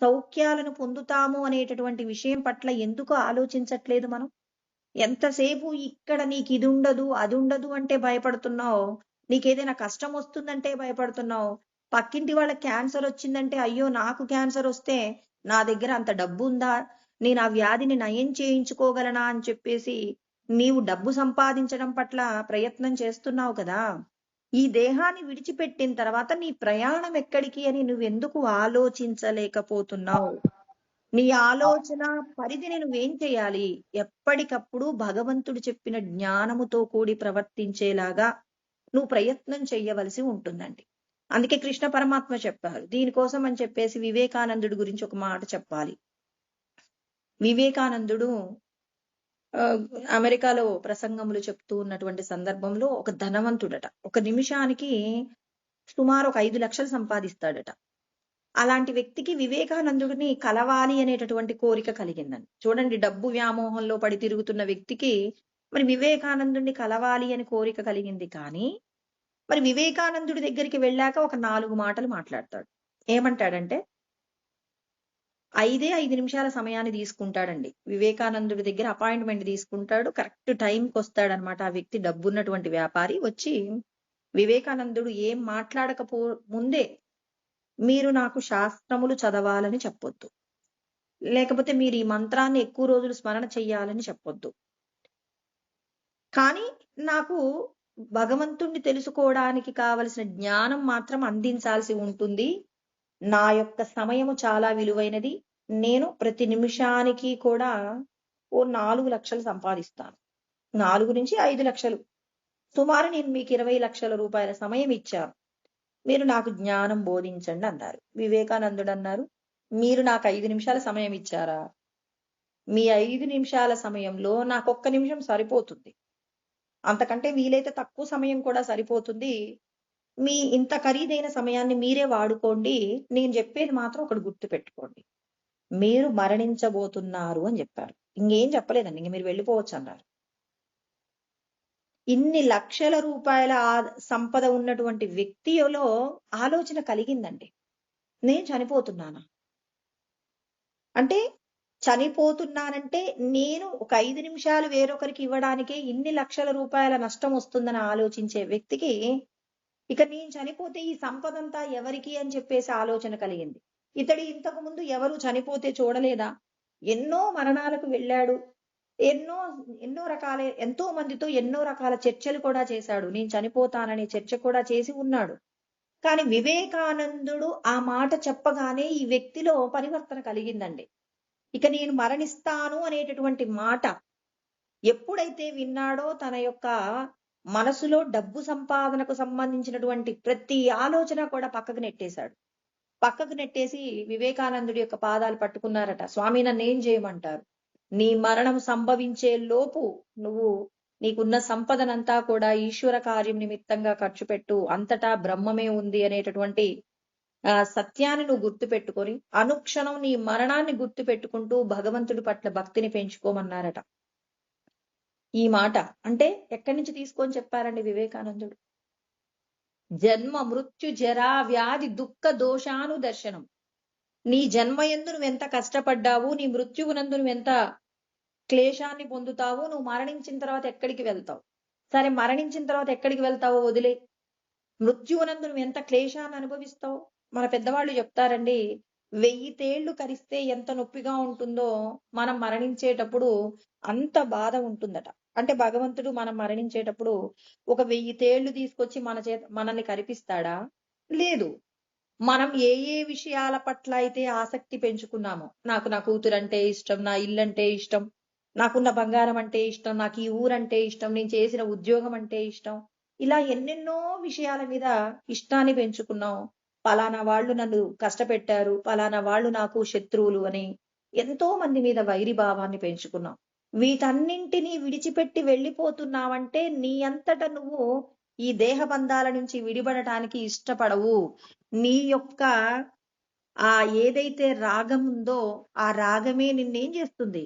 సౌఖ్యాలను పొందుతాము అనేటటువంటి విషయం పట్ల ఎందుకు ఆలోచించట్లేదు మనం? ఎంతసేపు ఇక్కడ నీకిదుండదు, అదుండదు అంటే భయపడుతున్నావు. నీకేదైనా కష్టం వస్తుందంటే భయపడుతున్నావు. పక్కింటి వాళ్ళకి క్యాన్సరొచ్చిందంటే, అయ్యో! నాకు క్యాన్సరొస్తే నా దగ్గర అంత డబ్బుందా? నేను ఆ వ్యాధిని నయం చేయించుకోగలనా? అని చెప్పేసి నీవు డబ్బు సంపాదించడం పట్ల ప్రయత్నం చేస్తున్నావు కదా! ఈ దేహాన్ని విడిచిపెట్టిన తర్వాత నీ ప్రయాణం ఎక్కడికి అని నువ్వెందుకు ఆలోచించలేకపోతున్నావు? నీ ఆలోచన పరిధిని నువ్వేం చేయాలి? ఎప్పటికప్పుడు భగవంతుడు చెప్పిన జ్ఞానముతో కూడి ప్రవర్తించేలాగా నువ్వు ప్రయత్నం చెయ్యవలసి ఉంటుందండి. అందుకే కృష్ణ పరమాత్మ చెప్పారు. దీనికోసం అని చెప్పేసి వివేకానందుడి గురించి ఒక మాట చెప్పాలి. వివేకానందుడు ఆహ్, అమెరికాలో ప్రసంగములు చెప్తూ ఉన్నటువంటి సందర్భంలో ఒక ధనవంతుడట. ఒక నిమిషానికి సుమారు ఒక 5,00,000 సంపాదిస్తాడట. అలాంటి వ్యక్తికి వివేకానందుడిని కలవాలి అనేటటువంటి కోరిక కలిగిందండి. చూడండి, డబ్బు వ్యామోహంలో పడి తిరుగుతున్న వ్యక్తికి మరి వివేకానందుడిని కలవాలి అని కోరిక కలిగింది కానీ, మరి వివేకానందుడి దగ్గరికి వెళ్ళాక ఒక 4 మాటలు మాట్లాడతాడు. ఏమంటాడంటే, 5 నిమిషాల సమయాన్ని తీసుకుంటాడండి. వివేకానందుడి దగ్గర అపాయింట్‌మెంట్ తీసుకుంటాడు. కరెక్ట్ టైంకొస్తాడనమాట. ఆ వ్యక్తి డబ్బున్నటువంటి వ్యాపారి వచ్చి, వివేకానందుడు ఏం మాట్లాడకపో ముందే మీరు నాకు శాస్త్రములు చదవాలని చెప్పొద్దు. లేకపోతే మీరు ఈ మంత్రాన్ని ఎక్కువ రోజులు స్మరణ చెయ్యాలని చెప్పొద్దు. కానీ నాకు భగవంతుణ్ణి తెలుసుకోవడానికి కావలసిన జ్ఞానం మాత్రం అందించాల్సి ఉంటుంది. నా యొక్క సమయము చాలా విలువైనది. నేను ప్రతి నిమిషానికి కూడా ఓ 4,00,000 సంపాదిస్తాను. 4-5 లక్షలు. సుమారు నేను మీకు 20,00,000 రూపాయల సమయం ఇచ్చాను. మీరు నాకు జ్ఞానం బోధించండి అన్నారు. వివేకానందుడన్నారు, మీరు నాకు 5 నిమిషాల సమయం ఇచ్చారా? మీ 5 నిమిషాల సమయంలో నాకొక్క నిమిషం సరిపోతుంది. అంతకంటే వీలైతే తక్కువ సమయం కూడా సరిపోతుంది. మీ ఇంత ఖరీదైన సమయాన్ని మీరే వాడుకోండి. నేను చెప్పేది మాత్రం ఒకటి గుర్తుపెట్టుకోండి. మీరు మరణించబోతున్నారు అని చెప్పారు. ఇంకేం చెప్పలేదండి. ఇంక మీరు వెళ్ళిపోవచ్చన్నారు. ఇన్ని లక్షల రూపాయల సంపద ఉన్నటువంటి వ్యక్తిలో ఆలోచన కలిగిందండి. నేను చనిపోతున్నానా? అంటే చనిపోతున్నానంటే నేను ఒక 5 నిమిషాలు వేరొకరికి ఇవ్వడానికే ఇన్ని లక్షల రూపాయల నష్టం వస్తుందని ఆలోచించే వ్యక్తికి, ఇక నేను చనిపోతే ఈ సంపదంతా ఎవరికి అని చెప్పేసి ఆలోచన కలిగింది. ఇతడు ఇంతకు ముందు ఎవరు చనిపోతే చూడలేదా? ఎన్నో మరణాలకు వెళ్ళాడు. ఎన్నో ఎన్నో రకాల ఎంతో మందితో ఎన్నో రకాల చర్చలు కూడా చేశాడు. నేను చనిపోతాననే చర్చ కూడా చేసి ఉన్నాడు. కానీ వివేకానందుడు ఆ మాట చెప్పగానే ఈ వ్యక్తిలో పరివర్తన కలిగిందండి. ఇక నేను మరణిస్తాను అనేటటువంటి మాట ఎప్పుడైతే విన్నాడో తన యొక్క మనసులో డబ్బు సంపాదనకు సంబంధించినటువంటి ప్రతి ఆలోచన కూడా పక్కకు నెట్టేశాడు. పక్కకు నెట్టేసి వివేకానందుడి యొక్క పాదాలు పట్టుకున్నారట. స్వామి నన్నేం చేయమంటారు? నీ మరణం సంభవించే లోపు నువ్వు నీకున్న సంపదనంతా కూడా ఈశ్వర కార్యం నిమిత్తంగా ఖర్చు పెట్టు. అంతటా బ్రహ్మమే ఉంది అనేటటువంటి సత్యాన్ని నువ్వు గుర్తుపెట్టుకొని అనుక్షణం నీ మరణాన్ని గుర్తుపెట్టుకుంటూ భగవంతుడి పట్ల భక్తిని పెంచుకోమన్నారట. ఈ మాట అంటే ఎక్కడి నుంచి తీసుకొని చెప్పారండి వివేకానందుడు? జన్మ మృత్యు జరా వ్యాధి దుఃఖ దోషాను దర్శనం. నీ జన్మయందు నువ్వెంత కష్టపడ్డావు, నీ మృత్యువునందు నువ్వెంత క్లేశాన్ని పొందుతావు, నువ్వు మరణించిన తర్వాత ఎక్కడికి వెళ్తావు? సరే, మరణించిన తర్వాత ఎక్కడికి వెళ్తావో వదిలే. మృత్యువునందు నువ్వు ఎంత క్లేశాన్ని అనుభవిస్తావు? మన పెద్దవాళ్ళు చెప్తారండి, 1000 తేళ్లు కరిస్తే ఎంత నొప్పిగా ఉంటుందో మనం మరణించేటప్పుడు అంత బాధ ఉంటుందట. అంటే భగవంతుడు మనం మరణించేటప్పుడు ఒక 1000 తేళ్లు తీసుకొచ్చి మనల్ని కరిపిస్తాడా? లేదు. మనం ఏ ఏ విషయాల పట్ల అయితే ఆసక్తి పెంచుకున్నామో, నాకు నా కూతురంటే ఇష్టం, నా ఇల్లంటే ఇష్టం, నాకున్న బంగారం అంటే ఇష్టం, నాకు ఈ ఊరంటే ఇష్టం, నేను చేసిన ఉద్యోగం అంటే ఇష్టం, ఇలా ఎన్నెన్నో విషయాల మీద ఇష్టాన్ని పెంచుకున్నాం. పలానా వాళ్ళు నన్ను కష్టపెట్టారు, పలానా వాళ్ళు నాకు శత్రువులు అని ఎంతో మంది మీద వైరి భావాన్ని పెంచుకున్నావు. వీటన్నింటినీ విడిచిపెట్టి వెళ్ళిపోతున్నావంటే నీ అంతట నువ్వు ఈ దేహ బంధాల నుంచి విడిపడటానికి ఇష్టపడవు. నీ యొక్క ఆ ఏదైతే రాగం ఉందో ఆ రాగమే నిన్నేం చేస్తుంది?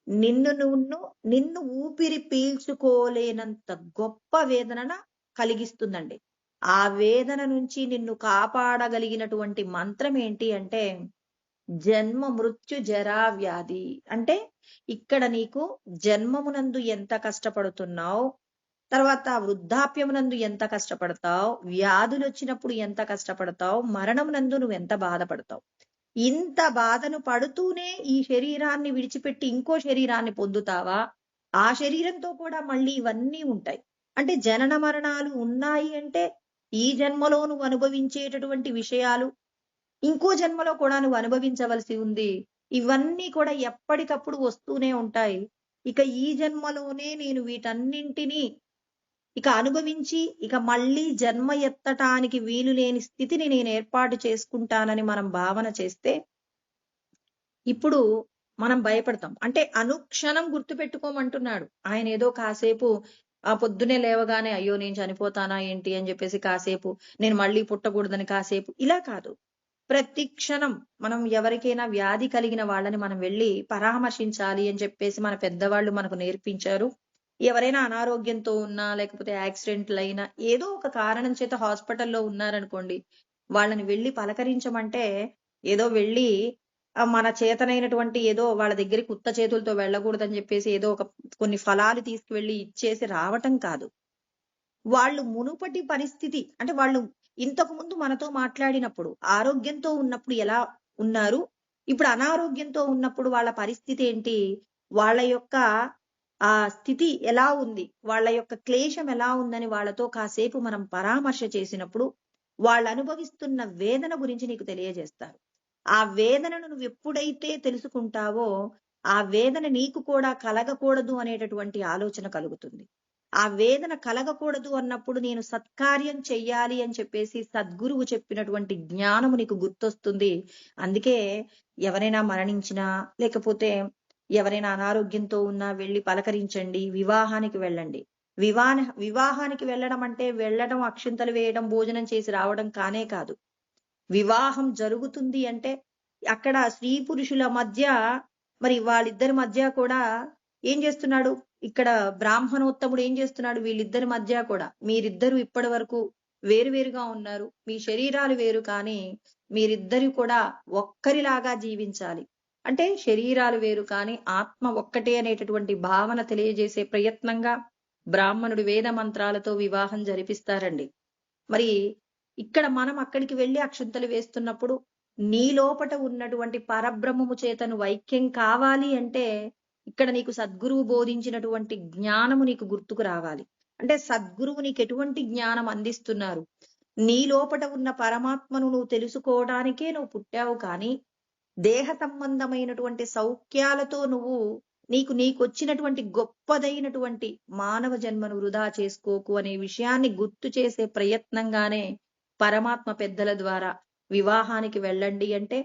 నిన్ను ఊపిరి పీల్చుకోలేనంత గొప్ప వేదన కలిగిస్తుందండి. ఆ వేదన నుంచి నిన్ను కాపాడగలిగినటువంటి మంత్రం ఏంటి అంటే జన్మ మృత్యు జరా వ్యాధి. అంటే ఇక్కడ నీకు జన్మమునందు ఎంత కష్టపడుతున్నావు, తర్వాత వృద్ధాప్యమునందు ఎంత కష్టపడతావు, వ్యాధులు వచ్చినప్పుడు ఎంత కష్టపడతావు, మరణమునందు నువ్వు ఎంత బాధపడతావు. ఇంత బాధను పడుతూనే ఈ శరీరాన్ని విడిచిపెట్టి ఇంకో శరీరాన్ని పొందుతావా? ఆ శరీరంతో కూడా మళ్ళీ ఇవన్నీ ఉంటాయి. అంటే జనన మరణాలు ఉన్నాయి అంటే ఈ జన్మలో నువ్వు అనుభవించేటటువంటి విషయాలు ఇంకో జన్మలో కూడా నువ్వు అనుభవించవలసి ఉంది. ఇవన్నీ కూడా ఎప్పటికప్పుడు వస్తూనే ఉంటాయి. ఇక ఈ జన్మలోనే నేను వీటన్నింటినీ ఇక అనుభవించి ఇక మళ్ళీ జన్మ ఎత్తటానికి వీలు లేని స్థితిని నేను ఏర్పాటు చేసుకుంటానని మనం భావన చేస్తే ఇప్పుడు మనం భయపడతాం. అంటే అనుక్షణం గుర్తుపెట్టుకోమంటున్నాడు. ఆయన ఏదో కాసేపు పొద్దునే లేవగానే అయ్యో నేను చనిపోతానా ఏంటి అని చెప్పేసి కాసేపు, నేను మళ్ళీ పుట్టకూడదని కాసేపు, ఇలా కాదు. ప్రతి క్షణం మనం ఎవరికైనా వ్యాధి కలిగిన వాళ్ళని మనం వెళ్ళి పరామర్శించాలి అని చెప్పేసి మన పెద్దవాళ్ళు మనకు నేర్పించారు. ఎవరైనా అనారోగ్యంతో ఉన్నా లేకపోతే యాక్సిడెంట్లు అయినా ఏదో ఒక కారణం చేత హాస్పిటల్లో ఉన్నారనుకోండి, వాళ్ళని వెళ్ళి పలకరించమంటే ఏదో వెళ్ళి మన చేతనైనటువంటి ఏదో వాళ్ళ దగ్గరికి ఉత్త చేతులతో వెళ్ళకూడదని చెప్పేసి ఏదో ఒక కొన్ని ఫలాలు తీసుకువెళ్ళి ఇచ్చేసి రావటం కాదు. వాళ్ళు మునుపటి పరిస్థితి అంటే వాళ్ళు ఇంతకు ముందు మనతో మాట్లాడినప్పుడు ఆరోగ్యంతో ఉన్నప్పుడు ఎలా ఉన్నారు, ఇప్పుడు అనారోగ్యంతో ఉన్నప్పుడు వాళ్ళ పరిస్థితి ఏంటి, వాళ్ళ యొక్క ఆ స్థితి ఎలా ఉంది, వాళ్ళ యొక్క క్లేశం ఎలా ఉందని వాళ్ళతో కాసేపు మనం పరామర్శ చేసినప్పుడు వాళ్ళు అనుభవిస్తున్న వేదన గురించి నీకు తెలియజేస్తారు. ఆ వేదనను నువ్వు ఎప్పుడైతే తెలుసుకుంటావో ఆ వేదన నీకు కూడా కలగకూడదు అనేటటువంటి ఆలోచన కలుగుతుంది. ఆ వేదన కలగకూడదు అన్నప్పుడు నేను సత్కార్యం చెయ్యాలి అని చెప్పేసి సద్గురువు చెప్పినటువంటి జ్ఞానము నీకు గుర్తొస్తుంది. అందుకే ఎవరైనా మరణించినా లేకపోతే ఎవరైనా అనారోగ్యంతో ఉన్నా వెళ్ళి పలకరించండి, వివాహానికి వెళ్ళండి. వివాహానికి వెళ్ళడం అంటే వెళ్ళడం, అక్షింతలు వేయడం, భోజనం చేసి రావడం కానే కాదు. వివాహం జరుగుతుంది అంటే అక్కడ స్త్రీ పురుషుల మధ్య మరి వాళ్ళిద్దరి మధ్య కూడా ఏం చేస్తున్నాడు, ఇక్కడ బ్రాహ్మణోత్తముడు ఏం చేస్తున్నాడు, వీళ్ళిద్దరి మధ్య కూడా మీరిద్దరు ఇప్పటి వరకు వేరువేరుగా ఉన్నారు, మీ శరీరాలు వేరు కానీ మీరిద్దరు కూడా ఒక్కరిలాగా జీవించాలి. అంటే శరీరాలు వేరు కానీ ఆత్మ ఒక్కటే అనేటటువంటి భావన తెలియజేసే ప్రయత్నంగా బ్రాహ్మణుడు వేద మంత్రాలతో వివాహం జరిపిస్తారండి. మరి ఇక్కడ మనం అక్కడికి వెళ్ళి అక్షంతలు వేస్తున్నప్పుడు నీ లోపట ఉన్నటువంటి పరబ్రహ్మము చేతను ఐక్యం కావాలి అంటే ఇక్కడ నీకు సద్గురువు బోధించినటువంటి జ్ఞానము నీకు గుర్తుకు రావాలి. అంటే సద్గురువు నీకు ఎటువంటి జ్ఞానం అందిస్తున్నారు, నీ లోపట ఉన్న పరమాత్మను నువ్వు తెలుసుకోవడానికే నువ్వు పుట్టావు కానీ దేహ సంబంధమైనటువంటి సౌఖ్యాలతో నువ్వు నీకొచ్చినటువంటి గొప్పదైనటువంటి మానవ జన్మను వృధా చేసుకోకు అనే విషయాన్ని గుర్తు చేసే ప్రయత్నంగానే పరమాత్మ పెద్దల ద్వారా వివాహానికి వెళ్ళండి అంటే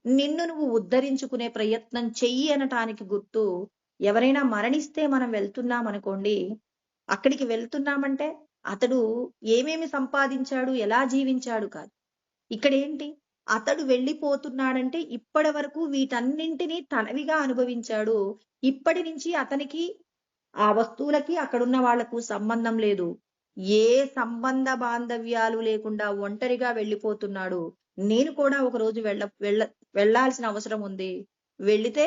నిన్ను నువ్వు ఉద్ధరించుకునే ప్రయత్నం చెయ్యి అనటానికి గుర్తు. ఎవరైనా మరణిస్తే మనం వెళ్తున్నాం అనుకోండి, అక్కడికి వెళ్తున్నామంటే అతడు ఏమేమి సంపాదించాడు, ఎలా జీవించాడు కాదు. ఇక్కడ ఏంటి, అతడు వెళ్ళిపోతున్నాడంటే ఇప్పటి వరకు వీటన్నింటినీ తనవిగా అనుభవించాడు. ఇప్పటి నుంచి అతనికి ఆ వస్తువులకి అక్కడున్న వాళ్లకు సంబంధం లేదు. ఏ సంబంధ బాంధవ్యాలు లేకుండా ఒంటరిగా వెళ్ళిపోతున్నాడు. నేను కూడా ఒక రోజు వెళ్ళాల్సిన అవసరం ఉంది. వెళితే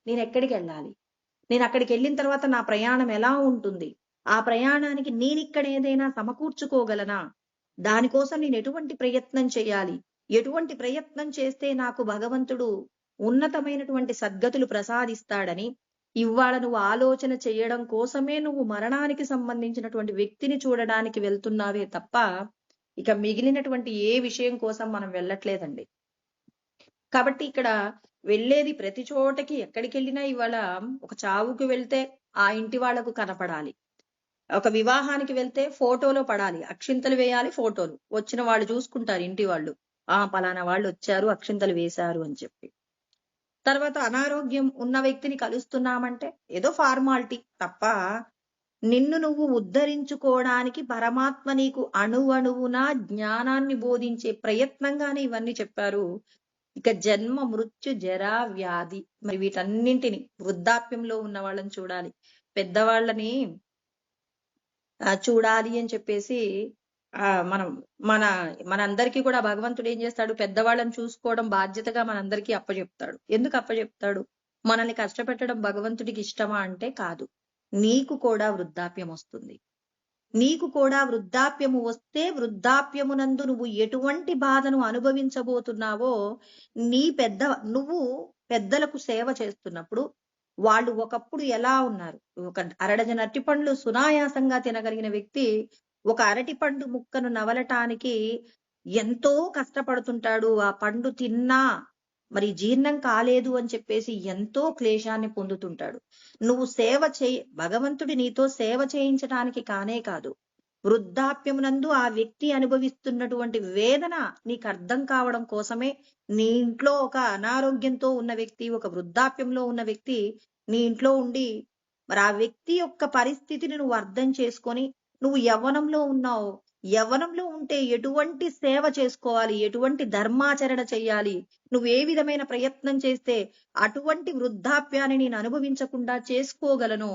నేను ఎక్కడికి వెళ్ళాలి, నేను అక్కడికి వెళ్ళిన తర్వాత నా ప్రయాణం ఎలా ఉంటుంది, ఆ ప్రయాణానికి నేను ఇక్కడ ఏదైనా సమకూర్చుకోగలనా, దానికోసం నేను ఎటువంటి ప్రయత్నం చేయాలి, ఎటువంటి ప్రయత్నం చేస్తే నాకు భగవంతుడు ఉన్నతమైనటువంటి సద్గతులు ప్రసాదిస్తాడని ఇవాళ నువ్వు ఆలోచన చేయడం కోసమే నువ్వు మరణానికి సంబంధించినటువంటి వ్యక్తిని చూడడానికి వెళ్తున్నావే తప్ప ఇక మిగిలినటువంటి ఏ విషయం కోసం మనం వెళ్ళట్లేదండి. కాబట్టి ఇక్కడ వెళ్ళేది ప్రతి చోటకి ఎక్కడికి వెళ్ళినా ఇవాళ ఒక చావుకు వెళ్తే ఆ ఇంటి వాళ్లకు కనపడాలి, ఒక వివాహానికి వెళ్తే ఫోటోలో పడాలి, అక్షింతలు వేయాలి, ఫోటోలు వచ్చిన వాళ్ళు చూసుకుంటారు ఇంటి వాళ్ళు, పలానా వాళ్ళు వచ్చారు అక్షింతలు వేశారు అని చెప్పి. తర్వాత అనారోగ్యం ఉన్న వ్యక్తిని కలుస్తున్నామంటే ఏదో ఫార్మాలిటీ తప్ప నిన్ను నువ్వు ఉద్ధరించుకోవడానికి పరమాత్మ నీకు అణువణువున జ్ఞానాన్ని బోధించే ప్రయత్నంగానే ఇవన్నీ చెప్పారు. ఇక జన్మ మృత్యు జరా వ్యాధి, మరి వీటన్నింటిని వృద్ధాప్యంలో ఉన్న వాళ్ళని చూడాలి, పెద్దవాళ్ళని చూడాలి అని చెప్పేసి మనం మన మనందరికీ కూడా భగవంతుడు ఏం చేస్తాడు, పెద్దవాళ్ళని చూసుకోవడం బాధ్యతగా మనందరికీ అప్పచెప్తాడు. ఎందుకు అప్పచెప్తాడు? మనల్ని కష్టపెట్టడం భగవంతుడికి ఇష్టమా అంటే కాదు. నీకు కూడా వృద్ధాప్యం వస్తుంది. నీకు కూడా వృద్ధాప్యము వస్తే వృద్ధాప్యమునందు నువ్వు ఎటువంటి బాధను అనుభవించబోతున్నావో, నువ్వు పెద్దలకు సేవ చేస్తున్నప్పుడు వాళ్ళు ఒకప్పుడు ఎలా ఉన్నారు, ఒక అరడజన అరటిపండ్లు సునాయాసంగా తినగలిగిన వ్యక్తి ఒక అరటిపండు ముక్కను నవలటానికి ఎంతో కష్టపడుతుంటాడు. ఆ పండు తిన్నా మరి జీర్ణం కాలేదు అని చెప్పేసి ఎంతో క్లేశాన్ని పొందుతుంటాడు. నువ్వు భగవంతుడి నీతో సేవ చేయించడానికి కానే కాదు, వృద్ధాప్యమునందు ఆ వ్యక్తి అనుభవిస్తున్నటువంటి వేదన నీకు అర్థం కావడం కోసమే నీ ఇంట్లో ఒక అనారోగ్యంతో ఉన్న వ్యక్తి, ఒక వృద్ధాప్యంలో ఉన్న వ్యక్తి నీ ఇంట్లో ఉండి మరి ఆ వ్యక్తి యొక్క పరిస్థితిని నువ్వు అర్థం చేసుకొని, నువ్వు యవ్వనంలో ఉన్నావు, యవ్వనంలో ఉంటే ఎటువంటి సేవ చేసుకోవాలి, ఎటువంటి ధర్మాచరణ చెయ్యాలి, నువ్వు ఏ విధమైన ప్రయత్నం చేస్తే అటువంటి వృద్ధాప్యాన్ని నేను అనుభవించకుండా చేసుకోగలను,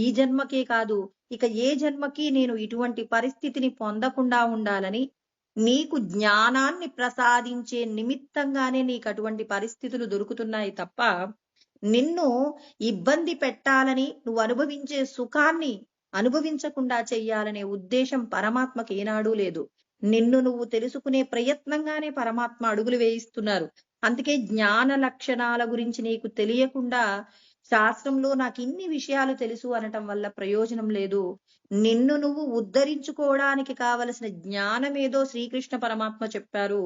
ఈ జన్మకే కాదు ఇక ఏ జన్మకి నేను ఇటువంటి పరిస్థితిని పొందకుండా ఉండాలని నీకు జ్ఞానాన్ని ప్రసాదించే నిమిత్తంగానే నీకు అటువంటి పరిస్థితులు దొరుకుతున్నాయి తప్ప నిన్ను ఇబ్బంది పెట్టాలని, నువ్వు అనుభవించే సుఖాన్ని అనుభవించకుండా చెయ్యాలనే ఉద్దేశం పరమాత్మకి ఏనాడూ లేదు. నిన్ను నువ్వు తెలుసుకునే ప్రయత్నంగానే పరమాత్మ అడుగులు వేయిస్తున్నారు. అందుకే జ్ఞాన లక్షణాల గురించి నీకు తెలియకుండా శాస్త్రంలో నాకు ఇన్ని విషయాలు తెలుసు అనటం వల్ల ప్రయోజనం లేదు. నిన్ను నువ్వు ఉద్ధరించుకోవడానికి కావలసిన జ్ఞానమేదో శ్రీకృష్ణ పరమాత్మ చెప్పారు.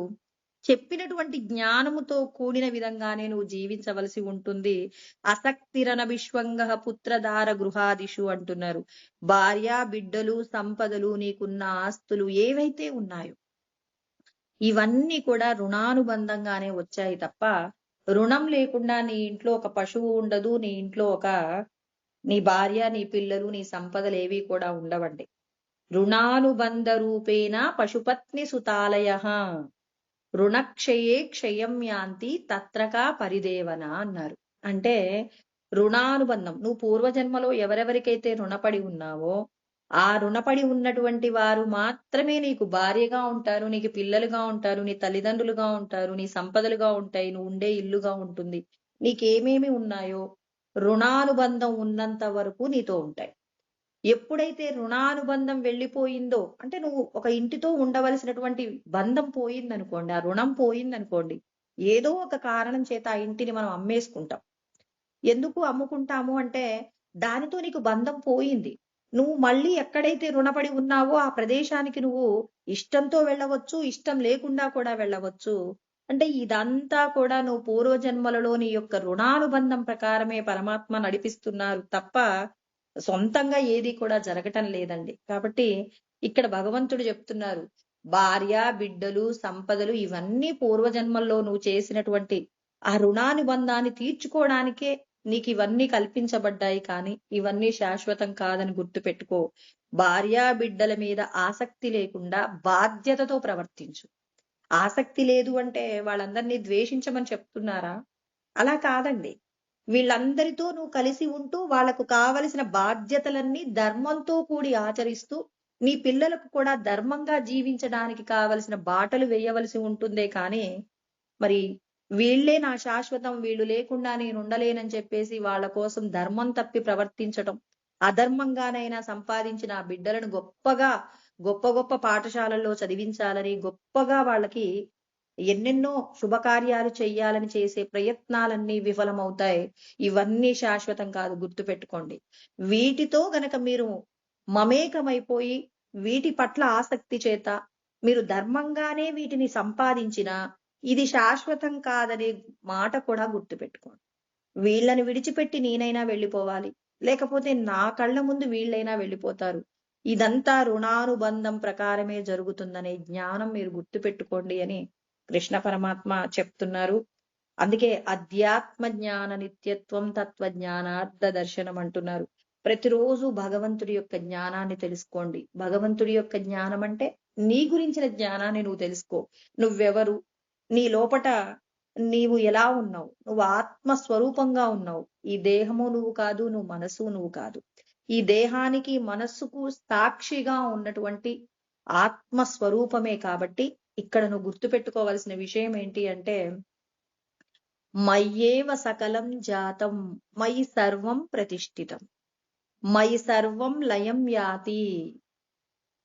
చెప్పినటువంటి జ్ఞానముతో కూడిన విధంగానే నువ్వు జీవించవలసి ఉంటుంది. అసక్తిరన విశ్వంగ పుత్రధార గృహాదిషు అంటున్నారు. భార్య, బిడ్డలు, సంపదలు, నీకున్న ఆస్తులు ఏవైతే ఉన్నాయో ఇవన్నీ కూడా రుణానుబంధంగానే వచ్చాయి తప్ప రుణం లేకుండా నీ ఇంట్లో ఒక పశువు ఉండదు, నీ ఇంట్లో నీ భార్య, నీ పిల్లలు, నీ సంపదలు ఏవి కూడా ఉండవండి. రుణానుబంధ రూపేణ పశుపత్ని సుతాలయ రుణక్షయే క్షయం యాంతి తత్రకా పరిదేవన అన్నారు. అంటే రుణానుబంధం, నువ్వు పూర్వజన్మలో ఎవరెవరికైతే రుణపడి ఉన్నావో ఆ రుణపడి ఉన్నటువంటి వారు మాత్రమే నీకు భార్యగా ఉంటారు, నీకు పిల్లలుగా ఉంటారు, నీ తల్లిదండ్రులుగా ఉంటారు, నీ సంపదలుగా ఉంటాయి, నువ్వు ఉండే ఇల్లుగా ఉంటుంది. నీకేమేమి ఉన్నాయో రుణానుబంధం ఉన్నంత వరకు నీతో ఉంటాయి. ఎప్పుడైతే రుణానుబంధం వెళ్ళిపోయిందో, అంటే నువ్వు ఒక ఇంటితో ఉండవలసినటువంటి బంధం పోయిందనుకోండి, ఆ రుణం పోయిందనుకోండి, ఏదో ఒక కారణం చేత ఆ ఇంటిని మనం అమ్మేసుకుంటాం. ఎందుకు అమ్ముకుంటాము అంటే దానితో నీకు బంధం పోయింది. నువ్వు మళ్ళీ ఎక్కడైతే రుణపడి ఉన్నావో ఆ ప్రదేశానికి నువ్వు ఇష్టంతో వెళ్ళవచ్చు, ఇష్టం లేకుండా కూడా వెళ్ళవచ్చు. అంటే ఇదంతా కూడా నువ్వు పూర్వజన్మలలో నీ యొక్క రుణానుబంధం ప్రకారమే పరమాత్మ నడిపిస్తున్నారు తప్ప సొంతంగా ఏది కూడా జరగటం లేదండి. కాబట్టి ఇక్కడ భగవంతుడు చెప్తున్నారు, భార్య, బిడ్డలు, సంపదలు ఇవన్నీ పూర్వజన్మల్లో నువ్వు చేసినటువంటి ఆ రుణానుబంధాన్ని తీర్చుకోవడానికే నీకు ఇవన్నీ కల్పించబడ్డాయి, కానీ ఇవన్నీ శాశ్వతం కాదని గుర్తుపెట్టుకో. భార్య, బిడ్డల మీద ఆసక్తి లేకుండా బాధ్యతతో ప్రవర్తించు. ఆసక్తి లేదు అంటే వాళ్ళందరినీ ద్వేషించమని చెప్తున్నారా? అలా కాదండి. వీళ్ళందరితో నువ్వు కలిసి ఉంటూ వాళ్లకు కావలసిన బాధ్యతలన్నీ ధర్మంతో కూడి ఆచరిస్తూ నీ పిల్లలకు కూడా ధర్మంగా జీవించడానికి కావలసిన బాటలు వేయవలసి ఉంటుందే కానీ మరి వీళ్లే నా శాశ్వతం, వీళ్ళు లేకుండా నేను ఉండలేనని చెప్పేసి వాళ్ళ కోసం ధర్మం తప్పి ప్రవర్తించటం, అధర్మంగానైనా సంపాదించిన ఆ బిడ్డలను గొప్ప గొప్ప పాఠశాలల్లో చదివించాలని, గొప్పగా వాళ్ళకి ఎన్నెన్నో శుభకార్యాలు చెయ్యాలని చేసే ప్రయత్నాలన్నీ విఫలమవుతాయి. ఇవన్నీ శాశ్వతం కాదు, గుర్తుపెట్టుకోండి. వీటితో గనక మీరు మమేకమైపోయి వీటి పట్ల ఆసక్తి చేత మీరు ధర్మంగానే వీటిని సంపాదించిన ఇది శాశ్వతం కాదనే మాట కూడా గుర్తుపెట్టుకోండి. వీళ్ళని విడిచిపెట్టి నేనైనా వెళ్ళిపోవాలి, లేకపోతే నా కళ్ళ ముందు వీళ్ళైనా వెళ్ళిపోతారు. ఇదంతా రుణానుబంధం ప్రకారమే జరుగుతుందనే జ్ఞానం మీరు గుర్తుపెట్టుకోండి అని కృష్ణ పరమాత్మ చెప్తున్నారు. అందుకే అధ్యాత్మ జ్ఞాన నిత్యత్వం తత్వజ్ఞానార్థ దర్శనం అంటున్నారు. ప్రతిరోజు భగవంతుడి యొక్క జ్ఞానాన్ని తెలుసుకోండి. భగవంతుడి యొక్క జ్ఞానం అంటే నీ గురించిన జ్ఞానాన్ని నువ్వు తెలుసుకో. నువ్వెవరు, నీ లోపట నీవు ఎలా ఉన్నావు, నువ్వు ఆత్మ స్వరూపంగా ఉన్నావు. ఈ దేహము నువ్వు కాదు, నువ్వు మనసు నువ్వు కాదు. ఈ దేహానికి మనస్సుకు సాక్షిగా ఉన్నటువంటి ఆత్మ స్వరూపమే. కాబట్టి ఇక్కడ నువ్వు గుర్తుపెట్టుకోవాల్సిన విషయం ఏంటి అంటే, మయ్యేవ సకలం జాతం మయి సర్వం ప్రతిష్ఠితం మయి సర్వం లయం యాతి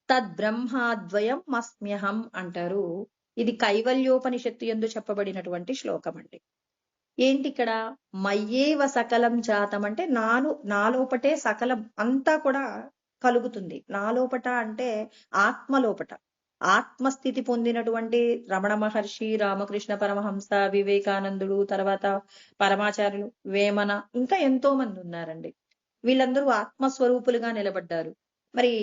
తద్బ్రహ్మాద్వయం మస్మ్యహం అంటారు. ఇది కైవల్యోపనిషత్తు యందు చెప్పబడినటువంటి శ్లోకం అండి. ఏంటి ఇక్కడ మయ్యేవ సకలం జాతం అంటే నాలోపటే సకలం అంతా కూడా కలుగుతుంది. నాలోపట అంటే ఆత్మలోపట ఆత్మస్థితి పొందినటువంటి రమణ మహర్షి, రామకృష్ణ పరమహంస, వివేకానందుడు, తర్వాత పరమాచార్యులు, వేమన, ఇంకా ఎంతో మంది ఉన్నారండి. వీళ్ళందరూ ఆత్మస్వరూపులుగా నిలబడ్డారు. మరి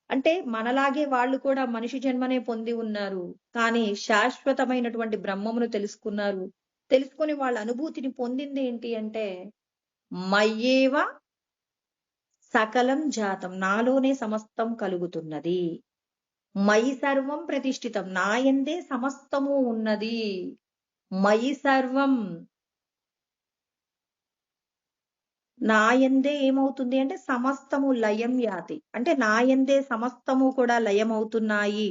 అంటే మనలాగే వాళ్ళు కూడా మనిషి జన్మనే పొంది ఉన్నారు. కానీ శాశ్వతమైనటువంటి బ్రహ్మమును తెలుసుకున్నారు. తెలుసుకొని వాళ్ళ అనుభూతిని పొందింది ఏంటి అంటే, మయ్యేవ సకలం జాతం నాలోనే సమస్తం కలుగుతున్నది. మయి సర్వం ప్రతిష్ఠితం నాయందే సమస్తము ఉన్నది. మయి సర్వం నాయందే ఏమవుతుంది అంటే సమస్తము లయం యాతి అంటే నాయందే సమస్తము కూడా లయమవుతున్నాయి